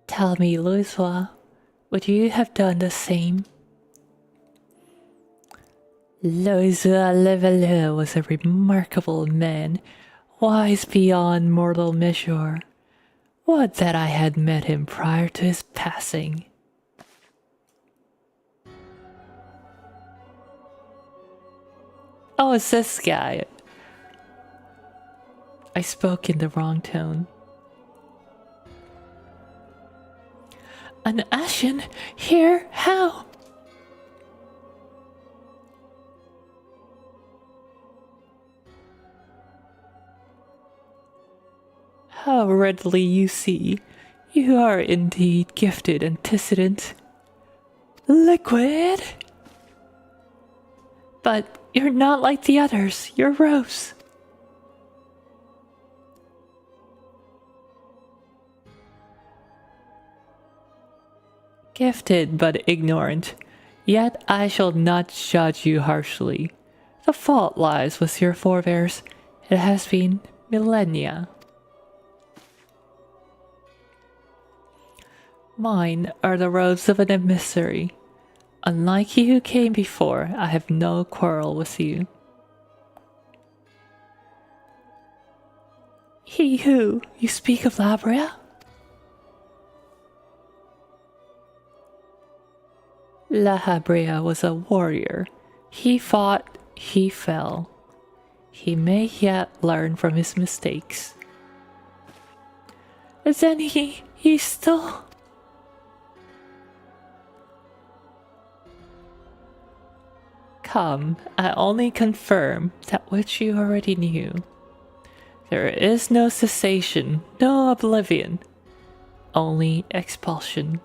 Tell me, Eorzea, would you have done the same? Eorzea Leveleux was a remarkable man, wise beyond mortal measure. Would that I had met him prior to his passing. Oh, it's this guy. I spoke in the wrong tone. An Ashen? Here? How? How readily you see. You are indeed gifted antecedent. Liquid? But you're not like the others. You're Rose. Gifted but ignorant. Yet I shall not judge you harshly. The fault lies with your forebears. It has been millennia. Mine are the robes of an emissary. Unlike he who came before, I have no quarrel with you. He who? You speak of Labria? Lahabrea was a warrior. He fought, he fell. He may yet learn from his mistakes. Then he still... Come, I only confirm that which you already knew. There is no cessation, no oblivion, only expulsion.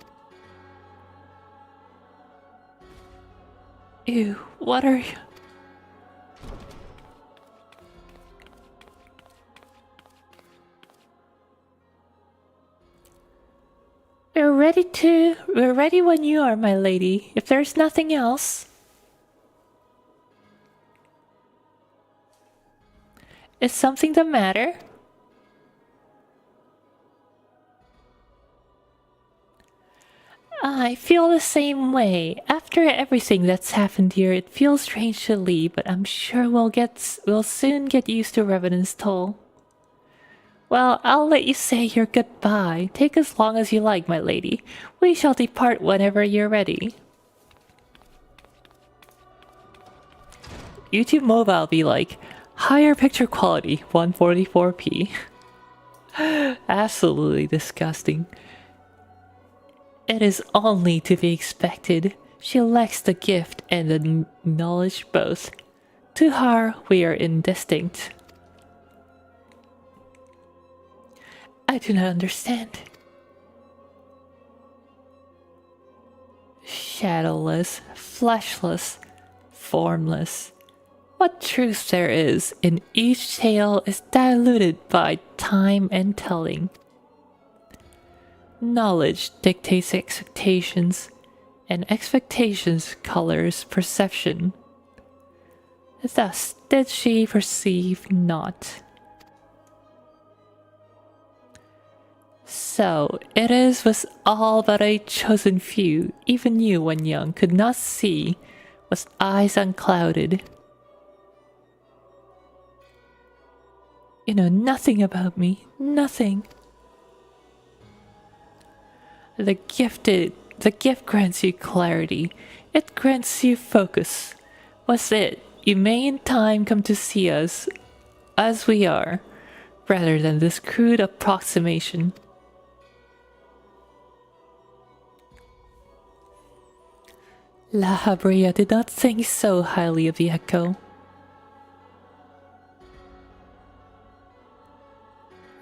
Ew, what are you? We're ready when you are, my lady, if there's nothing else. Is something the matter? I feel the same way. After everything that's happened here, it feels strange to leave, but I'm sure we'll soon get used to Revenant's toll. Well, I'll let you say your goodbye. Take as long as you like, my lady. We shall depart whenever you're ready. YouTube mobile be like, higher picture quality, 144p. Absolutely disgusting. It is only to be expected. She lacks the gift and the knowledge both. To her, we are indistinct. I do not understand. Shadowless, fleshless, formless. What truth there is in each tale is diluted by time and telling. Knowledge dictates expectations, and expectations colors perception. Thus did she perceive not. So it is with all but a chosen few, even you when young could not see, with eyes unclouded. You know nothing about me, nothing. The gift grants you clarity. It grants you focus. With it, you may in time come to see us as we are, rather than this crude approximation. Lahabrea did not think so highly of the echo.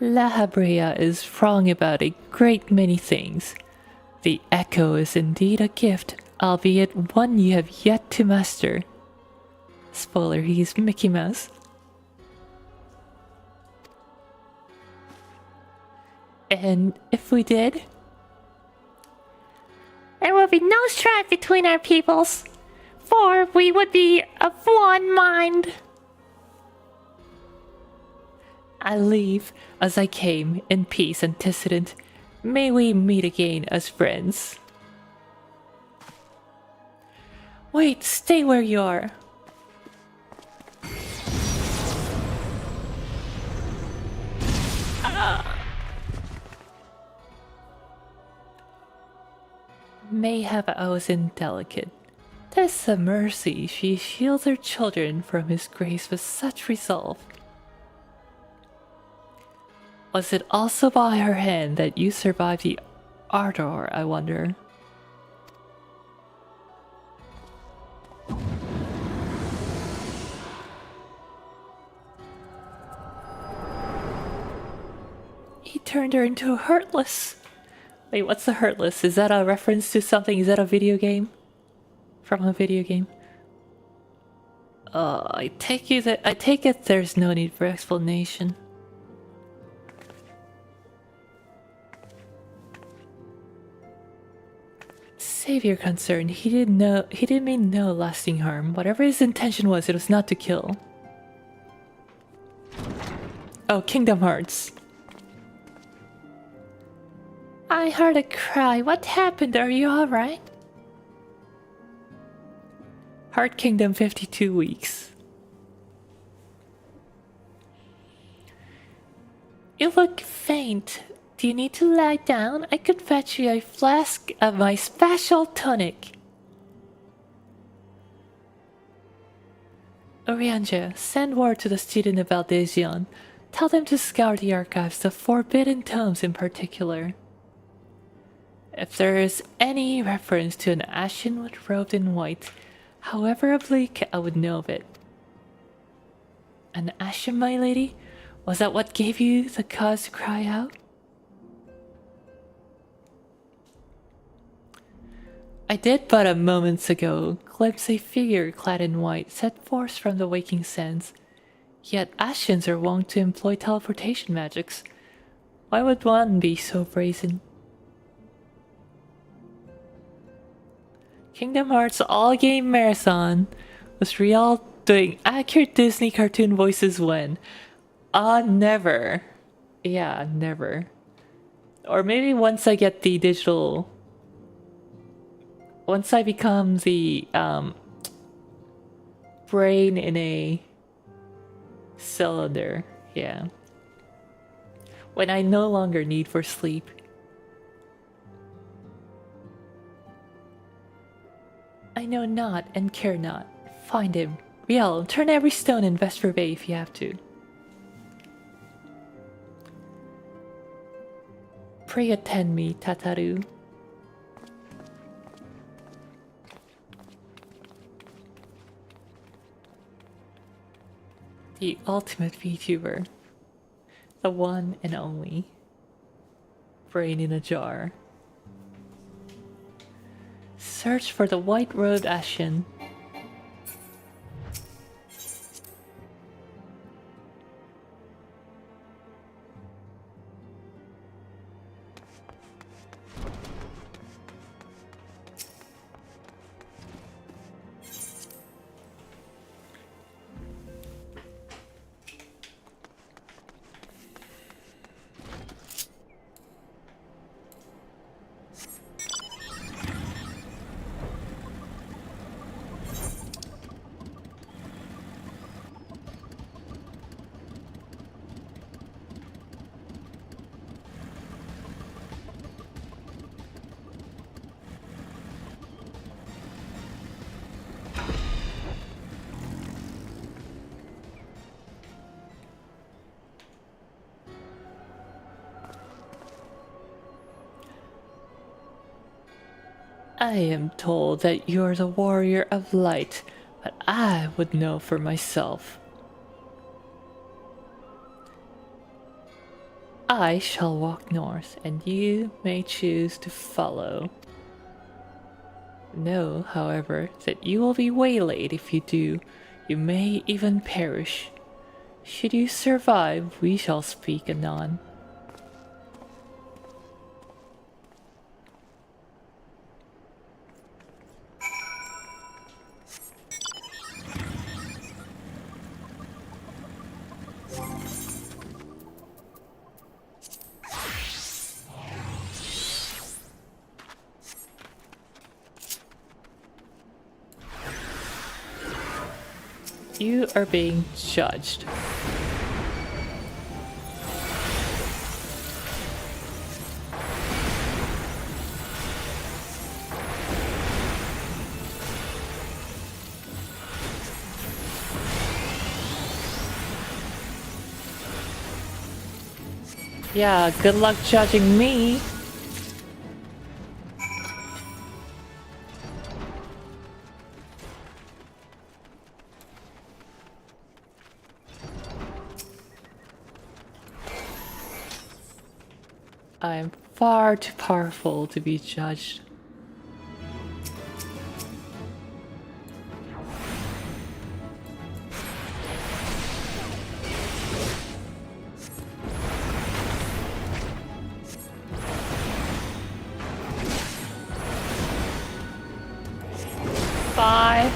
Lahabrea is wrong about a great many things. The echo is indeed a gift, albeit one you have yet to master. Spoiler, he's Mickey Mouse. And if we did? There will be no strife between our peoples, for we would be of one mind. I leave as I came, in peace antecedent. May we meet again as friends. Wait, stay where you are. Mayhap I was indelicate. 'Tis a mercy she shields her children from his grace with such resolve. Was it also by her hand that you survived the ardor, I wonder? He turned her into a Heartless. Wait, what's the Heartless? Is that a reference to something? Is that a video game? From a video game? I take it there's no need for explanation. Save your concern. He didn't mean no lasting harm. Whatever his intention was, it was not to kill. Oh, Kingdom Hearts. I heard a cry. What happened? Are you alright? Heart Kingdom 52 weeks. You look faint. Do you need to lie down? I could fetch you a flask of my special tonic. Eorzea, send word to the student of Valdesion. Tell them to scour the archives, the forbidden tomes in particular. If there is any reference to an ashen robed in white, however oblique, I would know of it. An ashen, my lady? Was that what gave you the cause to cry out? I did but a moments ago glimpse a figure clad in white set forth from the waking sands. Yet Ashens are wont to employ teleportation magics. Why would one be so brazen? Kingdom Hearts All Game Marathon was Rial doing accurate Disney cartoon voices when? Never. Yeah, never. Or maybe once I get the digital... Once I become the brain in a cylinder, yeah. When I no longer need for sleep. I know not and care not. Find him. Riel, turn every stone in Vesper Bay if you have to. Pray attend me, Tataru. The ultimate VTuber. The one and only. Brain in a jar. Search for the white robed Ashen. I am told that you're the warrior of light, but I would know for myself. I shall walk north, and you may choose to follow. Know, however, that you will be waylaid if you do. You may even perish. Should you survive, we shall speak anon. You are being judged. Yeah, good luck judging me. I'm far too powerful to be judged. Five.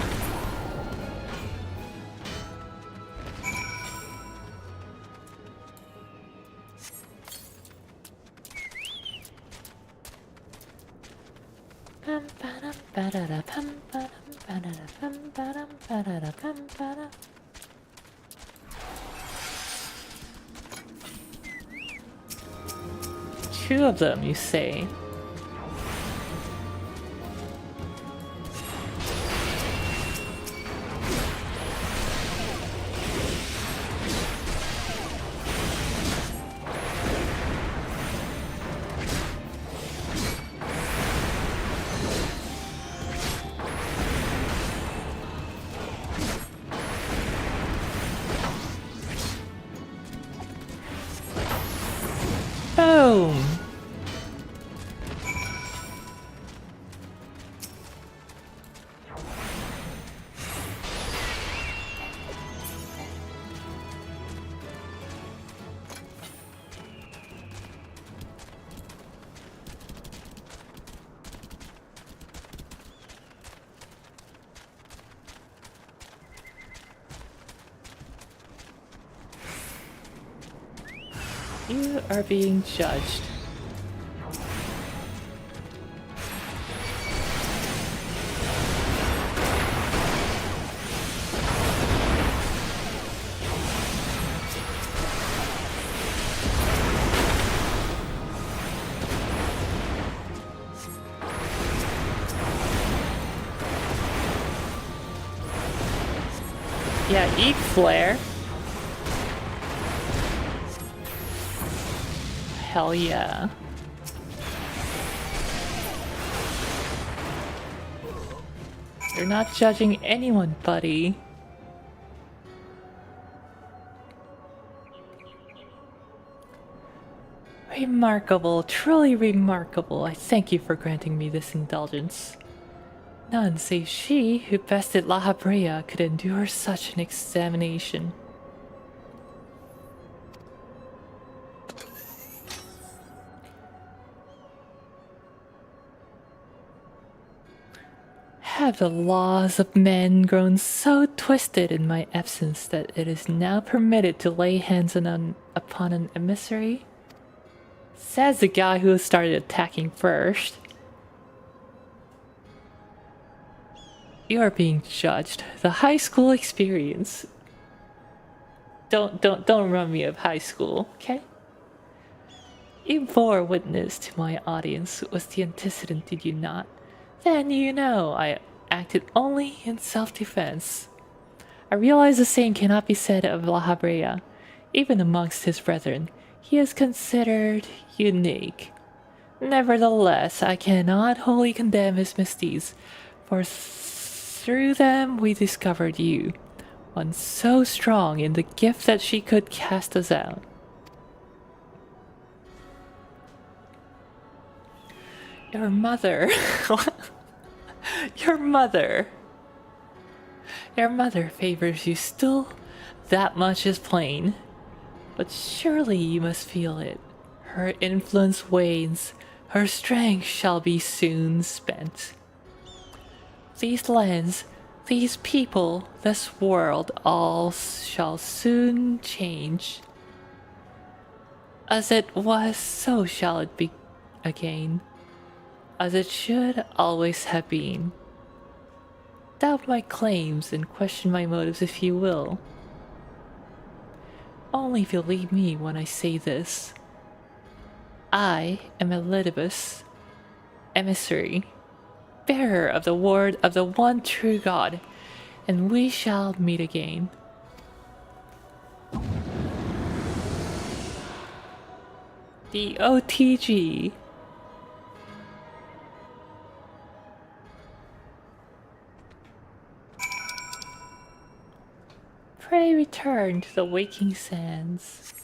Two of them, you say? Boom! You are being judged. Yeah, eat flare. Hell yeah. You're not judging anyone, buddy. Remarkable, truly remarkable. I thank you for granting me this indulgence. None save she who bested La Habrea could endure such an examination. Have the laws of men grown so twisted in my absence that it is now permitted to lay hands upon an emissary? Says the guy who started attacking first. You are being judged. The high school experience. Don't run me of high school, okay? You bore witness to my audience was the antecedent, did you not? Then you know I acted only in self-defense. I realize the same cannot be said of La Habrea. Even amongst his brethren, he is considered unique. Nevertheless, I cannot wholly condemn his misdeeds, for through them we discovered you, one so strong in the gift that she could cast us out. Your mother. Your mother. Your mother favors you still. That much is plain. But surely you must feel it. Her influence wanes. Her strength shall be soon spent. These lands, these people, this world, all shall soon change. As it was, so shall it be again. As it should always have been. doubt my claims and question my motives if you will. Only believe me when I say this. I am Elidibus, emissary, bearer of the word of the one true God, and we shall meet again. The OTG. Pray return to the waking sands.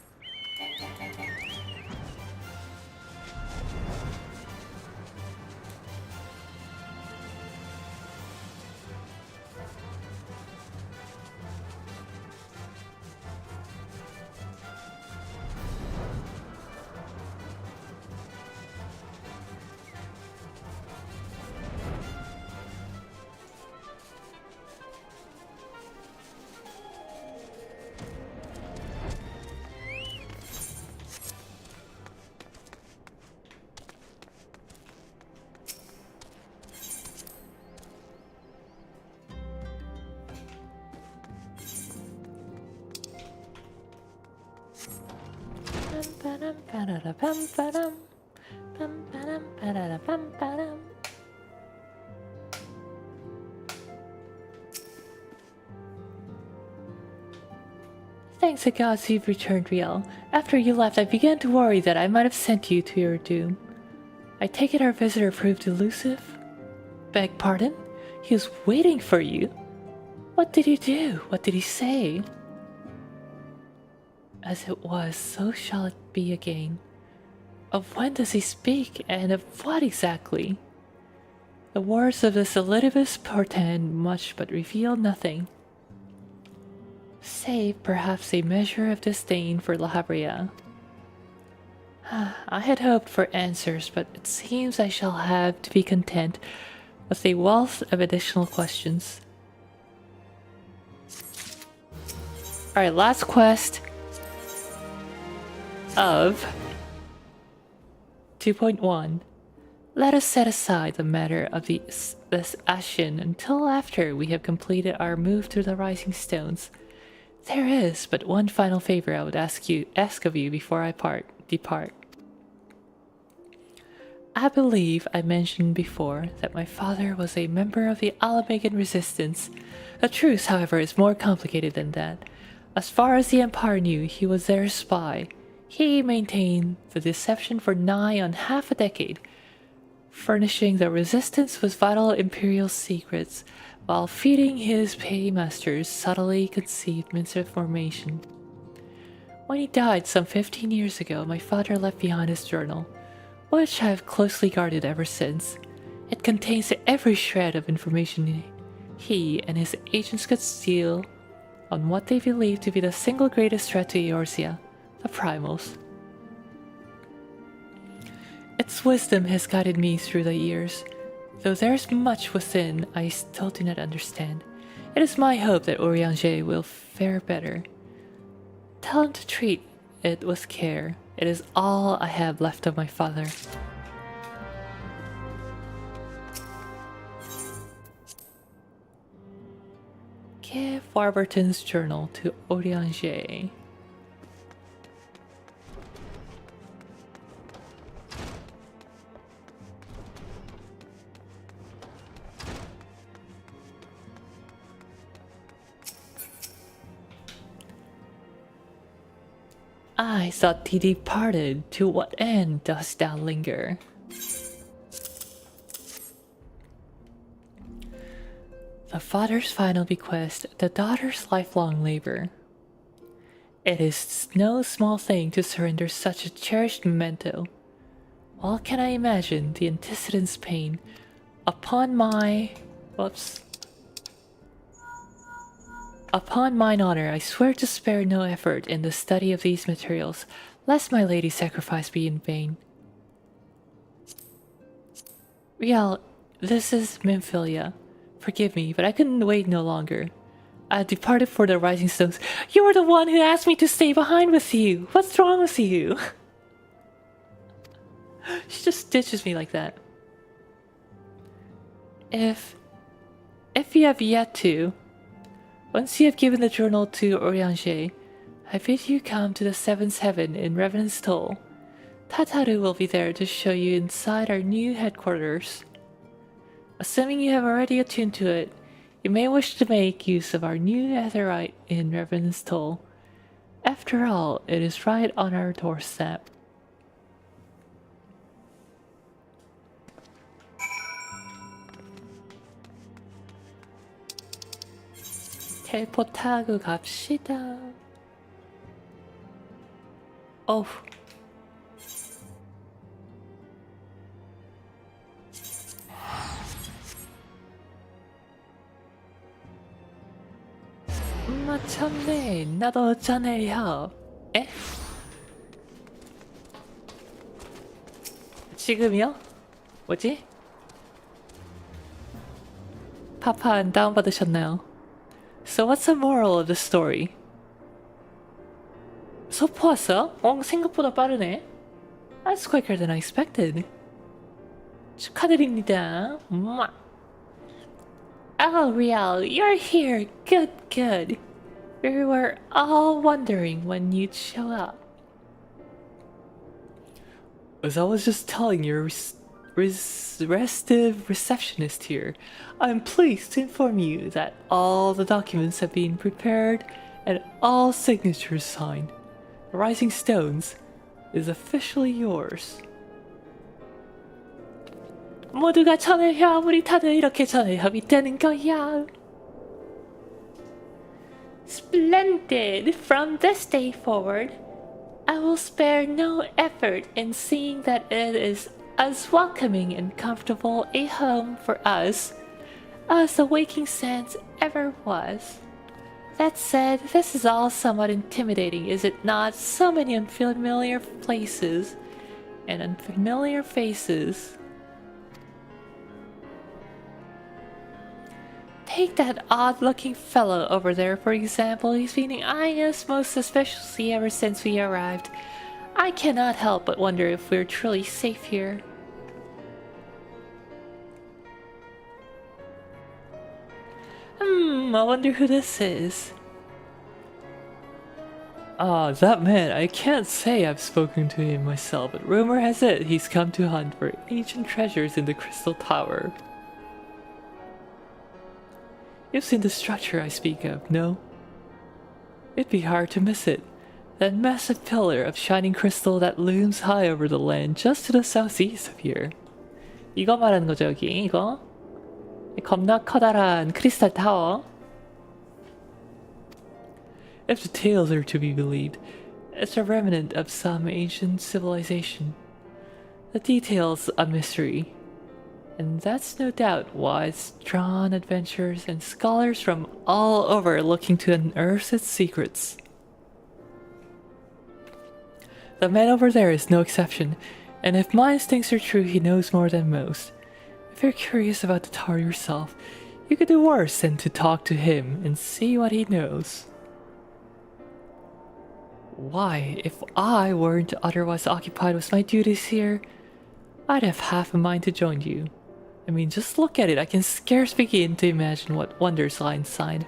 Thanks to gods you've returned, Riel. After you left, I began to worry that I might have sent you to your doom. I take it our visitor proved elusive? Beg pardon? He was waiting for you. What did he do? What did he say? As it was, so shall it be again. Of when does he speak, and of what exactly? The words of the Elidibus portend much but reveal nothing, save perhaps a measure of disdain for Eorzea. I had hoped for answers, but it seems I shall have to be content with a wealth of additional questions. Alright, last quest of 2.1. Let us set aside the matter of this ashen until after we have completed our move to the Rising Stones. There is but one final favor I would ask of you before I depart. I believe I mentioned before that my father was a member of the Alamagan Resistance. The truth, however, is more complicated than that. As far as the Empire knew, he was their spy. He maintained the deception for nigh on half a decade, furnishing the Resistance with vital Imperial secrets, while feeding his paymasters subtly conceived misinformation. When he died some 15 years ago, my father left behind his journal, which I have closely guarded ever since. It contains every shred of information he and his agents could steal on what they believe to be the single greatest threat to Eorzea, the Primals. Its wisdom has guided me through the years, though there's much within I still do not understand. It is my hope that Eorzea will fare better. Tell him to treat it with care. It is all I have left of my father. Give Warburton's journal to Eorzea. I thought he departed. To what end dost thou linger? The father's final bequest, the daughter's lifelong labor. It is no small thing to surrender such a cherished memento. Well can I imagine the antecedent's pain upon my... Upon mine honor, I swear to spare no effort in the study of these materials, lest my lady's sacrifice be in vain. Riel, this is Memphilia. Forgive me, but I couldn't wait no longer. I departed for the Rising Stones. You were the one who asked me to stay behind with you. What's wrong with you? She just ditches me like that. If if you have yet to, once you have given the journal to Eorzea, I bid you come to the seventh heaven in Revenant's Toll. Tataru will be there to show you inside our new headquarters. Assuming you have already attuned to it, you may wish to make use of our new netherite in Revenant's Toll. After all, it is right on our doorstep. 텔포 타고 갑시다. 어우. 참네. 나도 전해요. 에? 지금이요? 뭐지? 파판 다운받으셨나요? So what's the moral of the story? 소포 왔어? 생각보다 빠르네. That's quicker than I expected. 축하드립니다. Oh, Rial, you're here. Good, good. We were all wondering when you'd show up. As I was just telling your restive receptionist here, I'm pleased to inform you that all the documents have been prepared and all signatures signed. The Rising Stones is officially yours. 모두가 전해요. 우리 다들 이렇게 전해협이 되는 거야. Splendid! From this day forward, I will spare no effort in seeing that it is as welcoming and comfortable a home for us as the Waking Sands ever was. That said, this is all somewhat intimidating, is it not? So many unfamiliar places and unfamiliar faces. Take that odd-looking fellow over there, for example. He's been eyeing us most suspiciously ever since we arrived. I cannot help but wonder if we're truly safe here. I wonder who this is. That man, I can't say I've spoken to him myself, but rumor has it he's come to hunt for ancient treasures in the Crystal Tower. You've seen the structure I speak of, no? It'd be hard to miss it. That massive pillar of shining crystal that looms high over the land just to the southeast of here. 이거 말하는 거죠, 여기, 이거? 겁나 커다란 크리스탈 타워. If the tales are to be believed, it's a remnant of some ancient civilization. The details a mystery. And that's no doubt why it's drawn adventurers and scholars from all over looking to unearth its secrets. The man over there is no exception, and if my instincts are true, he knows more than most. If you're curious about the tower yourself, you could do worse than to talk to him and see what he knows. Why, if I weren't otherwise occupied with my duties here, I'd have half a mind to join you. I mean, just look at it. I can scarce begin to imagine what wonders lie inside.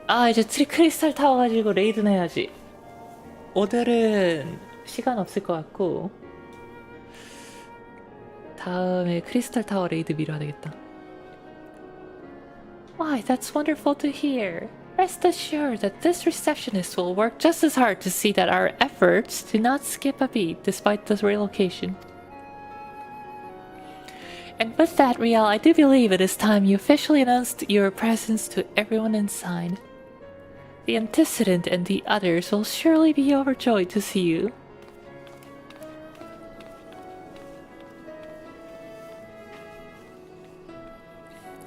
이제 크리스탈 타워 가지고 레이드는 해야지. 오늘은 시간 없을 것 같고 다음에 크리스탈 타워 레이드 미뤄야 되겠다. Why, that's wonderful to hear. Rest assured that this receptionist will work just as hard to see that our efforts do not skip a beat despite the relocation. And with that, Rial, I do believe it is time you officially announced your presence to everyone inside. The antecedent and the others will surely be overjoyed to see you.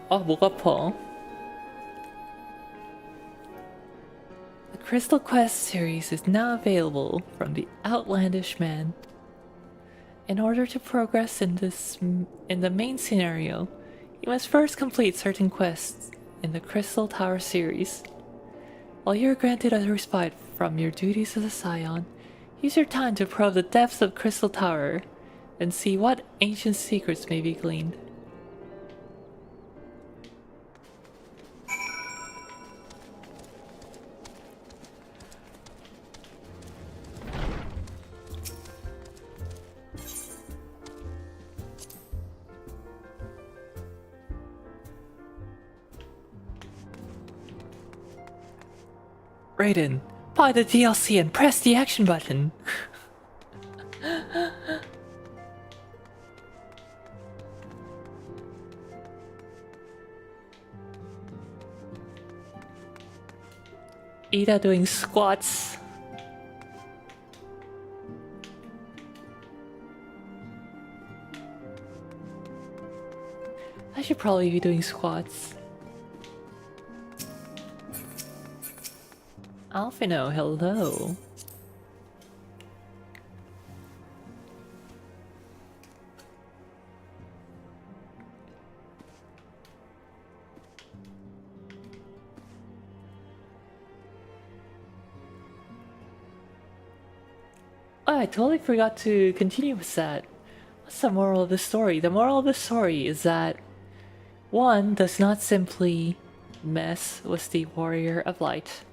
목 아파. The Crystal Quest series is now available from the Outlandish Man. In order to progress in the main scenario, you must first complete certain quests in the Crystal Tower series. While you're granted a respite from your duties as a scion, use your time to probe the depths of Crystal Tower and see what ancient secrets may be gleaned. Raiden, buy the DLC and press the action button. Ida doing squats. I should probably be doing squats. Alphino, hello. Oh, I totally forgot to continue with that. What's the moral of the story? The moral of the story is that one does not simply mess with the Warrior of Light.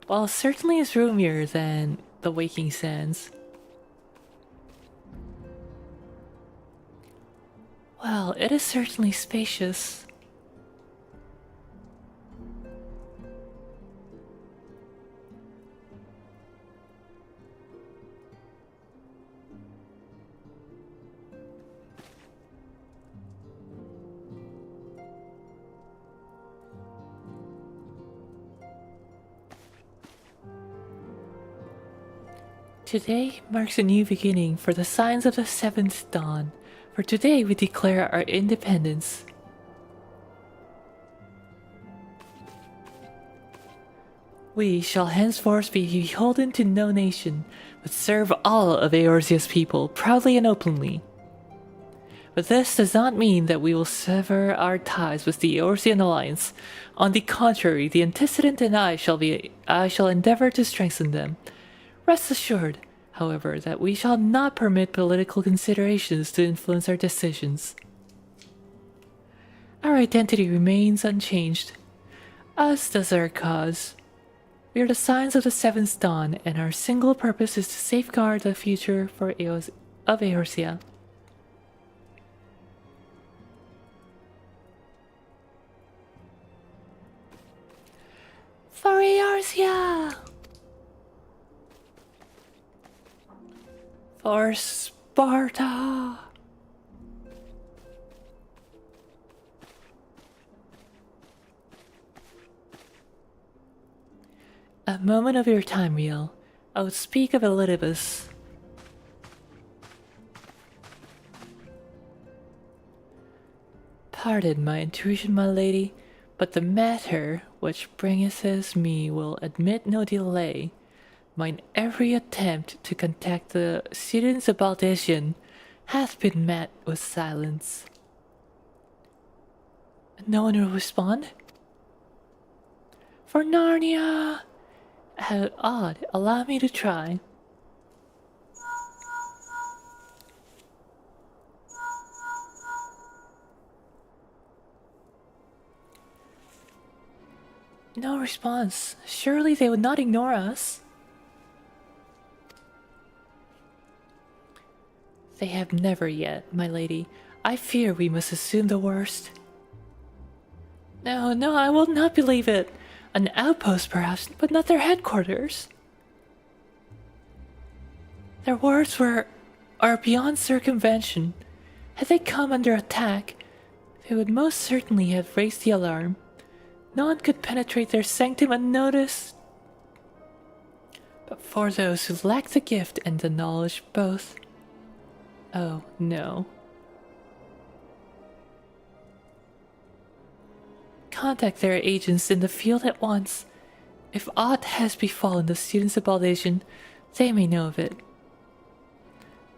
Well, certainly is roomier than the Waking Sands. Well, it is certainly spacious. Today marks a new beginning for the signs of the seventh dawn. For today we declare our independence. We shall henceforth be beholden to no nation, but serve all of Eorzea's people proudly and openly. But this does not mean that we will sever our ties with the Eorzean alliance. On the contrary, the antecedent and I shall endeavor to strengthen them. Rest assured, however, that we shall not permit political considerations to influence our decisions. Our identity remains unchanged, as does our cause. We are the signs of the seventh dawn, and our single purpose is to safeguard the future of Eorzea. For Eorzea! For Sparta! A moment of your time, Riel. I would speak of Elidibus. Pardon my intrusion, my lady, but the matter which bringeth me will admit no delay. Mine every attempt to contact the students of Baldesian hath been met with silence. No one will respond? For Narnia! How odd. Allow me to try. No response. Surely they would not ignore us. They have never yet, my lady. I fear we must assume the worst. No, I will not believe it. An outpost perhaps, but not their headquarters. Their words are beyond circumvention. Had they come under attack, they would most certainly have raised the alarm. No one could penetrate their sanctum unnoticed. But for those who lack the gift and the knowledge both, oh no. Contact their agents in the field at once. If aught has befallen the students of Baldesian, they may know of it.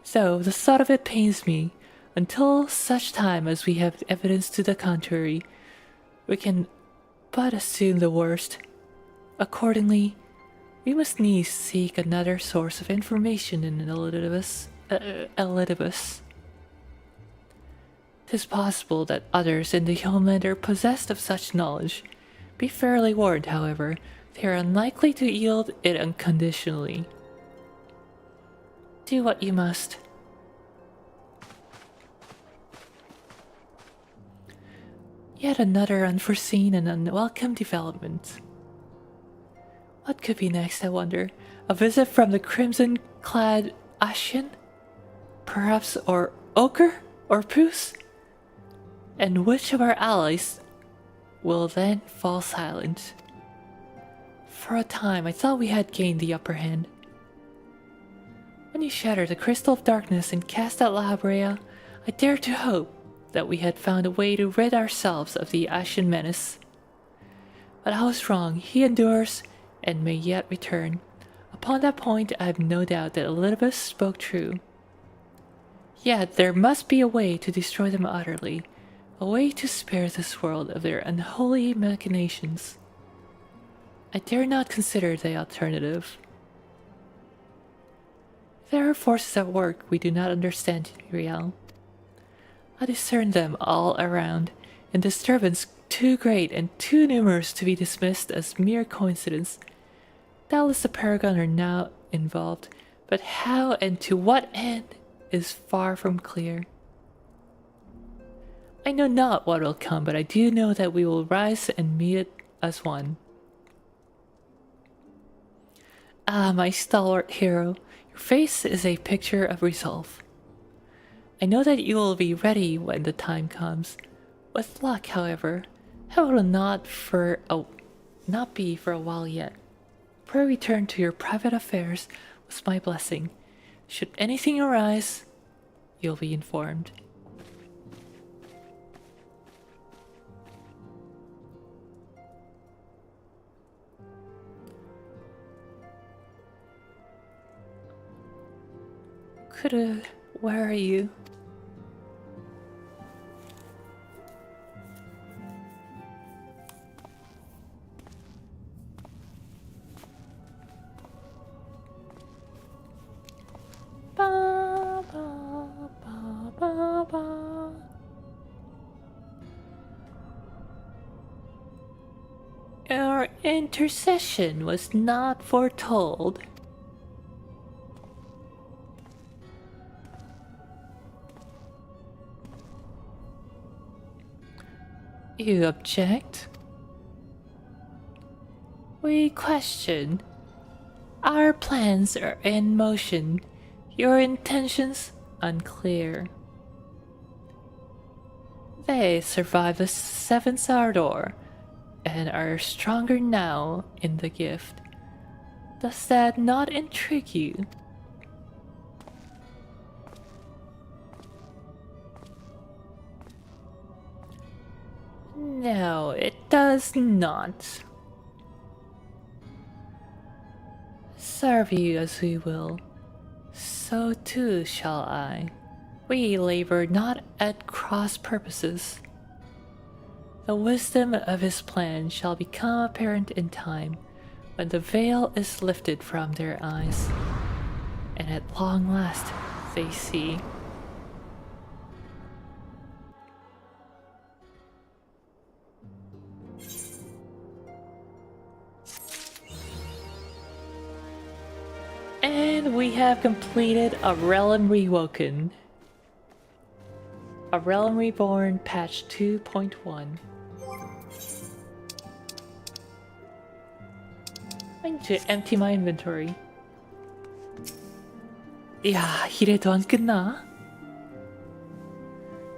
So the thought of it pains me. Until such time as we have evidence to the contrary, we can but assume the worst. Accordingly, we must needs seek another source of information in Elidibus. 'Tis possible that others in the homeland are possessed of such knowledge. Be fairly warned, however, They are unlikely to yield it unconditionally. Do what you must. Yet another unforeseen and unwelcome development. What could be next, I wonder? A visit from the crimson-clad Ashen? Perhaps, or Ochre? Or Puce? And which of our allies will then fall silent? For a time, I thought we had gained the upper hand. When you shattered the crystal of darkness and cast out Eorzea, I dared to hope that we had found a way to rid ourselves of the Ashen menace. But I was wrong. He endures and may yet return. Upon that point, I have no doubt that Elizabeth spoke true. Yet there must be a way to destroy them utterly, a way to spare this world of their unholy machinations. I dare not consider the alternative. There are forces at work we do not understand in Riel. I discern them all around, in disturbance too great and too numerous to be dismissed as mere coincidence. Doubtless the Paragon are now involved, but how and to what end is far from clear. I know not what will come, but I do know that we will rise and meet it as one. Ah, my stalwart hero, your face is a picture of resolve. I know that you will be ready when the time comes. With luck, however, it will not be for a while yet. Pray return to your private affairs with my blessing. Should anything arise, you'll be informed. Where are you? Ba, ba, ba, ba, ba. Our intercession was not foretold. You object? We question. Our plans are in motion. Your intentions unclear. They survived the seventh ardor and are stronger now in the gift. Does that not intrigue you? No, it does not. Serve you as we will, so too shall I. We labor not at cross purposes. The wisdom of his plan shall become apparent in time, when the veil is lifted from their eyes, and at long last they see. And we have completed A Realm Rewoken. A Realm Reborn patch 2.1. I need to empty my inventory. 이야, 이래도 안 끝나?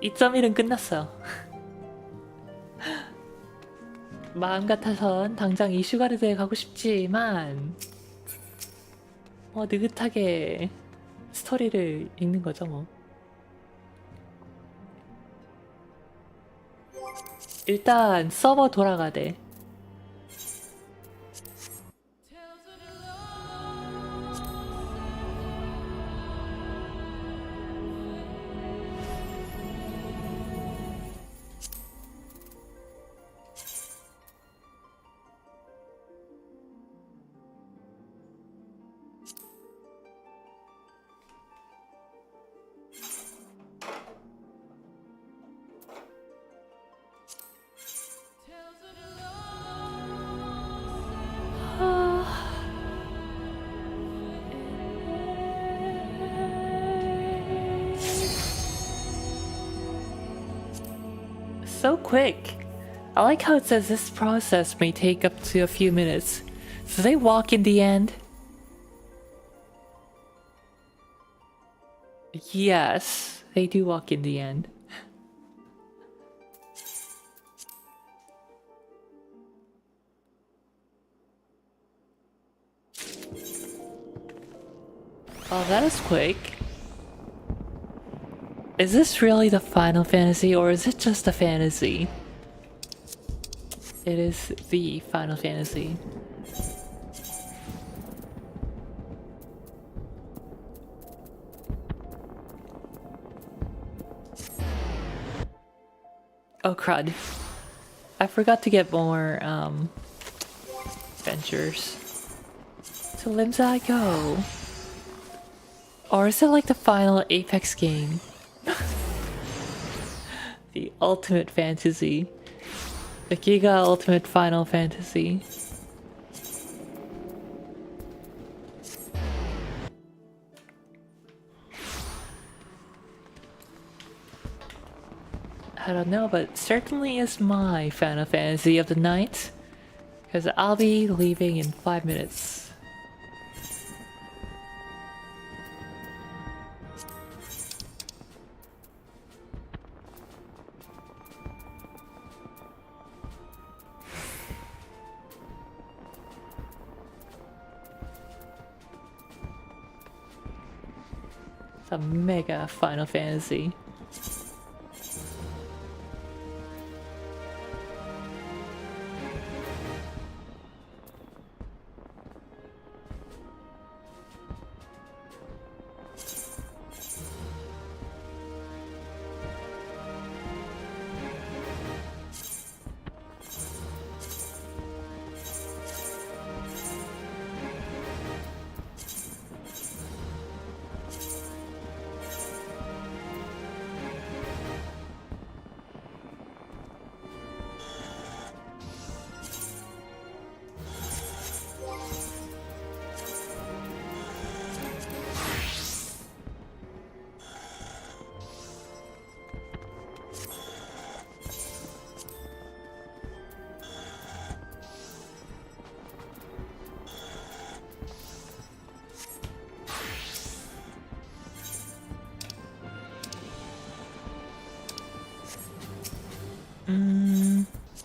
2.1은 끝났어. 마음 같아선 당장 이슈가르드에 가고 싶지만 느긋하게 스토리를 읽는 거죠 뭐. 일단 서버 돌아가대. So quick. I like how it says this process may take up to a few minutes. So they walk in the end? Yes, they do walk in the end. Oh, that is quick. Is this really the Final Fantasy or is it just a fantasy? It is the Final Fantasy. Oh crud. I forgot to get more ventures. So limbs I go. Or is it like the final Apex game? The ultimate fantasy. The Giga Ultimate Final Fantasy. I don't know, but certainly is my Final Fantasy of the night. Because I'll be leaving in 5 minutes. A mega Final Fantasy.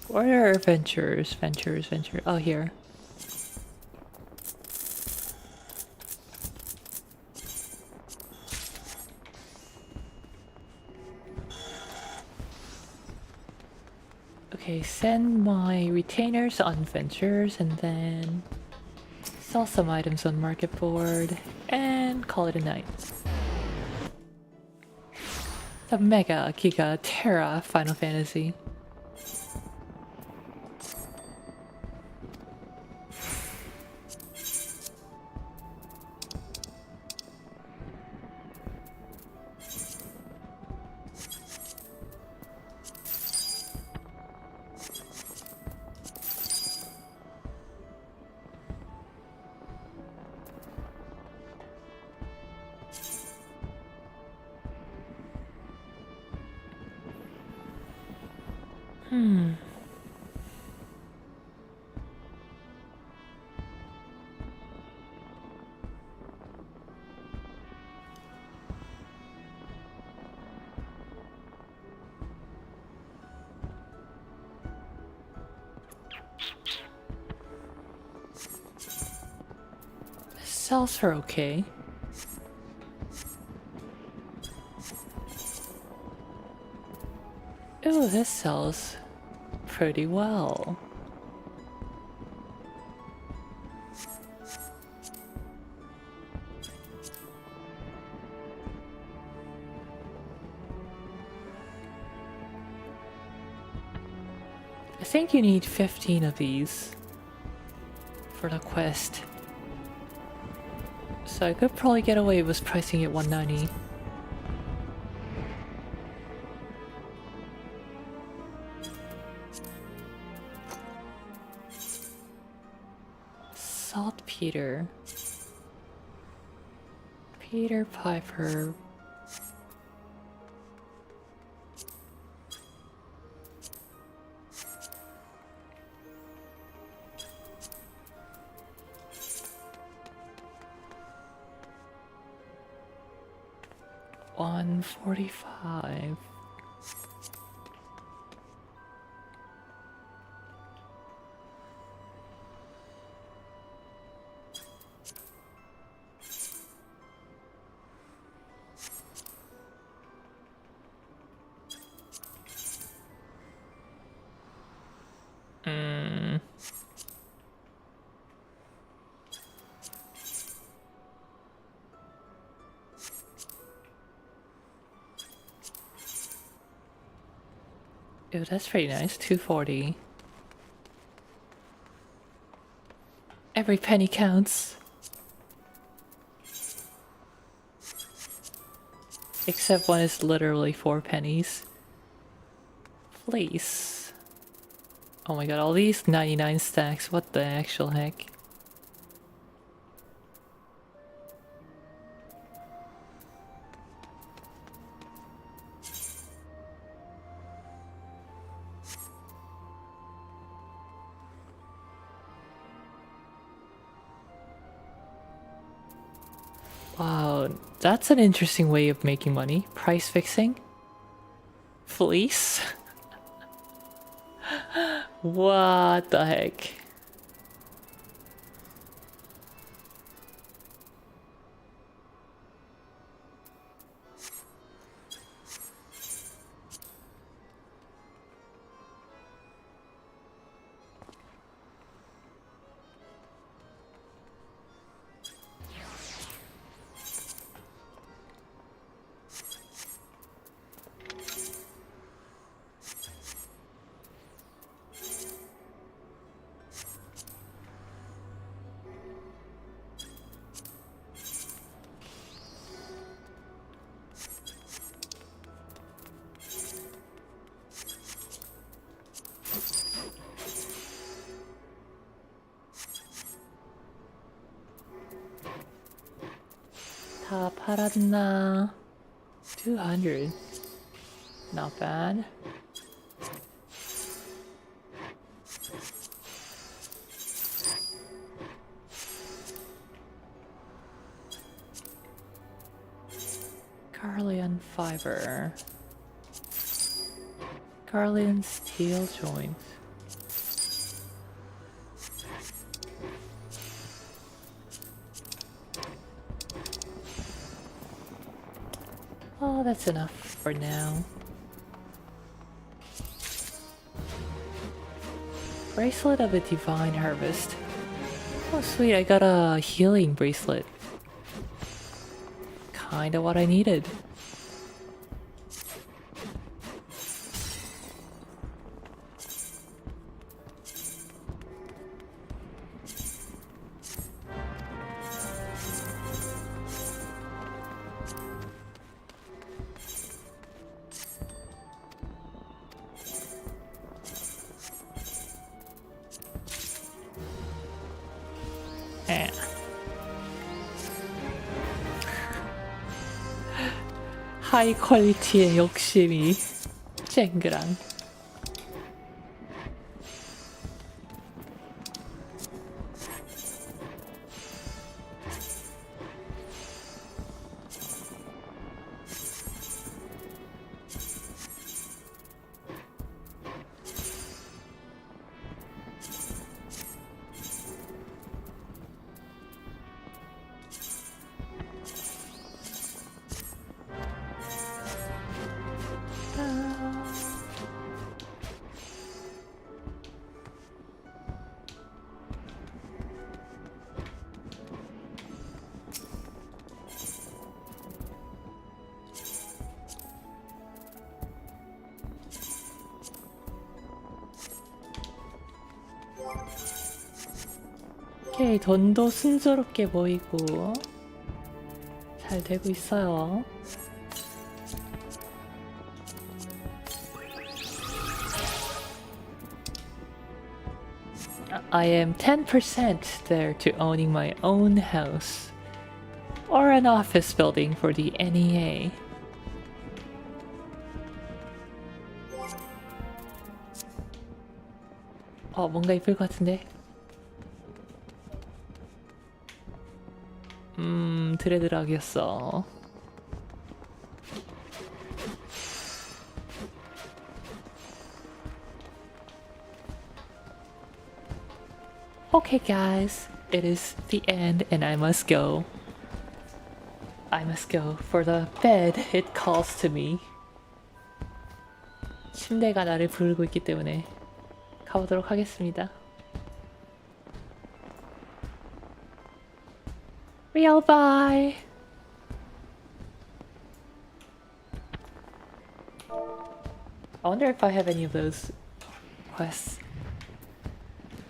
Where are ventures? Ventures. Oh, here. Okay, send my retainers on ventures and then sell some items on market board and call it a night. The Mega Giga Terra Final Fantasy. Cells are okay. Ooh, this sells pretty well. I think you need 15 of these for the quest. So I could probably get away with pricing it 190. Saltpeter. Peter Piper. 145. Ew, that's pretty nice. 240. Every penny counts. Except one is literally 4 pennies. Fleece. Oh my god, all these 99 stacks. What the actual heck? Wow, that's an interesting way of making money. Price fixing? Fleece? What the heck? 다 팔았나? 200. Not bad. Garlean fiber. Garlean steel joints. Oh, that's enough for now. Bracelet of a Divine Harvest. Oh sweet, I got a healing bracelet. Kinda what I needed. 하이 퀄리티의 욕심이 쨍그랑. 오케이, 돈도 순조롭게 모이고 잘 되고 있어요. I am 10% there to owning my own house or an office building for the NEA. 뭔가 이쁠 것 같은데. 드레드락이었어. Okay guys, it is the end and I must go. I must go for the bed. It calls to me. 침대가 나를 부르고 있기 때문에 가보도록 하겠습니다. Real bye. I wonder if I have any of those quests.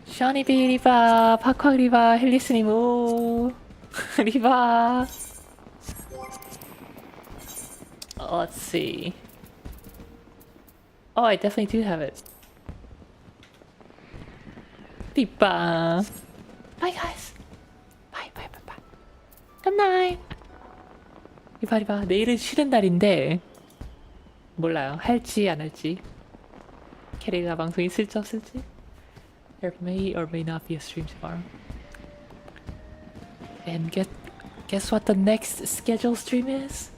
샤니비 리바, 파콱 리바, 헬리스님 오 리바. Let's see. Oh, I definitely do have it. 리바. Bye guys. Bye bye bye bye. Good night. 리바 리바. 내일은 쉬는 날인데 몰라요. 할지 안 할지. 캐리가 방송 있을지 없을지. There may or may not be a stream tomorrow. And guess what the next scheduled stream is?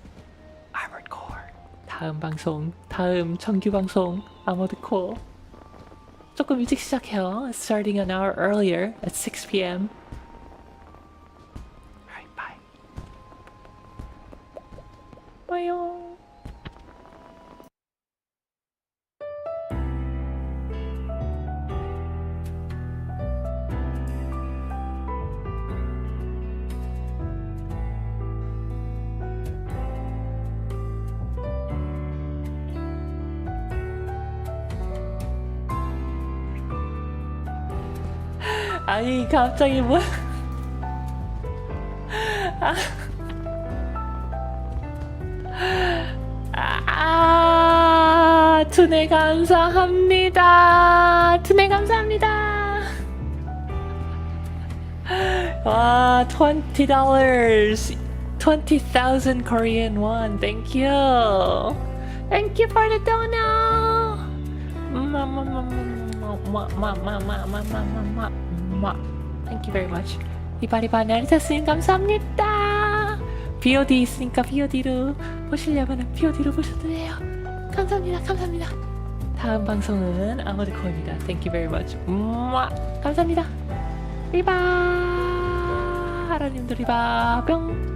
Armored Core. 다음 방송, 다음 정규 방송 Armored Core. 조금 일찍 시작해요. Starting an hour earlier at 6 p.m. Alright, bye. Bye. 아니 갑자기 뭐 투네 감사합니다. 투네 감사합니다. 와, $20. 20,000 Korean won. Thank you. Thank you for the donut. Thank you very much. 리바리바 나리타스님 감사합니다. BOD 있으니까 BOD로 보시려면 BOD로 보셔도 돼요. 감사합니다. 감사합니다. 다음 방송은 아머드코입니다. Thank you very much. 감사합니다. 리바 하라님도 리바 뿅.